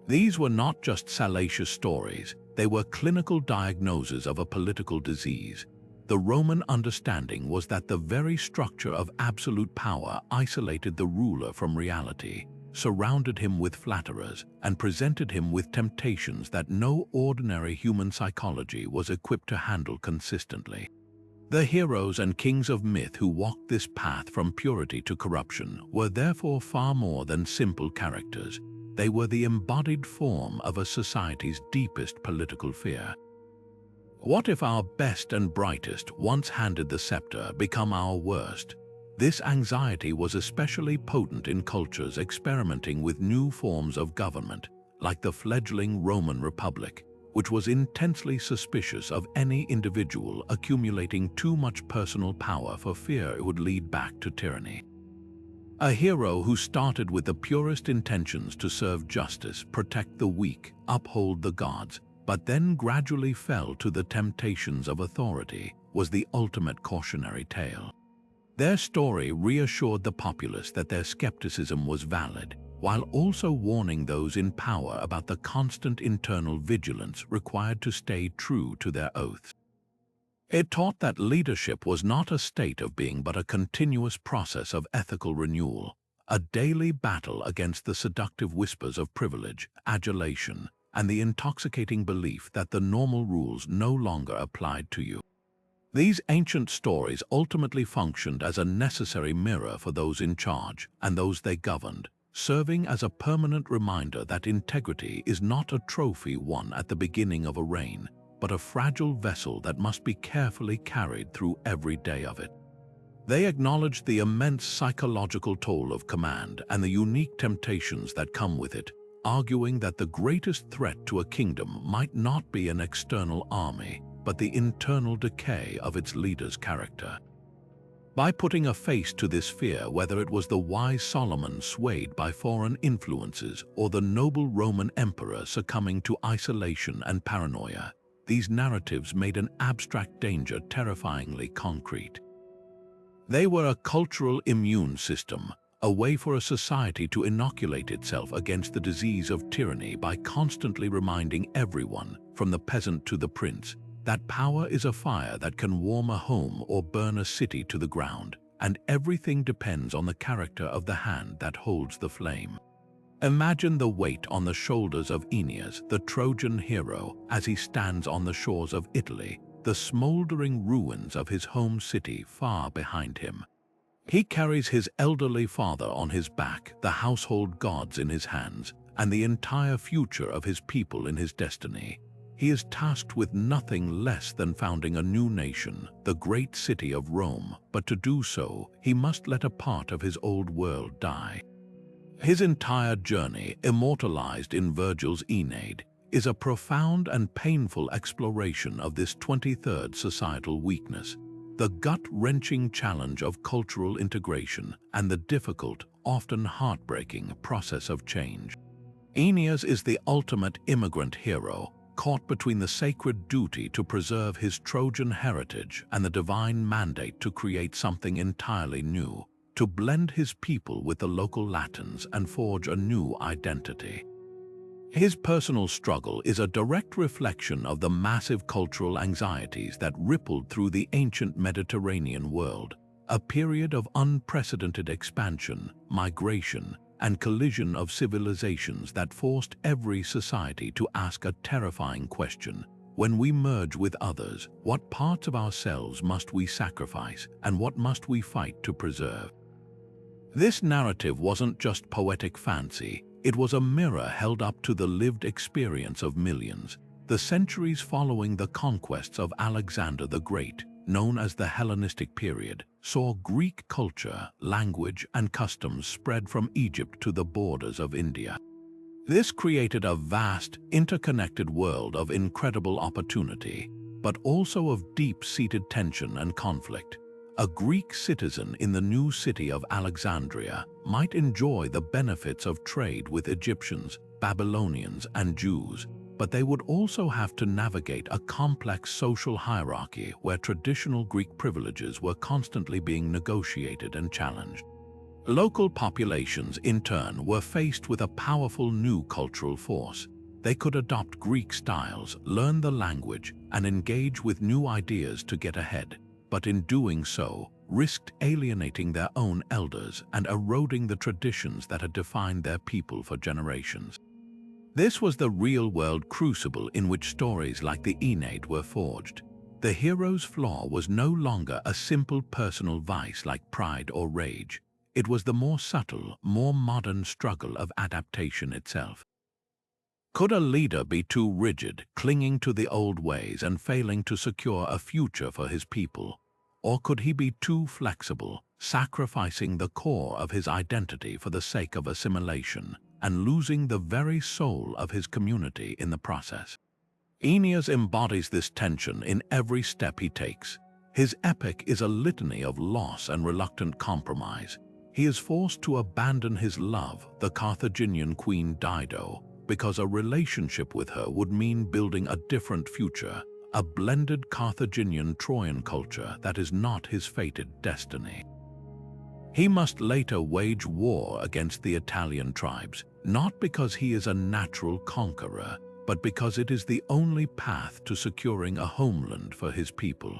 These were not just salacious stories, they were clinical diagnoses of a political disease. The Roman understanding was that the very structure of absolute power isolated the ruler from reality, surrounded him with flatterers, and presented him with temptations that no ordinary human psychology was equipped to handle consistently. The heroes and kings of myth who walked this path from purity to corruption were therefore far more than simple characters. They were the embodied form of a society's deepest political fear. What if our best and brightest, once handed the scepter, become our worst? This anxiety was especially potent in cultures experimenting with new forms of government, like the fledgling Roman Republic, which was intensely suspicious of any individual accumulating too much personal power for fear it would lead back to tyranny. A hero who started with the purest intentions to serve justice, protect the weak, uphold the gods, but then gradually fell to the temptations of authority, was the ultimate cautionary tale. Their story reassured the populace that their skepticism was valid, while also warning those in power about the constant internal vigilance required to stay true to their oaths. It taught that leadership was not a state of being but a continuous process of ethical renewal, a daily battle against the seductive whispers of privilege, adulation, and the intoxicating belief that the normal rules no longer applied to you. These ancient stories ultimately functioned as a necessary mirror for those in charge and those they governed, serving as a permanent reminder that integrity is not a trophy won at the beginning of a reign, but a fragile vessel that must be carefully carried through every day of it. They acknowledged the immense psychological toll of command and the unique temptations that come with it, arguing that the greatest threat to a kingdom might not be an external army, but the internal decay of its leader's character. By putting a face to this fear, whether it was the wise Solomon swayed by foreign influences or the noble Roman emperor succumbing to isolation and paranoia, these narratives made an abstract danger terrifyingly concrete. They were a cultural immune system, a way for a society to inoculate itself against the disease of tyranny by constantly reminding everyone, from the peasant to the prince, that power is a fire that can warm a home or burn a city to the ground, and everything depends on the character of the hand that holds the flame. Imagine the weight on the shoulders of Aeneas, the Trojan hero, as he stands on the shores of Italy, the smoldering ruins of his home city far behind him. He carries his elderly father on his back, the household gods in his hands, and the entire future of his people in his destiny. He is tasked with nothing less than founding a new nation, the great city of Rome, but to do so, he must let a part of his old world die. His entire journey, immortalized in Virgil's Aeneid, is a profound and painful exploration of this 23rd societal weakness, the gut-wrenching challenge of cultural integration and the difficult, often heartbreaking process of change. Aeneas is the ultimate immigrant hero, caught between the sacred duty to preserve his Trojan heritage and the divine mandate to create something entirely new, to blend his people with the local Latins and forge a new identity. His personal struggle is a direct reflection of the massive cultural anxieties that rippled through the ancient Mediterranean world, a period of unprecedented expansion, migration, and collision of civilizations that forced every society to ask a terrifying question: when we merge with others, what parts of ourselves must we sacrifice, and what must we fight to preserve? This narrative wasn't just poetic fancy, it was a mirror held up to the lived experience of millions. The centuries following the conquests of Alexander the Great, known as the Hellenistic period, saw Greek culture, language, and customs spread from Egypt to the borders of India. This created a vast, interconnected world of incredible opportunity, but also of deep-seated tension and conflict, A Greek citizen in the new city of Alexandria might enjoy the benefits of trade with Egyptians, Babylonians, and Jews, but they would also have to navigate a complex social hierarchy where traditional Greek privileges were constantly being negotiated and challenged. Local populations, in turn, were faced with a powerful new cultural force. They could adopt Greek styles, learn the language, and engage with new ideas to get ahead, but in doing so, risked alienating their own elders and eroding the traditions that had defined their people for generations. This was the real-world crucible in which stories like the Aeneid were forged. The hero's flaw was no longer a simple personal vice like pride or rage. It was the more subtle, more modern struggle of adaptation itself. Could a leader be too rigid, clinging to the old ways and failing to secure a future for his people? Or could he be too flexible, sacrificing the core of his identity for the sake of assimilation, and losing the very soul of his community in the process? Aeneas embodies this tension in every step he takes. His epic is a litany of loss and reluctant compromise. He is forced to abandon his love, the Carthaginian queen Dido, because a relationship with her would mean building a different future, a blended Carthaginian-Trojan culture that is not his fated destiny. He must later wage war against the Italian tribes, not because he is a natural conqueror, but because it is the only path to securing a homeland for his people.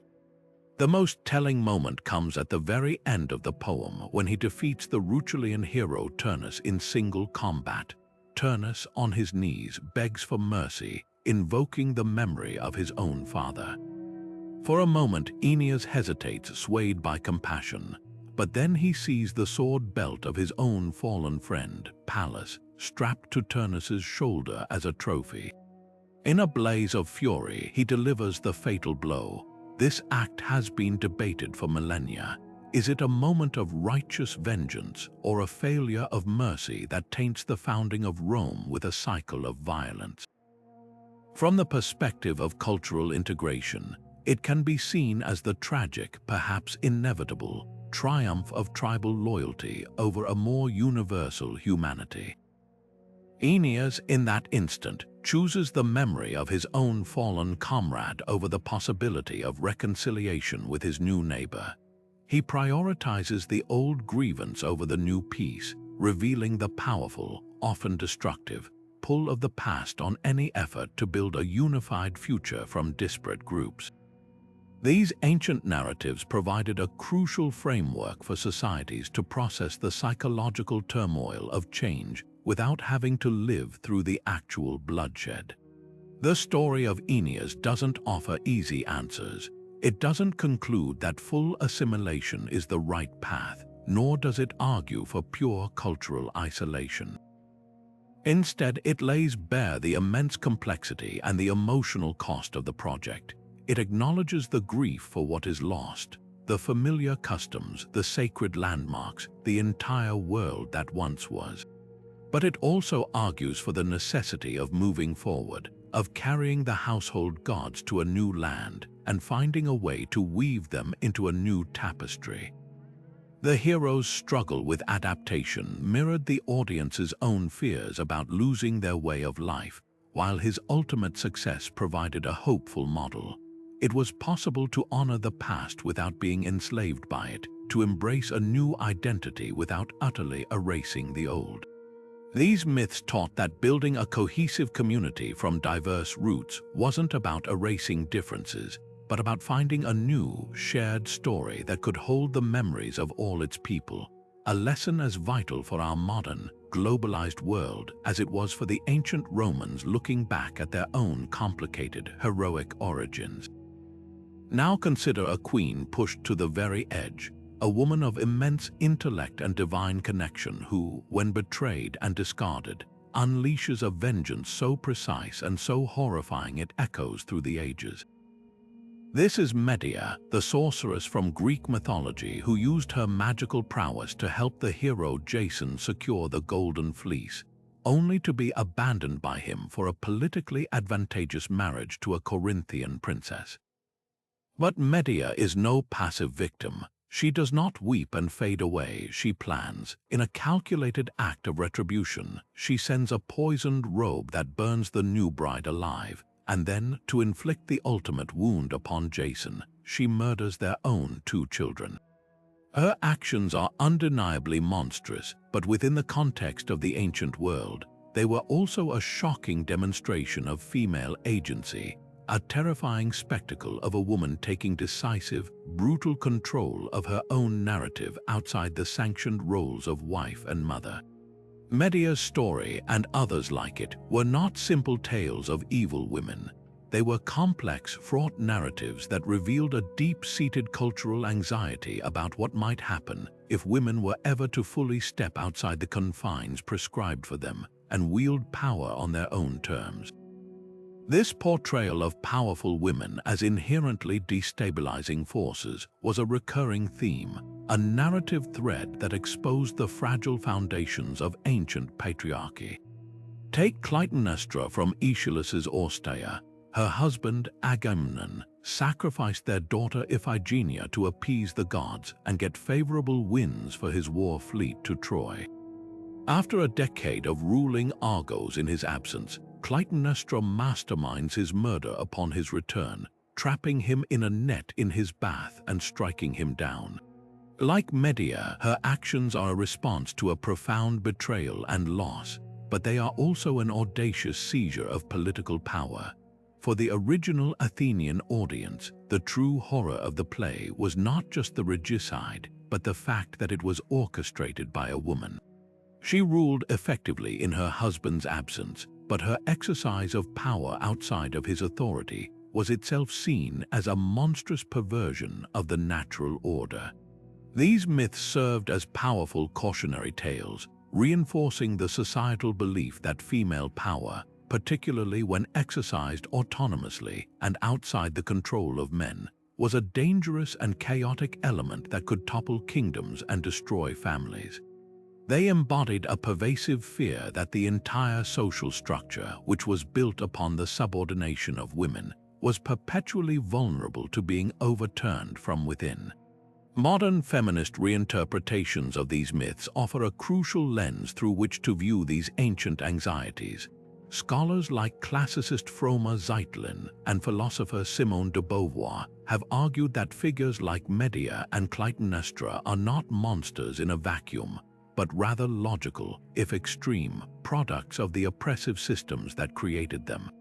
The most telling moment comes at the very end of the poem when he defeats the Rutulian hero Turnus in single combat. Turnus, on his knees, begs for mercy, invoking the memory of his own father. For a moment, Aeneas hesitates, swayed by compassion, but then he sees the sword belt of his own fallen friend, Pallas, strapped to Turnus's shoulder as a trophy. In a blaze of fury, he delivers the fatal blow. This act has been debated for millennia. Is it a moment of righteous vengeance or a failure of mercy that taints the founding of Rome with a cycle of violence? From the perspective of cultural integration, it can be seen as the tragic, perhaps inevitable, triumph of tribal loyalty over a more universal humanity. Aeneas, in that instant, chooses the memory of his own fallen comrade over the possibility of reconciliation with his new neighbor. He prioritizes the old grievance over the new peace, revealing the powerful, often destructive, pull of the past on any effort to build a unified future from disparate groups. These ancient narratives provided a crucial framework for societies to process the psychological turmoil of change without having to live through the actual bloodshed. The story of Aeneas doesn't offer easy answers. It doesn't conclude that full assimilation is the right path, nor does it argue for pure cultural isolation. Instead, it lays bare the immense complexity and the emotional cost of the project. It acknowledges the grief for what is lost, the familiar customs, the sacred landmarks, the entire world that once was. But it also argues for the necessity of moving forward, of carrying the household gods to a new land and finding a way to weave them into a new tapestry. The hero's struggle with adaptation mirrored the audience's own fears about losing their way of life, while his ultimate success provided a hopeful model. It was possible to honor the past without being enslaved by it, to embrace a new identity without utterly erasing the old. These myths taught that building a cohesive community from diverse roots wasn't about erasing differences, but about finding a new, shared story that could hold the memories of all its people, a lesson as vital for our modern, globalized world as it was for the ancient Romans looking back at their own complicated, heroic origins. Now consider a queen pushed to the very edge, a woman of immense intellect and divine connection who, when betrayed and discarded, unleashes a vengeance so precise and so horrifying it echoes through the ages. This is Medea, the sorceress from Greek mythology who used her magical prowess to help the hero Jason secure the Golden Fleece, only to be abandoned by him for a politically advantageous marriage to a Corinthian princess. But Medea is no passive victim. She does not weep and fade away, she plans. In a calculated act of retribution, she sends a poisoned robe that burns the new bride alive, and then, to inflict the ultimate wound upon Jason, she murders their own 2 children. Her actions are undeniably monstrous, but within the context of the ancient world, they were also a shocking demonstration of female agency, a terrifying spectacle of a woman taking decisive, brutal control of her own narrative outside the sanctioned roles of wife and mother. Medea's story, and others like it, were not simple tales of evil women. They were complex, fraught narratives that revealed a deep-seated cultural anxiety about what might happen if women were ever to fully step outside the confines prescribed for them and wield power on their own terms. This portrayal of powerful women as inherently destabilizing forces was a recurring theme, a narrative thread that exposed the fragile foundations of ancient patriarchy. Take Clytemnestra from Aeschylus's Orsteia. Her husband, Agamemnon, sacrificed their daughter Iphigenia to appease the gods and get favorable winds for his war fleet to Troy. After a decade of ruling Argos in his absence, Clytemnestra masterminds his murder upon his return, trapping him in a net in his bath and striking him down. Like Medea, her actions are a response to a profound betrayal and loss, but they are also an audacious seizure of political power. For the original Athenian audience, the true horror of the play was not just the regicide, but the fact that it was orchestrated by a woman. She ruled effectively in her husband's absence, but her exercise of power outside of his authority was itself seen as a monstrous perversion of the natural order. These myths served as powerful cautionary tales, reinforcing the societal belief that female power, particularly when exercised autonomously and outside the control of men, was a dangerous and chaotic element that could topple kingdoms and destroy families. They embodied a pervasive fear that the entire social structure, which was built upon the subordination of women, was perpetually vulnerable to being overturned from within. Modern feminist reinterpretations of these myths offer a crucial lens through which to view these ancient anxieties. Scholars like classicist Froma Zeitlin and philosopher Simone de Beauvoir have argued that figures like Medea and Clytemnestra are not monsters in a vacuum, but rather logical, if extreme, products of the oppressive systems that created them.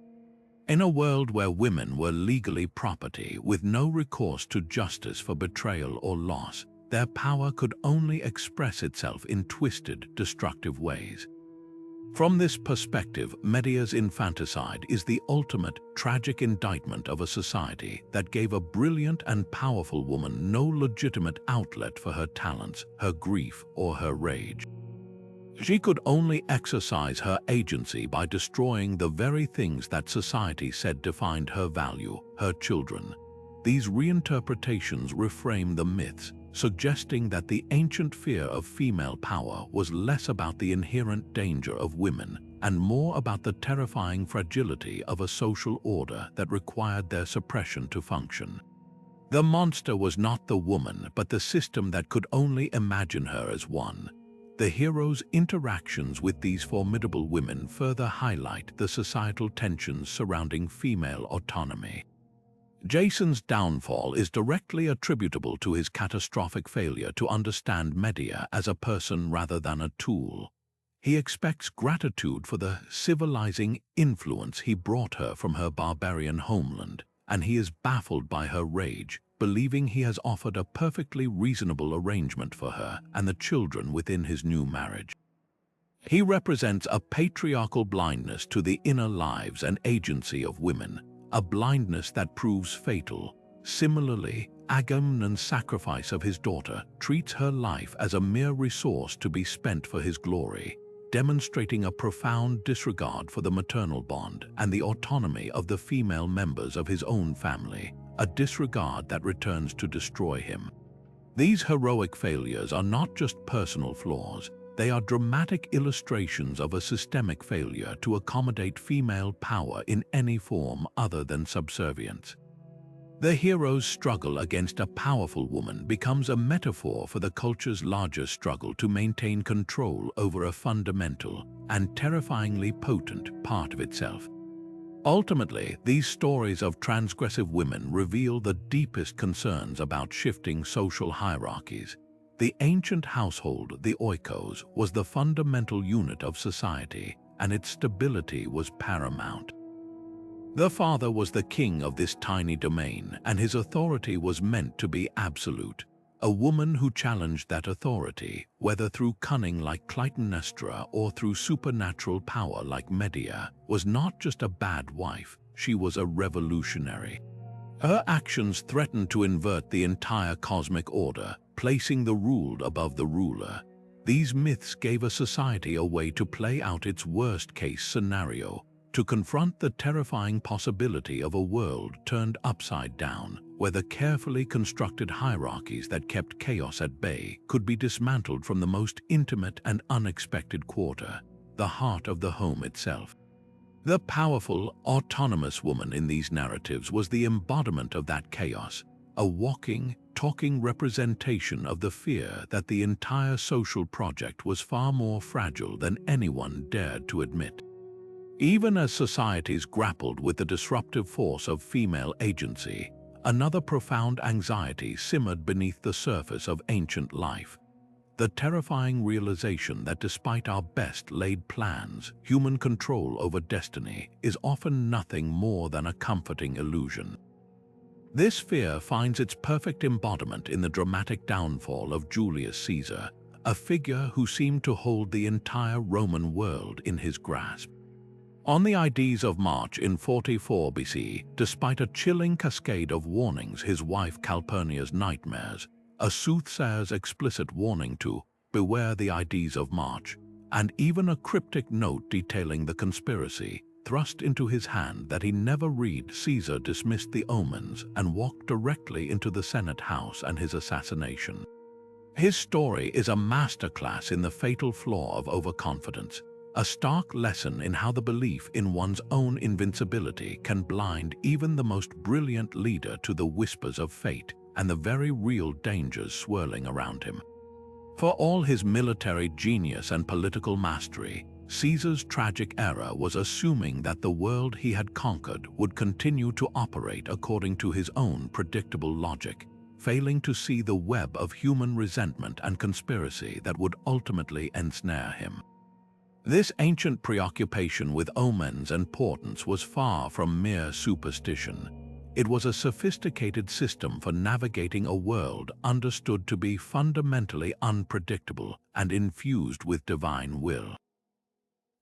In a world where women were legally property with no recourse to justice for betrayal or loss, their power could only express itself in twisted, destructive ways. From this perspective, Medea's infanticide is the ultimate, tragic indictment of a society that gave a brilliant and powerful woman no legitimate outlet for her talents, her grief, or her rage. She could only exercise her agency by destroying the very things that society said defined her value, her children. These reinterpretations reframe the myths, suggesting that the ancient fear of female power was less about the inherent danger of women and more about the terrifying fragility of a social order that required their suppression to function. The monster was not the woman, but the system that could only imagine her as one. The hero's interactions with these formidable women further highlight the societal tensions surrounding female autonomy. Jason's downfall is directly attributable to his catastrophic failure to understand Medea as a person rather than a tool. He expects gratitude for the civilizing influence he brought her from her barbarian homeland, and he is baffled by her rage, believing he has offered a perfectly reasonable arrangement for her and the children within his new marriage. He represents a patriarchal blindness to the inner lives and agency of women, a blindness that proves fatal. Similarly, Agamemnon's sacrifice of his daughter treats her life as a mere resource to be spent for his glory, demonstrating a profound disregard for the maternal bond and the autonomy of the female members of his own family, a disregard that returns to destroy him. These heroic failures are not just personal flaws, they are dramatic illustrations of a systemic failure to accommodate female power in any form other than subservience. The hero's struggle against a powerful woman becomes a metaphor for the culture's larger struggle to maintain control over a fundamental and terrifyingly potent part of itself. Ultimately, these stories of transgressive women reveal the deepest concerns about shifting social hierarchies. The ancient household, the oikos, was the fundamental unit of society, and its stability was paramount. The father was the king of this tiny domain, and his authority was meant to be absolute. A woman who challenged that authority, whether through cunning like Clytemnestra or through supernatural power like Medea, was not just a bad wife, she was a revolutionary. Her actions threatened to invert the entire cosmic order, placing the ruled above the ruler. These myths gave a society a way to play out its worst-case scenario, to confront the terrifying possibility of a world turned upside down, where the carefully constructed hierarchies that kept chaos at bay could be dismantled from the most intimate and unexpected quarter, the heart of the home itself. The powerful, autonomous woman in these narratives was the embodiment of that chaos, a walking, talking representation of the fear that the entire social project was far more fragile than anyone dared to admit. Even as societies grappled with the disruptive force of female agency, another profound anxiety simmered beneath the surface of ancient life. The terrifying realization that despite our best laid plans, human control over destiny is often nothing more than a comforting illusion. This fear finds its perfect embodiment in the dramatic downfall of Julius Caesar, a figure who seemed to hold the entire Roman world in his grasp. On the Ides of March in 44 BC, despite a chilling cascade of warnings, his wife Calpurnia's nightmares, a soothsayer's explicit warning to beware the Ides of March, and even a cryptic note detailing the conspiracy, thrust into his hand that he never read, Caesar dismissed the omens and walked directly into the Senate house and his assassination. His story is a masterclass in the fatal flaw of overconfidence, a stark lesson in how the belief in one's own invincibility can blind even the most brilliant leader to the whispers of fate and the very real dangers swirling around him. For all his military genius and political mastery, Caesar's tragic error was assuming that the world he had conquered would continue to operate according to his own predictable logic, failing to see the web of human resentment and conspiracy that would ultimately ensnare him. This ancient preoccupation with omens and portents was far from mere superstition. It was a sophisticated system for navigating a world understood to be fundamentally unpredictable and infused with divine will.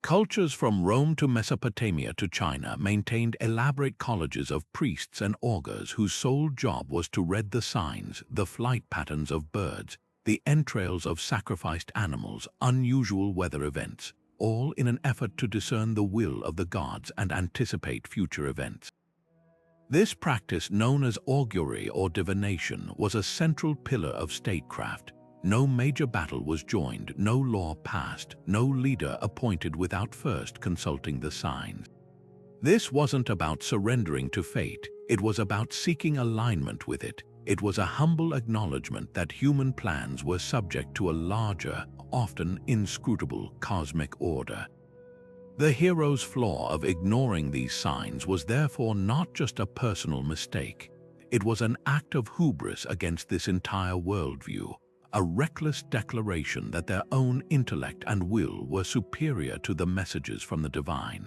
Cultures from Rome to Mesopotamia to China maintained elaborate colleges of priests and augurs whose sole job was to read the signs, the flight patterns of birds, the entrails of sacrificed animals, unusual weather events, all in an effort to discern the will of the gods and anticipate future events. This practice, known as augury or divination, was a central pillar of statecraft. No major battle was joined, no law passed, no leader appointed without first consulting the signs. This wasn't about surrendering to fate, it was about seeking alignment with it. It was a humble acknowledgement that human plans were subject to a larger, often inscrutable cosmic order. The hero's flaw of ignoring these signs was therefore not just a personal mistake. It was an act of hubris against this entire worldview, a reckless declaration that their own intellect and will were superior to the messages from the divine.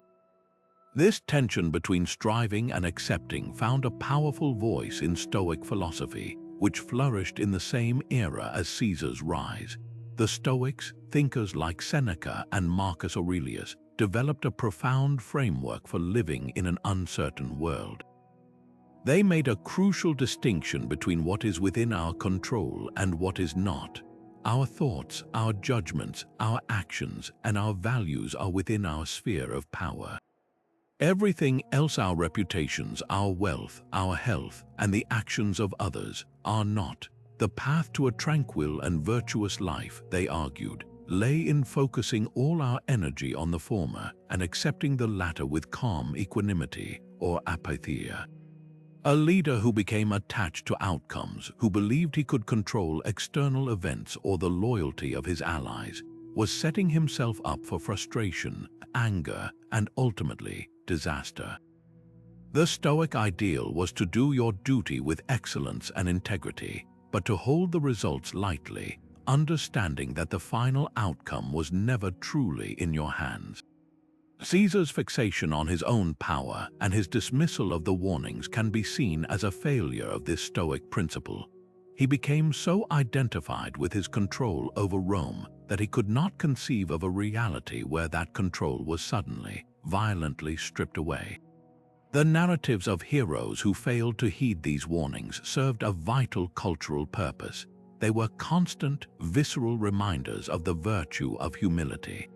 This tension between striving and accepting found a powerful voice in Stoic philosophy, which flourished in the same era as Caesar's rise. The Stoics, thinkers like Seneca and Marcus Aurelius, developed a profound framework for living in an uncertain world. They made a crucial distinction between what is within our control and what is not. Our thoughts, our judgments, our actions, and our values are within our sphere of power. Everything else, our reputations, our wealth, our health, and the actions of others, are not. The path to a tranquil and virtuous life, they argued, lay in focusing all our energy on the former and accepting the latter with calm equanimity or apatheia. A leader who became attached to outcomes, who believed he could control external events or the loyalty of his allies, was setting himself up for frustration, anger, and ultimately disaster. The Stoic ideal was to do your duty with excellence and integrity, but to hold the results lightly, understanding that the final outcome was never truly in your hands. Caesar's fixation on his own power and his dismissal of the warnings can be seen as a failure of this Stoic principle. He became so identified with his control over Rome that he could not conceive of a reality where that control was suddenly, violently stripped away. The narratives of heroes who failed to heed these warnings served a vital cultural purpose. They were constant, visceral reminders of the virtue of humility.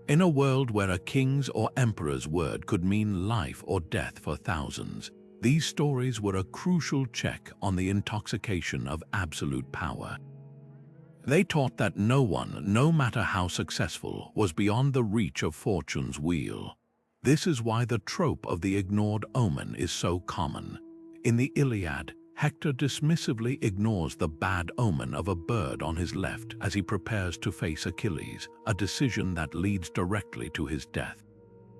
In a world where a king's or emperor's word could mean life or death for thousands, these stories were a crucial check on the intoxication of absolute power. They taught that no one, no matter how successful, was beyond the reach of fortune's wheel. This is why the trope of the ignored omen is so common. In the Iliad, Hector dismissively ignores the bad omen of a bird on his left as he prepares to face Achilles, a decision that leads directly to his death.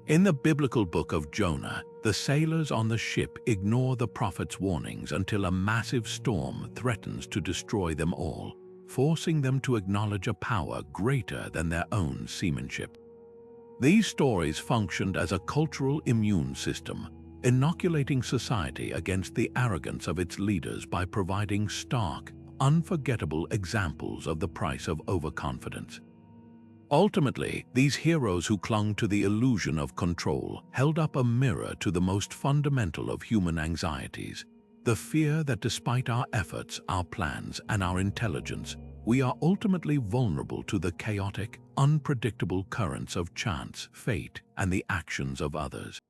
In the biblical book of Jonah, the sailors on the ship ignore the prophet's warnings until a massive storm threatens to destroy them all, forcing them to acknowledge a power greater than their own seamanship. These stories functioned as a cultural immune system, inoculating society against the arrogance of its leaders by providing stark, unforgettable examples of the price of overconfidence. Ultimately, these heroes who clung to the illusion of control held up a mirror to the most fundamental of human anxieties, the fear that despite our efforts, our plans, and our intelligence, we are ultimately vulnerable to the chaotic, unpredictable currents of chance, fate, and the actions of others.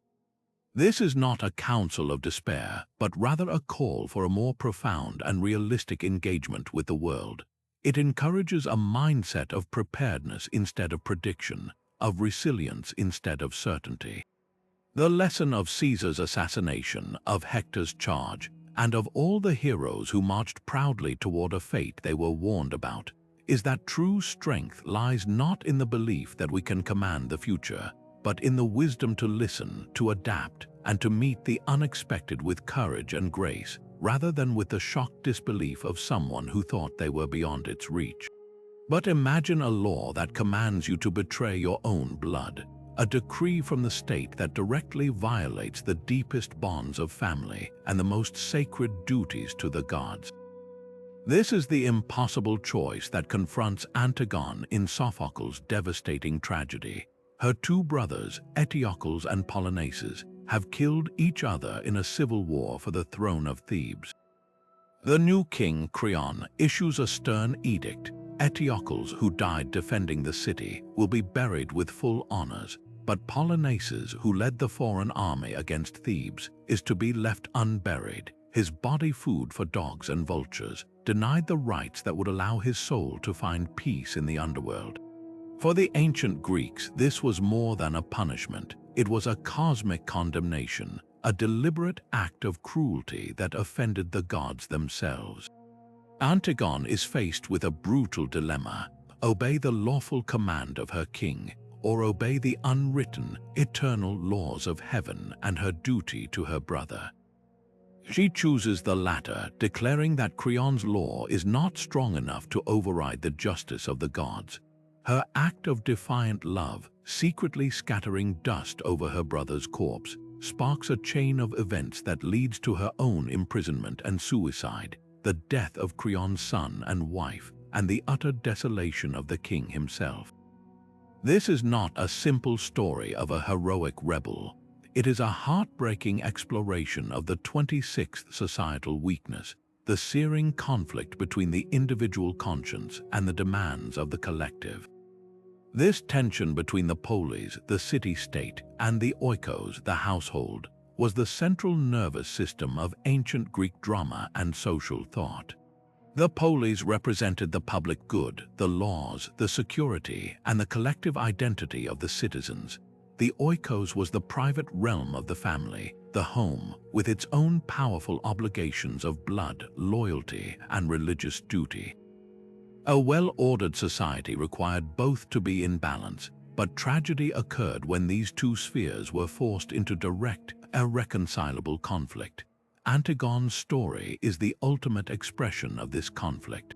This is not a counsel of despair, but rather a call for a more profound and realistic engagement with the world. It encourages a mindset of preparedness instead of prediction, of resilience instead of certainty. The lesson of Caesar's assassination, of Hector's charge, and of all the heroes who marched proudly toward a fate they were warned about, is that true strength lies not in the belief that we can command the future, but in the wisdom to listen, to adapt, and to meet the unexpected with courage and grace, rather than with the shocked disbelief of someone who thought they were beyond its reach. But imagine a law that commands you to betray your own blood, a decree from the state that directly violates the deepest bonds of family and the most sacred duties to the gods. This is the impossible choice that confronts Antigone in Sophocles' devastating tragedy. Her two brothers, Eteocles and Polynices, have killed each other in a civil war for the throne of Thebes. The new king, Creon, issues a stern edict. Eteocles, who died defending the city, will be buried with full honors, but Polynices, who led the foreign army against Thebes, is to be left unburied, his body food for dogs and vultures, denied the rights that would allow his soul to find peace in the underworld. For the ancient Greeks, this was more than a punishment. It was a cosmic condemnation, a deliberate act of cruelty that offended the gods themselves. Antigone is faced with a brutal dilemma: obey the lawful command of her king, or obey the unwritten, eternal laws of heaven and her duty to her brother. She chooses the latter, declaring that Creon's law is not strong enough to override the justice of the gods. Her act of defiant love, secretly scattering dust over her brother's corpse, sparks a chain of events that leads to her own imprisonment and suicide, the death of Creon's son and wife, and the utter desolation of the king himself. This is not a simple story of a heroic rebel. It is a heartbreaking exploration of the 26th societal weakness, the searing conflict between the individual conscience and the demands of the collective. This tension between the polis, the city-state, and the oikos, the household, was the central nervous system of ancient Greek drama and social thought. The polis represented the public good, the laws, the security, and the collective identity of the citizens. The oikos was the private realm of the family, the home, with its own powerful obligations of blood, loyalty, and religious duty. A well-ordered society required both to be in balance, but tragedy occurred when these two spheres were forced into direct, irreconcilable conflict. Antigone's story is the ultimate expression of this conflict.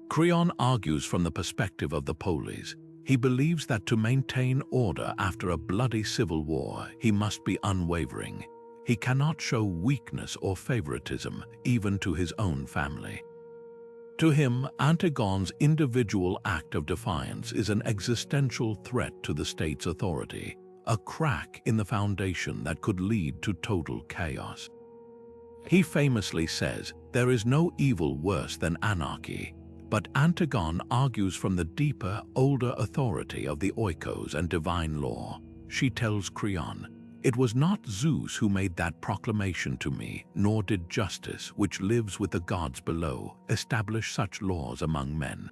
Creon argues from the perspective of the Polis. He believes that to maintain order after a bloody civil war, he must be unwavering. He cannot show weakness or favoritism, even to his own family. To him, Antigone's individual act of defiance is an existential threat to the state's authority, a crack in the foundation that could lead to total chaos. He famously says, "There is no evil worse than anarchy," but Antigone argues from the deeper, older authority of the oikos and divine law. She tells Creon, "It was not Zeus who made that proclamation to me, nor did justice, which lives with the gods below, establish such laws among men."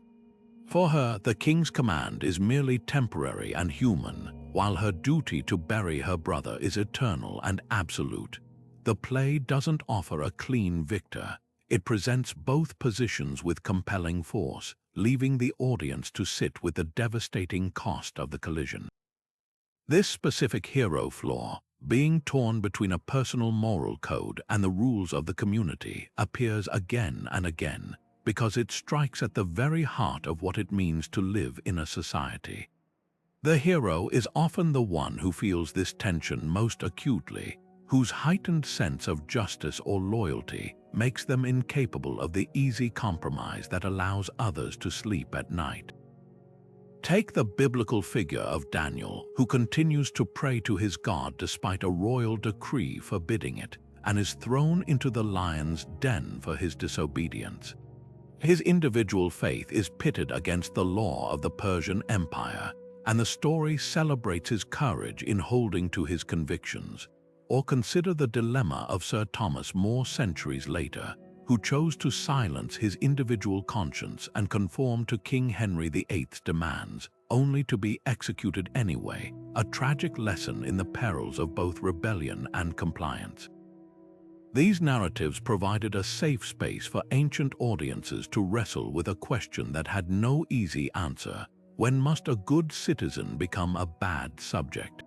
For her, the king's command is merely temporary and human, while her duty to bury her brother is eternal and absolute. The play doesn't offer a clean victor. It presents both positions with compelling force, leaving the audience to sit with the devastating cost of the collision. This specific hero flaw, being torn between a personal moral code and the rules of the community, appears again and again because it strikes at the very heart of what it means to live in a society. The hero is often the one who feels this tension most acutely, whose heightened sense of justice or loyalty makes them incapable of the easy compromise that allows others to sleep at night. Take the biblical figure of Daniel, who continues to pray to his God despite a royal decree forbidding it, and is thrown into the lion's den for his disobedience. His individual faith is pitted against the law of the Persian Empire, and the story celebrates his courage in holding to his convictions. Or consider the dilemma of Sir Thomas More centuries later, who chose to silence his individual conscience and conform to King Henry VIII's demands, only to be executed anyway, a tragic lesson in the perils of both rebellion and compliance. These narratives provided a safe space for ancient audiences to wrestle with a question that had no easy answer: when must a good citizen become a bad subject?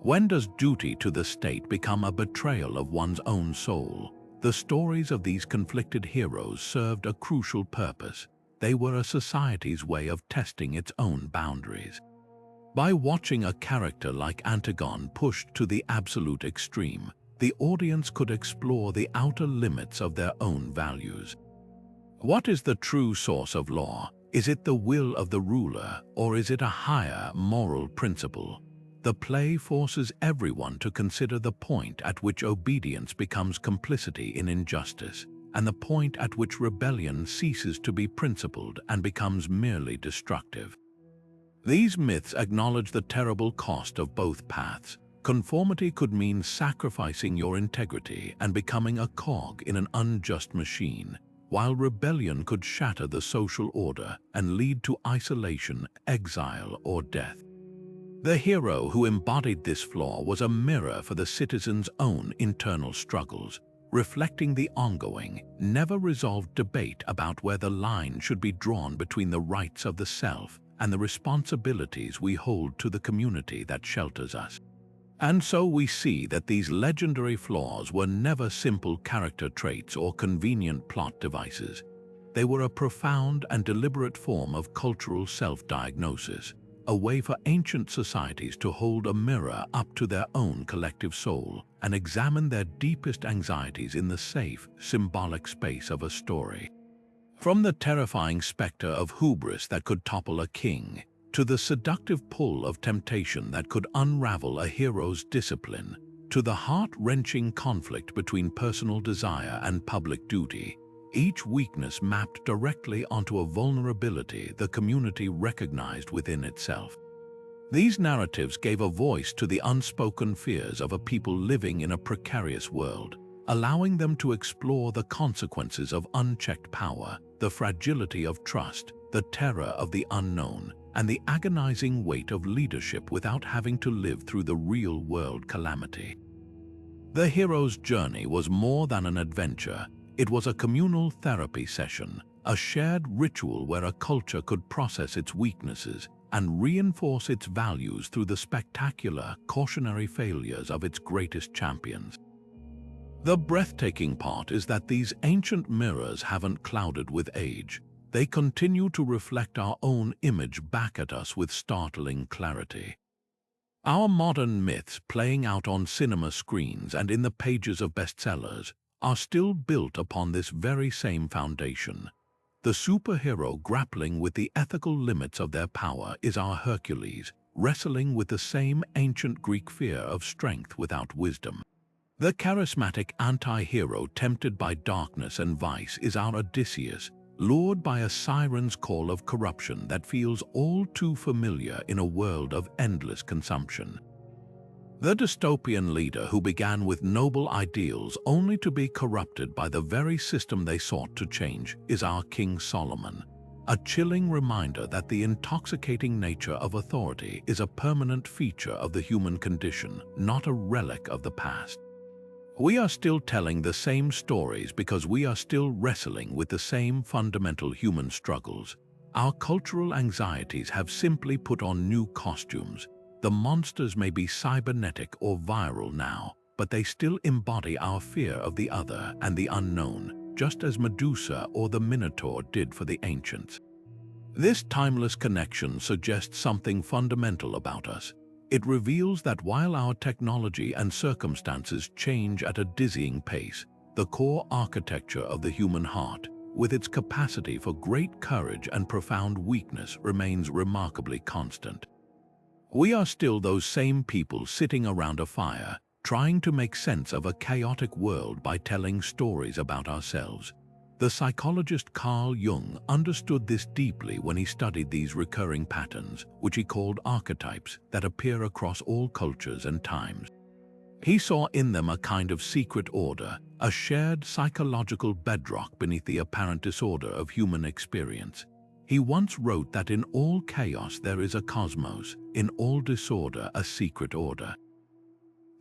When does duty to the state become a betrayal of one's own soul? The stories of these conflicted heroes served a crucial purpose. They were a society's way of testing its own boundaries. By watching a character like Antigone pushed to the absolute extreme, the audience could explore the outer limits of their own values. What is the true source of law? Is it the will of the ruler, or is it a higher moral principle? The play forces everyone to consider the point at which obedience becomes complicity in injustice, and the point at which rebellion ceases to be principled and becomes merely destructive. These myths acknowledge the terrible cost of both paths. Conformity could mean sacrificing your integrity and becoming a cog in an unjust machine, while rebellion could shatter the social order and lead to isolation, exile, or death. The hero who embodied this flaw was a mirror for the citizen's own internal struggles, reflecting the ongoing, never-resolved debate about where the line should be drawn between the rights of the self and the responsibilities we hold to the community that shelters us. And so we see that these legendary flaws were never simple character traits or convenient plot devices. They were a profound and deliberate form of cultural self-diagnosis, a way for ancient societies to hold a mirror up to their own collective soul and examine their deepest anxieties in the safe, symbolic space of a story. From the terrifying specter of hubris that could topple a king, to the seductive pull of temptation that could unravel a hero's discipline, to the heart-wrenching conflict between personal desire and public duty, each weakness mapped directly onto a vulnerability the community recognized within itself. These narratives gave a voice to the unspoken fears of a people living in a precarious world, allowing them to explore the consequences of unchecked power, the fragility of trust, the terror of the unknown, and the agonizing weight of leadership without having to live through the real-world calamity. The hero's journey was more than an adventure. It was a communal therapy session, a shared ritual where a culture could process its weaknesses and reinforce its values through the spectacular, cautionary failures of its greatest champions. The breathtaking part is that these ancient mirrors haven't clouded with age. They continue to reflect our own image back at us with startling clarity. Our modern myths, playing out on cinema screens and in the pages of bestsellers, are still built upon this very same foundation. The superhero grappling with the ethical limits of their power is our Hercules, wrestling with the same ancient Greek fear of strength without wisdom. The charismatic anti-hero tempted by darkness and vice is our Odysseus, lured by a siren's call of corruption that feels all too familiar in a world of endless consumption. The dystopian leader who began with noble ideals only to be corrupted by the very system they sought to change is our King Solomon, a chilling reminder that the intoxicating nature of authority is a permanent feature of the human condition, not a relic of the past. We are still telling the same stories because we are still wrestling with the same fundamental human struggles. Our cultural anxieties have simply put on new costumes. The monsters may be cybernetic or viral now, but they still embody our fear of the other and the unknown, just as Medusa or the Minotaur did for the ancients. This timeless connection suggests something fundamental about us. It reveals that while our technology and circumstances change at a dizzying pace, the core architecture of the human heart, with its capacity for great courage and profound weakness, remains remarkably constant. We are still those same people sitting around a fire, trying to make sense of a chaotic world by telling stories about ourselves. The psychologist Carl Jung understood this deeply when he studied these recurring patterns, which he called archetypes, that appear across all cultures and times. He saw in them a kind of secret order, a shared psychological bedrock beneath the apparent disorder of human experience. He once wrote that in all chaos there is a cosmos, in all disorder a secret order.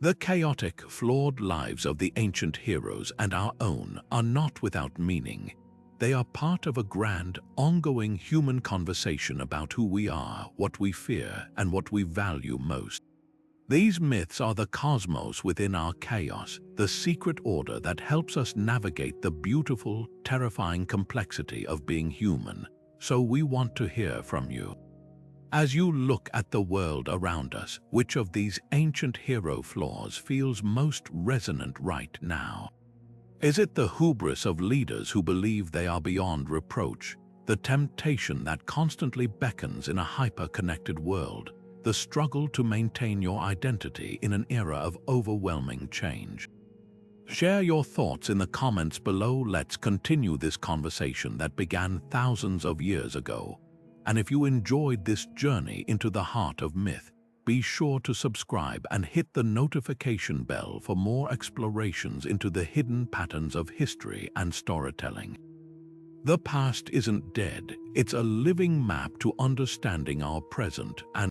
The chaotic, flawed lives of the ancient heroes and our own are not without meaning. They are part of a grand, ongoing human conversation about who we are, what we fear, and what we value most. These myths are the cosmos within our chaos, the secret order that helps us navigate the beautiful, terrifying complexity of being human. So we want to hear from you. As you look at the world around us, which of these ancient hero flaws feels most resonant right now? Is it the hubris of leaders who believe they are beyond reproach, the temptation that constantly beckons in a hyper-connected world, the struggle to maintain your identity in an era of overwhelming change? Share your thoughts in the comments below. Let's continue this conversation that began thousands of years ago. And if you enjoyed this journey into the heart of myth, be sure to subscribe and hit the notification bell for more explorations into the hidden patterns of history and storytelling. The past isn't dead, it's a living map to understanding our present and